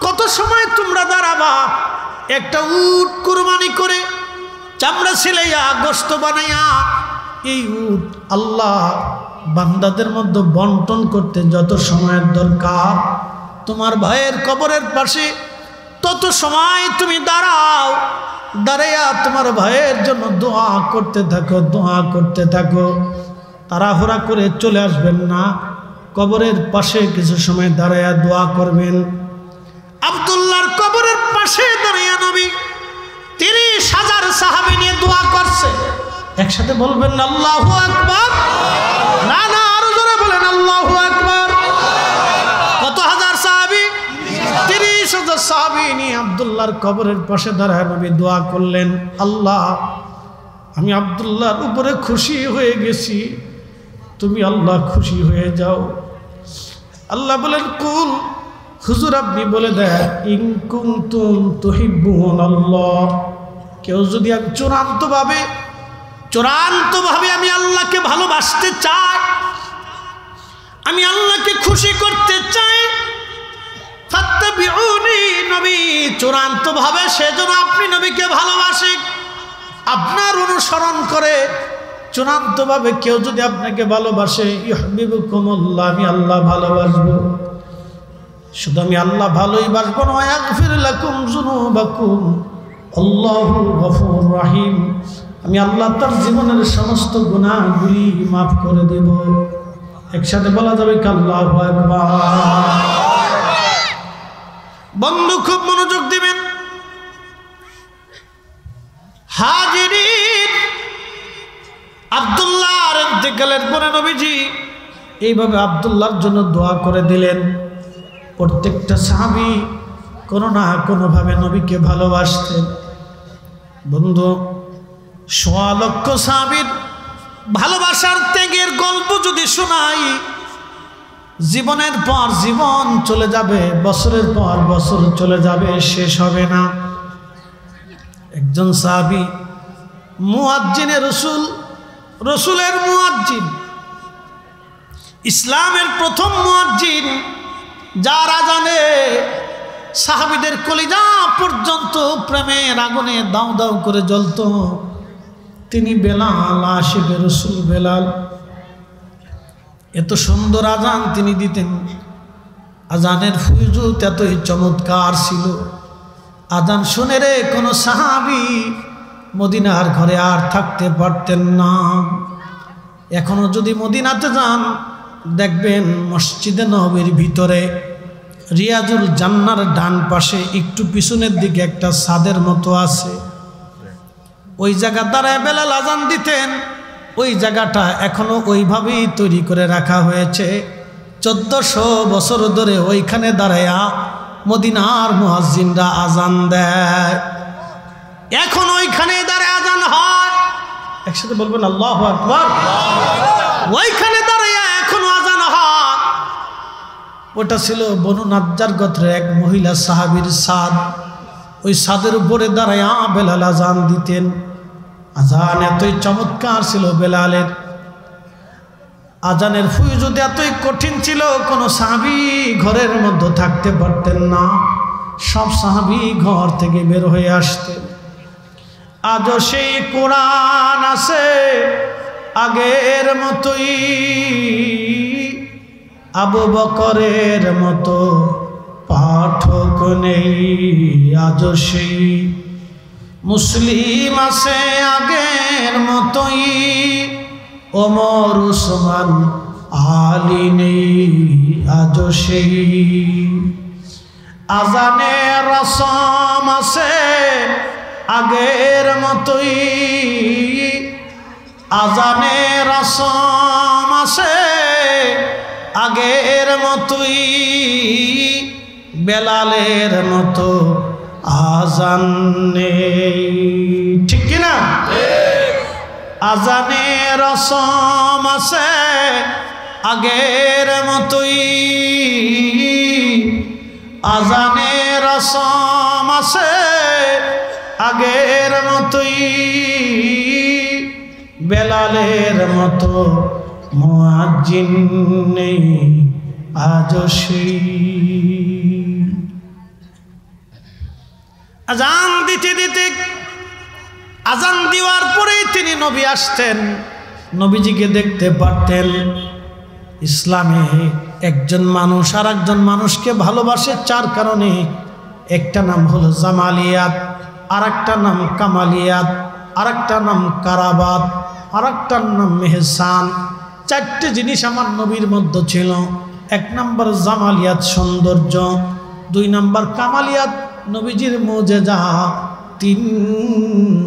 কত সময় তোমরা দাঁড়াবা? একটা উট কুরবানি করে চামড়া ছেলাইয়া গোশত বানাইয়া এই উট আল্লাহ বান্দাদের মধ্যে বন্টন করতে যত সময়ের দরকার, তোমার ভাইয়ের কবরের পাশে তত সময় তুমি দাঁড়াও। দাঁড়াইয়া তোমার ভাইয়ের জন্য দোয়া করতে থাকো, দোয়া করতে থাকো। তাড়াহুড়া করে চলে আসবেন না, কবরের পাশে কিছু সময় দাঁড়াইয়া দোয়া করবেন। আব্দুল্লাহর কবরের পাশে দাঁড়াইয়া নবী 30,000 সাহাবী নিয়ে দোয়া করছে। একসাথে বলবেন না আল্লাহু আকবার? না না, আরো জোরে বলেন আল্লাহু আকবার। কত হাজার সাহাবী? 30,000 সাহাবী নিয়ে আব্দুল্লাহর কবরের পাশে দাঁড়ায় নবী দোয়া করলেন, আল্লাহ আমি আব্দুল্লাহর উপরে খুশি হয়ে গেছি, তুমি আল্লাহ খুশি হয়ে যাও। আল্লাহ বলেন কুল, হুজুর আপনি বলে দেন ইন কুনতুম তুহিব্বুনাল্লাহ, কেউ যদি আমি চূড়ান্তভাবে আমি আল্লাহকে ভালোবাসতে চাই, আমি আল্লাহকে খুশি করতে চাই, ফাত্তাবিউনি, নবী চূড়ান্তভাবে সেজন্য আপনি নবীকে ভালোবাসেন, আপনার অনুসরণ করে চূড়ান্তভাবে কেউ যদি আপনাকে ভালোবাসে, ইউহিব্বুকুমুল্লাহ, আমি আল্লাহ ভালোবাসবো। শুধু আমি আল্লাহ ভালোই বাসবো না, ইয়াগফির লাকুম যুনুবাকুম, আল্লাহু গফুর রহিম, আমি আল্লাহ তার জীবনের সমস্ত গুনাহগুলি মাফ করে দেব। একসাথে বলা যাবে কি আল্লাহু আকবার? বন্ধু খুব মনোযোগ দিবেন। হাজিরিন, আব্দুল্লাহর ইন্তেকালের পরে নবীজি এইভাবে আব্দুল্লাহর জন্য দোয়া করে দিলেন। প্রত্যেকটা সাহাবী কোনো না কোনোভাবে নবীকে ভালোবাসতেন। বন্ধু, 1.25 লক্ষ সাহাবীর ভালোবাসার ত্যাগের গল্প যদি শোনাই, জীবনের পর জীবন চলে যাবে, বছরের পর বছর চলে যাবে, শেষ হবে না। একজন সাহাবী মুয়াজ্জিনে রসুলের মুয়াজ্জিন, ইসলামের প্রথম মুয়াজ্জিন, যার আজানে সাহাবীদের কলিজা পর্যন্ত প্রেমের আগুনে দাউ দাউ করে জ্বলত, তিনি বেলাল, আশিকে রসুল বেলাল। এত সুন্দর আজান তিনি দিতেন, আজানের ফুয়ুজুত এতই চমৎকার ছিল। আজান শুনে রে কোনো সাহাবী মদিনার ঘরে আর থাকতে পারতেন না। এখনো যদি মদিনাতে যান, দেখবেন মসজিদে নববীর ভিতরে রিয়াজুল জান্নার ডান পাশে একটু পিছনের দিকে একটা ছাদের মতো আছে, ওই জায়গা দ্বারায় বেলাল আজান দিতেন। ওই জায়গাটা এখনো ওইভাবেই তৈরি করে রাখা হয়েছে। 1400 বছর ধরে ওইখানে দাঁড়ায়া মদিনার মুয়াজ্জিনরা আজান দেয়। এখন ওইখানে দাঁড়ায় আজান হয়। একসাথে বলবেন আল্লাহু আকবার। ওইখানে দাঁড়াইয়া এখনো আজান হয়। ওটা ছিল বনু নাজ্জার গোত্রের এক মহিলা সাহাবীর ছাদ। ওই ছাদের উপরে দাঁড়াইয়া বেলাল আজান দিতেন। আজান এতই চমৎকার ছিল বেলালের। আজানের ফুয়ুজুত এতই কঠিন ছিল, কোনো সাহাবী ঘরের মধ্যে থাকতে পারতেন না। সব সাহাবী ঘর থেকে বের হয়ে আসতেন। আজও সেই কোরআন আছে আগের মতোই, আবু বকরের মতো পাঠক নেই আজ সেই মুসলিম আছে আগের মতোই ওমর উসমান আলী নেই আজ সেই আজানের রসম আছে আগের মতোই আজানের রসম আছে আগের মতোই বেলালের মতো আজান নেই ঠিক কিনা আজানের রসম আছে আগের মতোই আজানের রসম আছে আগের মতোই বেলালের মতো মুয়াজ্জিন নেই আজ সেই আজান দিতে দিতে আজান দেওয়ার পরেই তিনি নবী আসতেন নবীজিকে দেখতে পারতেন ইসলামে একজন মানুষ আর একজন মানুষকে ভালোবাসে চার কারণে একটা নাম হলো জামালিয়াত আর একটা নাম কামালিয়াত আর একটা নাম কারাবাত আর একটার নাম মেহসান চারটে জিনিস আমার নবীর মধ্যে ছিল এক নম্বর জামালিয়াত সৌন্দর্য দুই নম্বর কামালিয়াত নবীজির মুজিজা তিন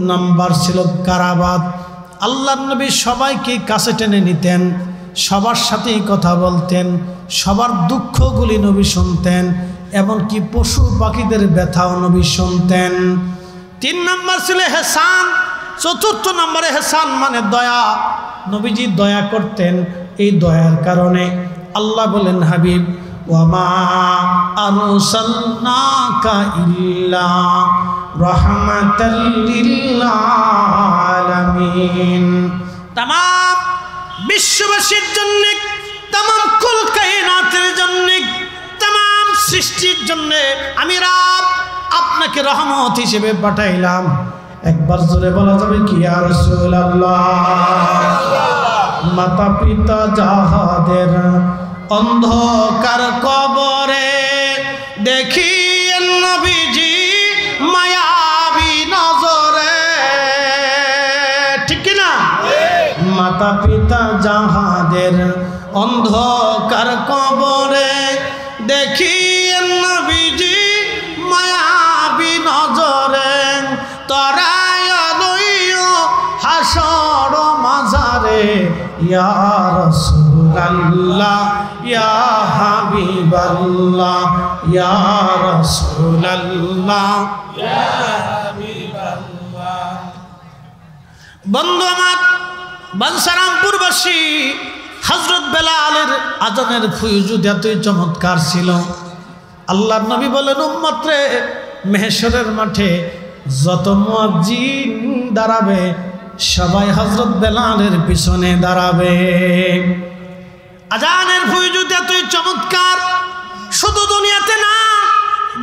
নম্বর ছিল কারাবাত আল্লাহর নবী সবাইকে কাছে টেনে নিতেন সবার সাথেই কথা বলতেন সবার দুঃখগুলি নবী শুনতেন এমনকি পশু পাখিদের ব্যথাও নবী শুনতেন তিন নম্বর ছিল হেসান চতুর্থ নম্বরে হেসান মানে দয়া নবীজি দয়া করতেন এই দয়ার কারণে আল্লাহ বলেন হাবিব ওয়ামা আরসালনাকা ইল্লা রাহমাতাল লিল আলামিন तमाम বিশ্ববাসীর জন্য तमाम কুল কায়নাতের জন্য तमाम সৃষ্টির জন্য আমি রব আপনাকে রহমত হিসেবে পাঠাইলাম একবার জোরে বলা যাবে কি ইয়া রাসূলুল্লাহ মাতা পিতা যাহাদের অন্ধকার কবরে দেখি নবীজি মায়াবী নজরে ঠিক না মাতা পিতা যাহাদের অন্ধকার কবরে দেখি নবীজি মায়াবী নজরে তরায় লইও হাসর মাজারে ইয়া রাসূলুল্লাহ ইয়া হাবিবাল্লাহ ইয়া রাসূলুল্লাহ ইয়া হাবিবাল্লাহ বন্ধু আমার বানসারামপুরবাসী হযরত বেলালের আজানের ফয়জুদ এতই চমৎকার ছিল আল্লাহর নবী বলেন উম্মত রে মেহশরের মাঠে যত মুয়াজ্জিন দাঁড়াবে সবাই হযরত বেলালের পিছনে দাঁড়াবে আজানের ফয়জুদ এতই চমৎকার শুধু দুনিয়াতে না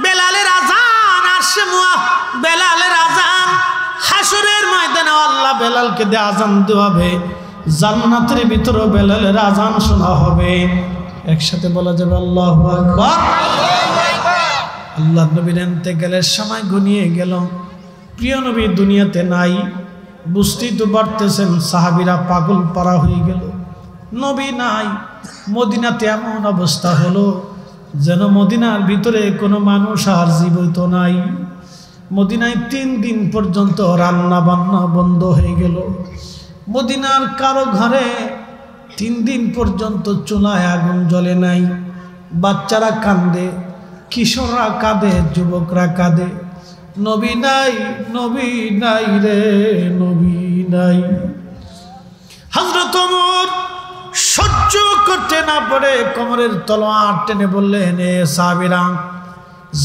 বেলালের আজান আসে বেলালের আজান হাসরের ময়দানে আল্লাহ বেলালকে দিয়ে আজান দেওয়াবে জান্নাতের ভিতরে বেলালের আজান শোনা হবে একসাথে বলা যাবে আল্লাহু আকবার আল্লাহর নবীর ইন্তেকালের সময় ঘনিয়ে গেল প্রিয় নবী দুনিয়াতে নাই বুঝতেই তো পারতেছেন সাহাবীরা পাগল পারা হয়ে গেল নবী নাই মদিনাতে এমন অবস্থা হলো যেন মদিনার ভিতরে কোনো মানুষ আর জীবিত নাই মদিনায় 3 দিন পর্যন্ত রান্না বান্না বন্ধ হয়ে গেল মদিনার কারো ঘরে 3 দিন পর্যন্ত চুলায় আগুন জ্বলে নাই বাচ্চারা কাঁদে কিশোররা কাঁদে যুবকরা কাঁদে নবী নাই রে নবী নাই হযরত ওমর সহ্য করতে না পারে কোমরের তলোয়ার টেনে বললেন এ সাহাবীরা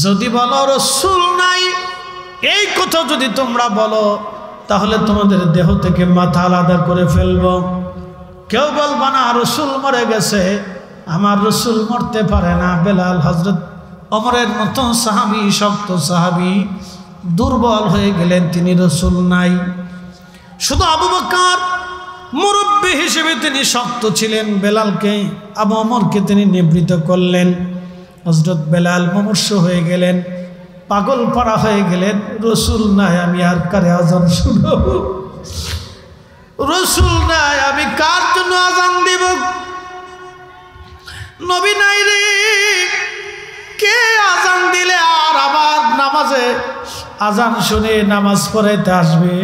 যদি বলো রাসূল নাই এই কথা যদি তোমরা বলো তাহলে তোমাদের দেহ থেকে মাথা আলাদা করে ফেলবো কেউ বলবা না রাসূল মরে গেছে আমার রাসূল মরতে পারে না বেলাল হযরত ওমরের মতো সাহাবী শক্ত সাহাবী দুর্বল হয়ে গেলেন তিনি রাসূল নাই শুধু আবু বকর মুরব্বী হিসেবে তিনি শক্ত ছিলেন বেলালকে আবু ওমরকে তিনি নিবৃত করলেন হযরত বেলাল মুমূর্ষ হয়ে গেলেন, পাগল পাড়া হয়ে গেলেন। রসুল নাই, আমি আর কারে আজান শুনাবো? রসুল নাই, আমি কার জন্য আজান দিব? নবী নাই রে, কে আজান দিলে আর আবার নামাজে আজান শুনে নামাজ পড়াইতে আসবে?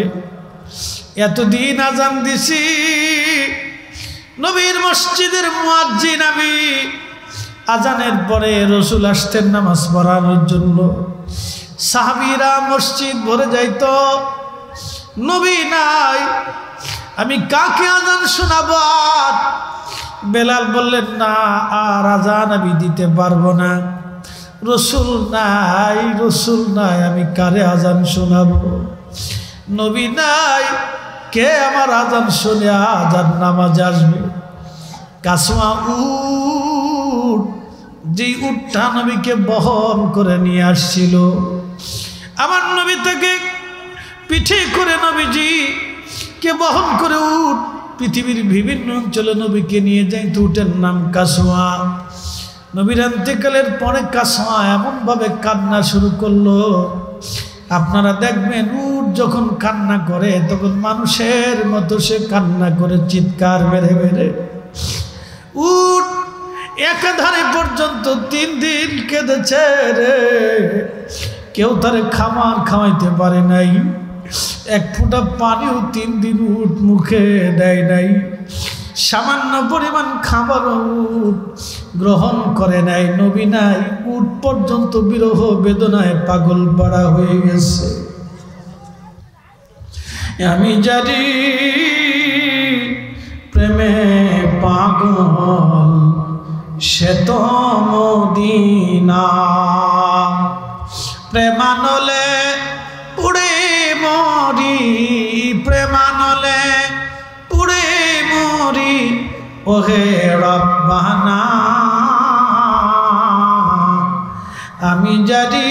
এতদিন আজান দিছি, নবীর মসজিদের মুয়াজ্জিন আমি। আজানের পরে রসুল আসতেন নামাজ পড়ানোর জন্য, সাহাবীরা মসজিদ ভরে যাইত, নবী নাই, আমি কাকে আজান শোনাবো? আর বেলাল বললেন, না, আর আজান আমি দিতে পারবো না। রসুল নাই, রসুল নাই, আমি কারে আজান শোনাবো? নবী নাই, কে আমার আজান শুনে আজান নামাজ আসবে? কাসওয়া উট, যে উটটা নবীকে বহন করে নিয়ে আসছিল, আমার নবী থেকে পিঠে করে নবীজি কে বহন করে উট পৃথিবীর বিভিন্ন অঞ্চলে নবীকে নিয়ে যায়। তো উটের নাম কাসওয়া। নবীর ইন্তেকালের পরে কাসওয়া এমনভাবে কান্না শুরু করলো, আপনারা দেখবেন উট যখন কান্না করে তখন মানুষের মতো সে কান্না করে, চিৎকার মেরে মেরে। উট একাধারে পর্যন্ত 3 দিন কেঁদেছে রে, কেউ তারে খাওয়াইতে পারে নাই, এক ফোঁটা পানিও 3 দিন উট মুখে দেয় নাই, সামান্য পরিমাণ খাবারও উট গ্রহণ করে নাই। নবী নাই, উট পর্যন্ত বিরহ বেদনায় পাগল পাড়া হয়ে গেছে। আমি জানি প্রেমে পাগল সে তো মদিনা, প্রেমানলে পুড়ে মরি, প্রেমানলে পুড়ে মরি, ওহে রব্বানা। আমি জানি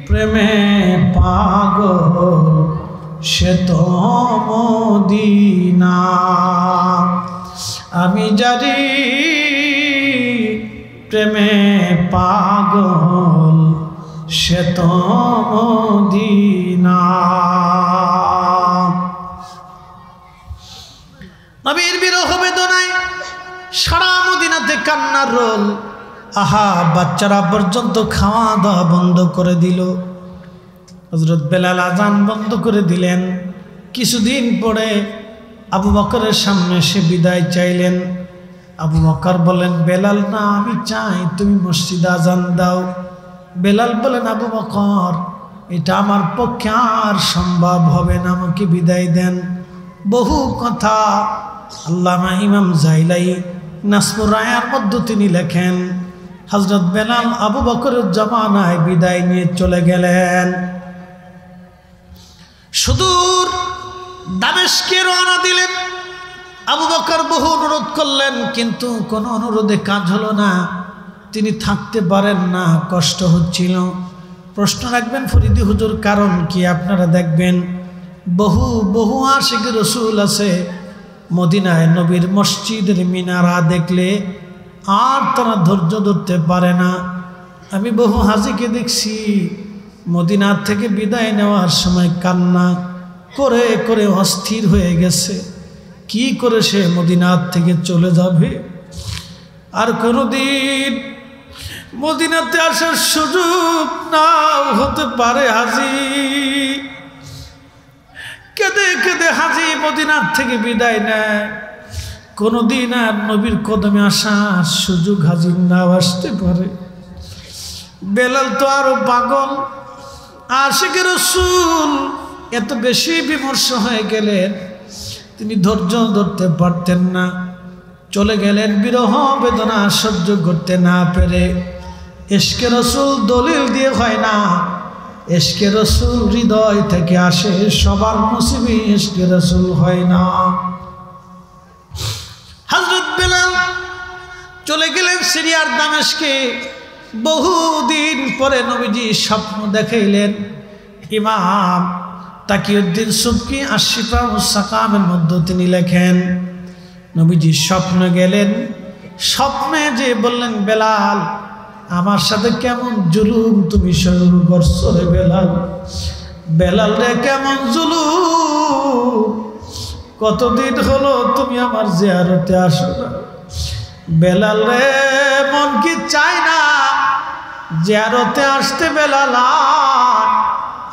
প্রেমে পাগল সে তো মদিনা, আমি জানি প্রেমে পাগল সে তো মদিনা। নবীর বিরহ বেদনায় সারা মদিনাতে কান্নার রোল। আহা, বাচ্চারা পর্যন্ত খাওয়া দাওয়া বন্ধ করে দিল। হযরত বেলাল আজান বন্ধ করে দিলেন। কিছুদিন পরে আবু বকরের সামনে সে বিদায় চাইলেন। আবু বকর বলেন, বেলাল না, আমি চাই তুমি মসজিদে আজান দাও। বেলাল বলেন, আবু বকর, এটা আমার পক্ষে আর সম্ভব হবে না, আমাকে বিদায় দেন। বহু কথা আল্লামা ইমাম জাইলাই নাসবুর রায়ার মধ্যে তিনি লেখেন, হযরত বেলাল আবু বকরের জামানায় বিদায় নিয়ে চলে গেলেন। সুদূর দামেস্কে রওনা দিলেন। আবু বকর বহু অনুরোধ করলেন, কিন্তু কোনো অনুরোধে কাজ হলো না। তিনি থাকতে পারেন না, কষ্ট হচ্ছিল। প্রশ্ন রাখবেন, ফরিদি হুজুর কারণ কি? আপনারা দেখবেন বহু বহু আশিক রসুল আছে, মদিনায় নবীর মসজিদের মিনারা দেখলে আর তারা ধৈর্য ধরতে পারে না। আমি বহু হাজিকে দেখছি মদিনার থেকে বিদায় নেওয়ার সময় কান্না করে করে অস্থির হয়ে গেছে। কি করে সে মদিনার থেকে চলে যাবে, আর কোনোদিন মদিনাতে আসার সুযোগ নাও হতে পারে। হাজি কেঁদে কেঁদে হাজি মদিনার থেকে বিদায় নেয়। কোনোদিন আর নবীর কদমে আসার সুযোগ হাজির নাও আসতে পারে। বেলাল তো আরো পাগল, আশিকে রাসূল এত বেশি বিমর্ষ হয়ে গেলেন, তিনি ধৈর্য ধরতে পারতেন না, চলে গেলেন। বিরহ বেদনা সহ্য করতে না পেরে, ইশকে রাসূল দলিল দিয়ে হয় না, ইশকে রাসূল হৃদয় থেকে আসে। সবার নসিবে ইশকে রাসূল হয় না। হযরত বেলাল চলে গেলেন সিরিয়ার দামেস্কে। বহুদিন পরে নবীজি স্বপ্ন দেখাইলেন। ইমাম তাকিউদ্দিন সুবকি আশিফা ও সাকামের মধ্যে তিনি লেখেন, নবীজি স্বপ্ন গেলেন, স্বপ্নে যে বললেন, বেলাল আমার সাথে কেমন জুলুম তুমি শুরু করছো রে বেলাল, বেলাল রে কেমন জুলুম, কতদিন হলো তুমি আমার জিয়ারতে আসো না, বেলাল রে মন কি চায় না জিয়ারতে আসতে, বেলাল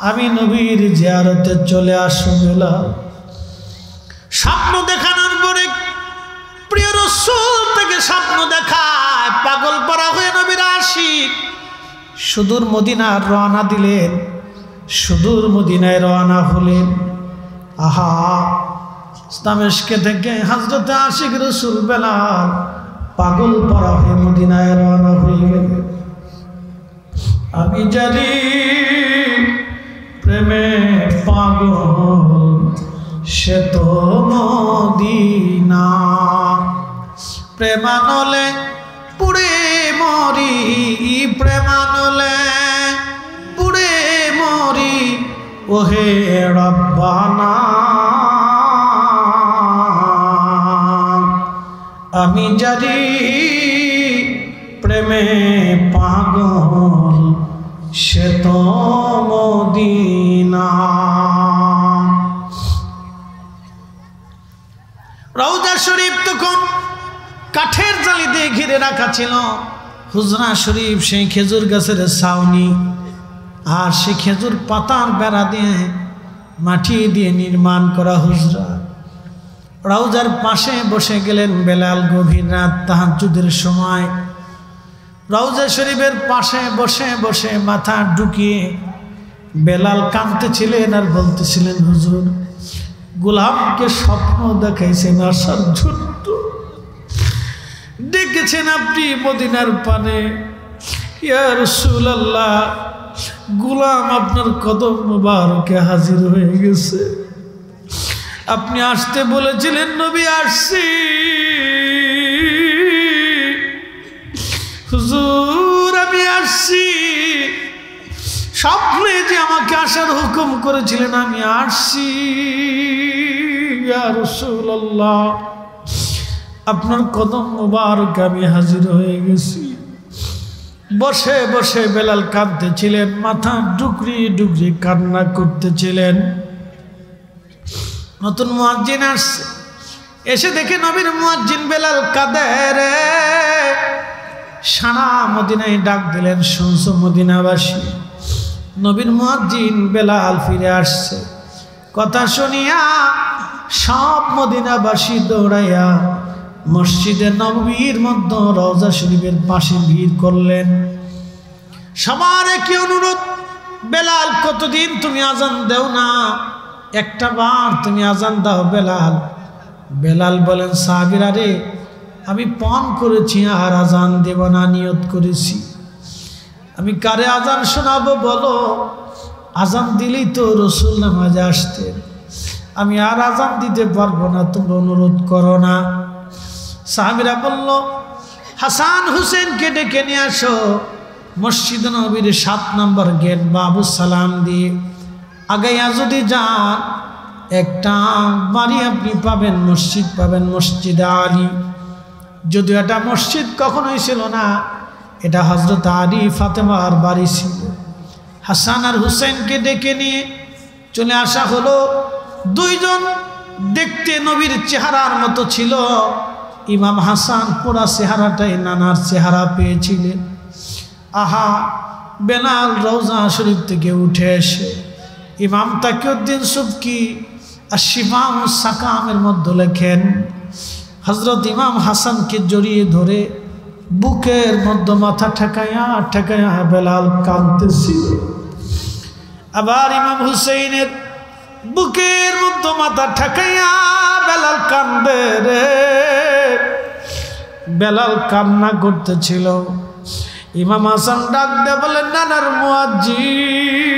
আমি নবীর জিয়ারতে চলে আসো বেলাল। স্বপ্ন দেখানোর পরে প্রিয় রাসূল থেকে স্বপ্ন দেখায় পাগল পরা হয়ে নবীর আশিক সুদূর মদিনার রওনা দিলেন, সুদূর মদিনায় রওনা হলেন। আহা, দামেস্ক থেকে হযরত আশিক রাসূল বেলাল পাগল পরা হয়ে মদিনায় রওনা হয়ে গেলেন। আমি জানি প্রেমে পাগল সে তো মদিনা, প্রেমানলে পুড়ে মরি, প্রেমানলে পুড়ে মরি ওহে রব্বানা। আমি জানি প্রেমে পাগল সে তো মদিনা। রওজা শরীফ তখন কাঠের জালি দিয়ে ঘিরে রাখা ছিল, হুজরা শরীফ সেই খেজুর গাছের ছাউনি, আর সে খেজুর পাতার বেড়া দিয়ে মাটি দিয়ে নির্মাণ করা হুজরা। রওজার পাশে বসে গেলেন বেলাল গভীর রাত তাহাজ্জুদের সময়। রওজা শরীফের পাশে বসে বসে মাথা ঢুকিয়ে বেলাল কাঁদতেছিলেন আর বলতেছিলেন, হুজুর গোলামকে স্বপ্ন দেখাইছেন আসার জন্য, ডেকেছেন আপনি মদিনার পানে, ইয়া রাসূলুল্লাহ গোলাম আপনার কদম মুবারকে হাজির হয়ে গেছে, আপনি আসতে বলেছিলেন নবী আসছি, হুজুর আমি আসছি, স্বপ্নে যে আমাকে আসার হুকুম করেছিলেন আমি আসছি, ইয়া রাসূলুল্লাহ আপনার কদম মুবারক আমি হাজির হয়ে গেছি। বসে বসে বেলাল কাঁদতেছিলেন, মাথা ডুকরি ডুকরি কান্না করতেছিলেন। নতুন মুয়াজ্জিন আসছে, এসে দেখে নবীর মুয়াজ্জিন বেলাল কাঁদে রে। সারা মদিনায় ডাক দিলেন, শুনছো মদিনাবাসী, নবীর মুয়াজ্জিন বেলাল ফিরে আসছে। কথা শুনিয়া সব মদিনাবাসী দৌড়াইয়া মসজিদে নববীর মধ্যে রওজা শরীফের পাশে ভিড় করলেন। সবার একই অনুরোধ, বেলাল কতদিন তুমি আজান দেও না, একটা বার তুমি আজান দাও বেলাল। বেলাল বলেন, সাহাবীরা রে আমি পণ করেছি আর আজান দেব না, নিয়ত করেছি। আমি কারে আজান শোনাবো বলো? আজান দিলেই তো রসুল নামাজে আসতেন, আমি আর আজান দিতে পারবো না, তোমরা অনুরোধ করো না। সাহাবীরা বলল, হাসান হুসেনকে ডেকে নিয়ে আসো। মসজিদ নবীর 7 নম্বর গেট বাবু সালাম দিয়ে আগাইয়া যদি যান একটা বাড়ি আপনি পাবেন, মসজিদ পাবেন, মসজিদে আলী। যদিও এটা মসজিদ কখনোই ছিল না, এটা হযরত আলী ফাতেমার বাড়ি ছিল। হাসান আর হুসেনকে ডেকে নিয়ে চলে আসা হলো। দুইজন দেখতে নবীর চেহারার মতো ছিল। ইমাম হাসান পুরা চেহারাটাই নানার চেহারা পেয়েছিলেন। আহা, বেলাল রওজা শরীফ থেকে উঠে এসে ইমাম তাকিউদ্দিন সুবকি আর শিফাউস সাকামের মধ্যে লেখেন, হযরত ইমাম হাসানকে জড়িয়ে ধরে বুকের মধ্যে মাথা ঠেকাইয়া ঠেকাইয়া বেলাল কাঁদতেছিল। আবার ইমাম হুসেইনের বুকের মধ্যে মাথা ঠেকাইয়া বেলাল কান্দে রে। বেলাল কান্না করতেছিল। ইমাম হাসান ডাক দিয়ে বলেন, নানার মুয়াজ্জিন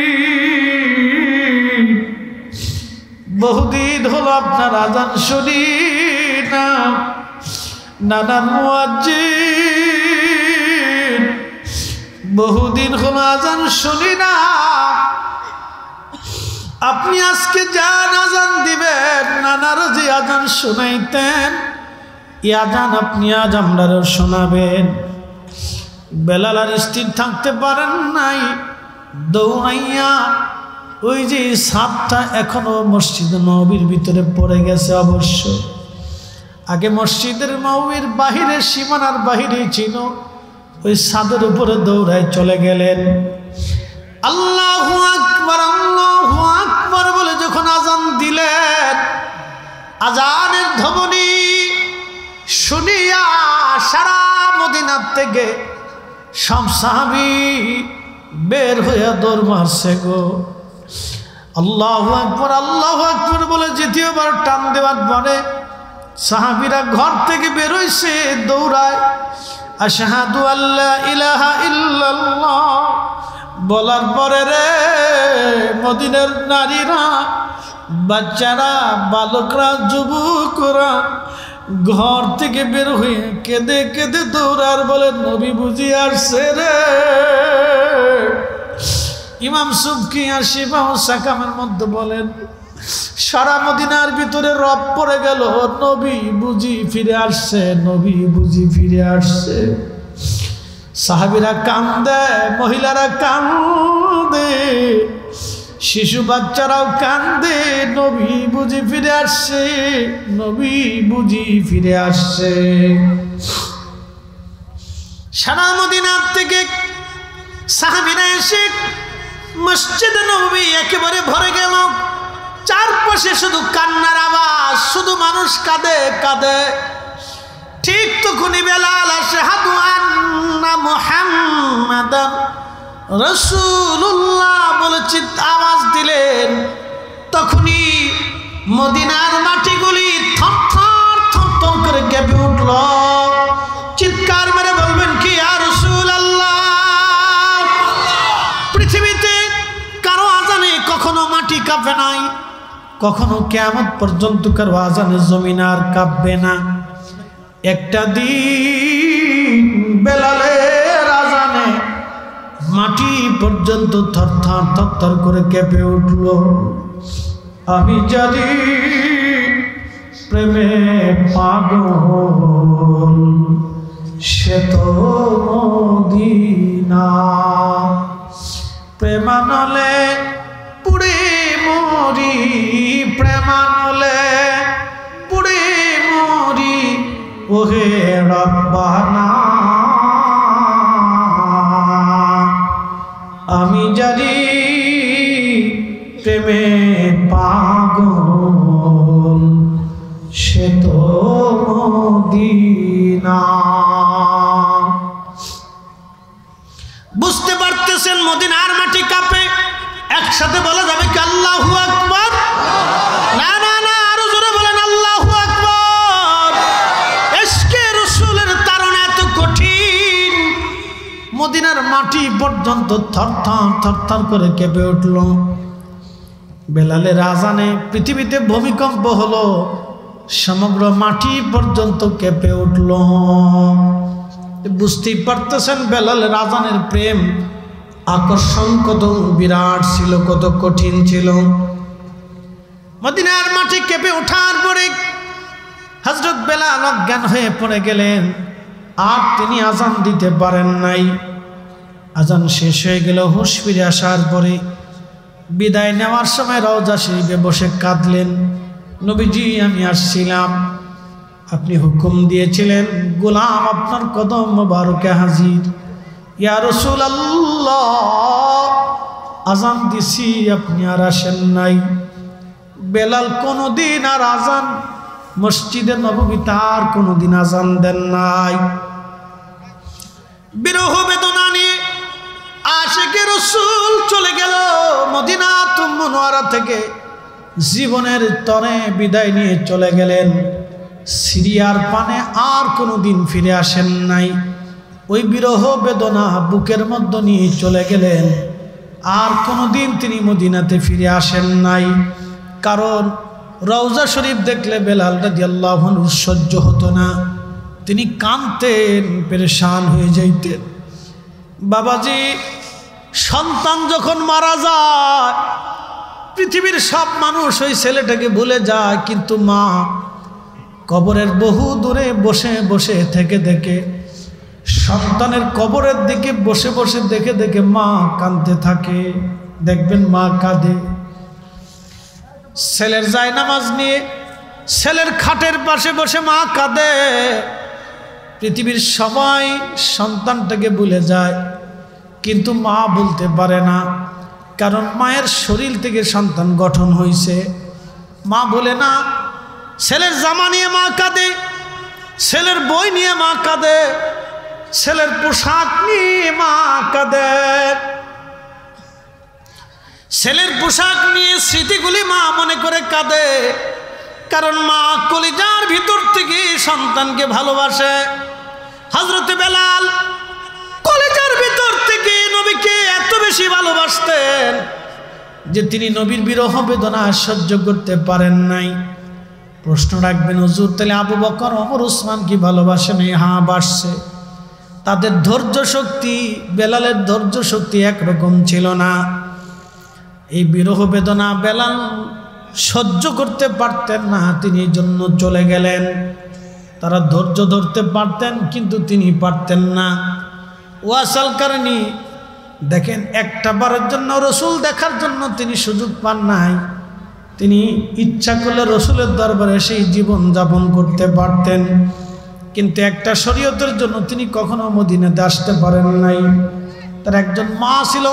বহুদিন হলো আপনার আজান শুনি না। নানার মুয়াজ্জিন বহুদিন হলো আজান শুনি না, আপনি আজকে যান আজান দিবেন। নানার যে আজান শুনাইতেন এই আজান আপনি আজ আমরাও শোনাবেন। বেলাল আর স্থির থাকতে পারেন নাই, দৌড়াইয়া ওই যে সাপটা এখনো মসজিদ নববীর ভিতরে পড়ে গেছে। অবশ্য আগে মসজিদের নববীর বাহিরে, সীমানার বাহিরে ছিল, ওই ছাদের উপরে দৌড়ায় চলে গেলেন। আল্লাহু আকবার বলে যখন আজান দিলেন, আজানের ধ্বনি শুনিয়া সারা মদিনার থেকে সব সাহাবী বের হইয়া দৌড় মারছে গো। আল্লাহু আকবার বলে দ্বিতীয়বার টান দেওয়ার পরে সাহাবীরা ঘর থেকে বের হইছে, দৌড়ায় আশহাদু আল্লা ইলাহা ইল্লাল্লাহ বলার পরে রে মদিনার নারীরা, বাচ্চারা, বালকরা, যুবকরা ঘর থেকে বের হয়ে কেঁদে কেঁদে দৌড়ার বলে নবী বুঝি আসছে রে। ইমাম সুবকি আর শিফা ও সাকামের মধ্যে বলেন, সারা মদিনার ভিতরে রব পড়ে গেল, নবী বুঝি ফিরে আসছে, নবী বুঝি ফিরে আসছে। সাহাবীরা কান্দে, মহিলারা কান্দে, শিশু বাচ্চারাও কান্দে, নবী বুঝি ফিরে আসছে, নবী বুঝি ফিরে আসছে। সারা মদিনার থেকে সাহাবীরা এসে মসজিদে নববী একেবারে ভরে গেল। চারপাশে শুধু কান্নার আওয়াজ, শুধু মানুষ কাঁদে কাঁদে। ঠিক তখনই বেলাল আশহাদু আন্না মুহাম্মাদান রাসূলুল্লাহ বলে আওয়াজ দিলেন। তখনই মদিনার মাটিগুলি থরথর থরথর করে কেঁপে উঠল। চিৎকার মেরে বলবেন কি ইয়া রাসূলুল্লাহ। পৃথিবীতে কারো আজানে কখনো মাটি কাঁপে নাই, কখনো কিয়ামত পর্যন্ত কারো আজানে জমিন আর কাঁপবে না। একটা দিন বেলালের আজানে মাটি পর্যন্ত থরথর থরথর করে কেঁপে উঠল। আমি জানি প্রেমে পাগল সে তো মদিনা, প্রেমানলে পুড়ে মরি, প্রেমানলে পুড়ে মরি ওহে রব্বানা। আমি জানি প্রেমে পাগল সে তো মদিনা। বুঝতে পারতেছেন মদিনার মাটি কাঁপে। একসাথে বলা যাবে কি আল্লাহু আকবার? না না না, আরো জোরে বলেন আল্লাহু আকবার। ইশকে রাসূলের তাড়না এত কঠিন, মদিনার মাটি পর্যন্ত থরথর থরথর করে কেঁপে উঠল। বেলালের আজানে পৃথিবীতে ভূমিকম্প হলো, সমগ্র মাটি পর্যন্ত কেঁপে উঠল। বুঝতেই পারতেছেন বেলালের আজানের প্রেম আকর্ষণ কত বিরাট ছিল, কত কঠিন ছিল। মদিনার মাটি কেঁপে ওঠার পরে হযরত বেলাল অজ্ঞান হয়ে পড়ে গেলেন, আর তিনি আজান দিতে পারেন নাই। আজান শেষ হয়ে গেল। হুঁশ ফিরে আসার পরে বিদায় নেওয়ার সময় রওজা শরীফে বসে কাঁদলেন। নবীজি, আমি আসছিলাম, আপনি হুকুম দিয়েছিলেন গোলাম আপনার কদম মোবারকে হাজির। ইয়া রাসূলুল্লাহ, আজান দিছি আপনি আর আসেন নাই। বেলাল কোনোদিন আর আজান মসজিদে নববীতে আর কোনোদিন আজান দেন নাই। বিরহ বেদনা নিয়ে আশিকে রাসূল চলে গেল মদিনাতুল মুনওয়ারা থেকে, জীবনের তরে বিদায় নিয়ে চলে গেলেন। সিরিয়ার পানে আর কোনোদিন ফিরে আসেন নাই। ওই বিরহ বেদনা বুকের মধ্যে নিয়ে চলে গেলেন। আর কোনোদিন তিনি মদিনাতে ফিরে আসেন নাই। কারণ রওজা শরীফ দেখলে বেলাল রাদিয়াল্লাহু আনহু সহ্য হতো না, তিনি কাঁদতেন, পেরেশান হয়ে যাইতেন। বাবাজি, সন্তান যখন মারা যায় পৃথিবীর সব মানুষ ওই ছেলেটাকে ভুলে যায়, কিন্তু মা কবরের বহু দূরে বসে বসে থেকে দেখে, সন্তানের কবরের দিকে বসে বসে দেখে দেখে মা কাঁদতে থাকে। দেখবেন মা কাঁদে। ছেলের জায়নামাজ নিয়ে ছেলের খাটের পাশে বসে মা কাঁদে। পৃথিবীর সবাই সন্তানটাকে ভুলে যায়, কিন্তু মা বলতে পারে না, কারণ মায়ের শরীর থেকে সন্তান গঠন হয়েছে। মা বলে না। ছেলের জামা নিয়ে মা কাঁদে, ছেলের বই নিয়ে মা কাঁদে, ছেলের পোশাক নিয়ে মা কাঁদে। ছেলের পোশাক নিয়ে স্মৃতিগুলি মা মনে করে কাঁদে, কারণ মা কলিজার ভিতর থেকে সন্তানকে ভালোবাসে। হযরতে বেলাল কলিজার ভিতর থেকে নবীকে এত বেশি ভালোবাসতেন যে তিনি নবীর বিরহ বেদনা সহ্য করতে পারেন নাই। প্রশ্ন রাখবেন, হুজুর তাহলে আবু বকর, ওমর, উসমান কি ভালোবাসে নাই? হ্যাঁ, বাসছে। তাদের ধৈর্য শক্তি বেলালের ধৈর্য শক্তি একরকম ছিল না। এই বিরহ বেদনা বেলাল সহ্য করতে পারতেন না, তিনি এই জন্য চলে গেলেন। তারা ধৈর্য ধরতে পারতেন, কিন্তু তিনি পারতেন না। ওয়াসাল কারণী দেখেন, একটা বারের জন্য রসুল দেখার জন্য তিনি সুযোগ পান নাই। তিনি ইচ্ছা করলে রসুলের দরবারে সেই জীবন যাপন করতে পারতেন, কিন্তু একটা শরীয়তের জন্য তিনি কখনো মদিনাতে আসতে পারেন নাই। তার একজন মা ছিল।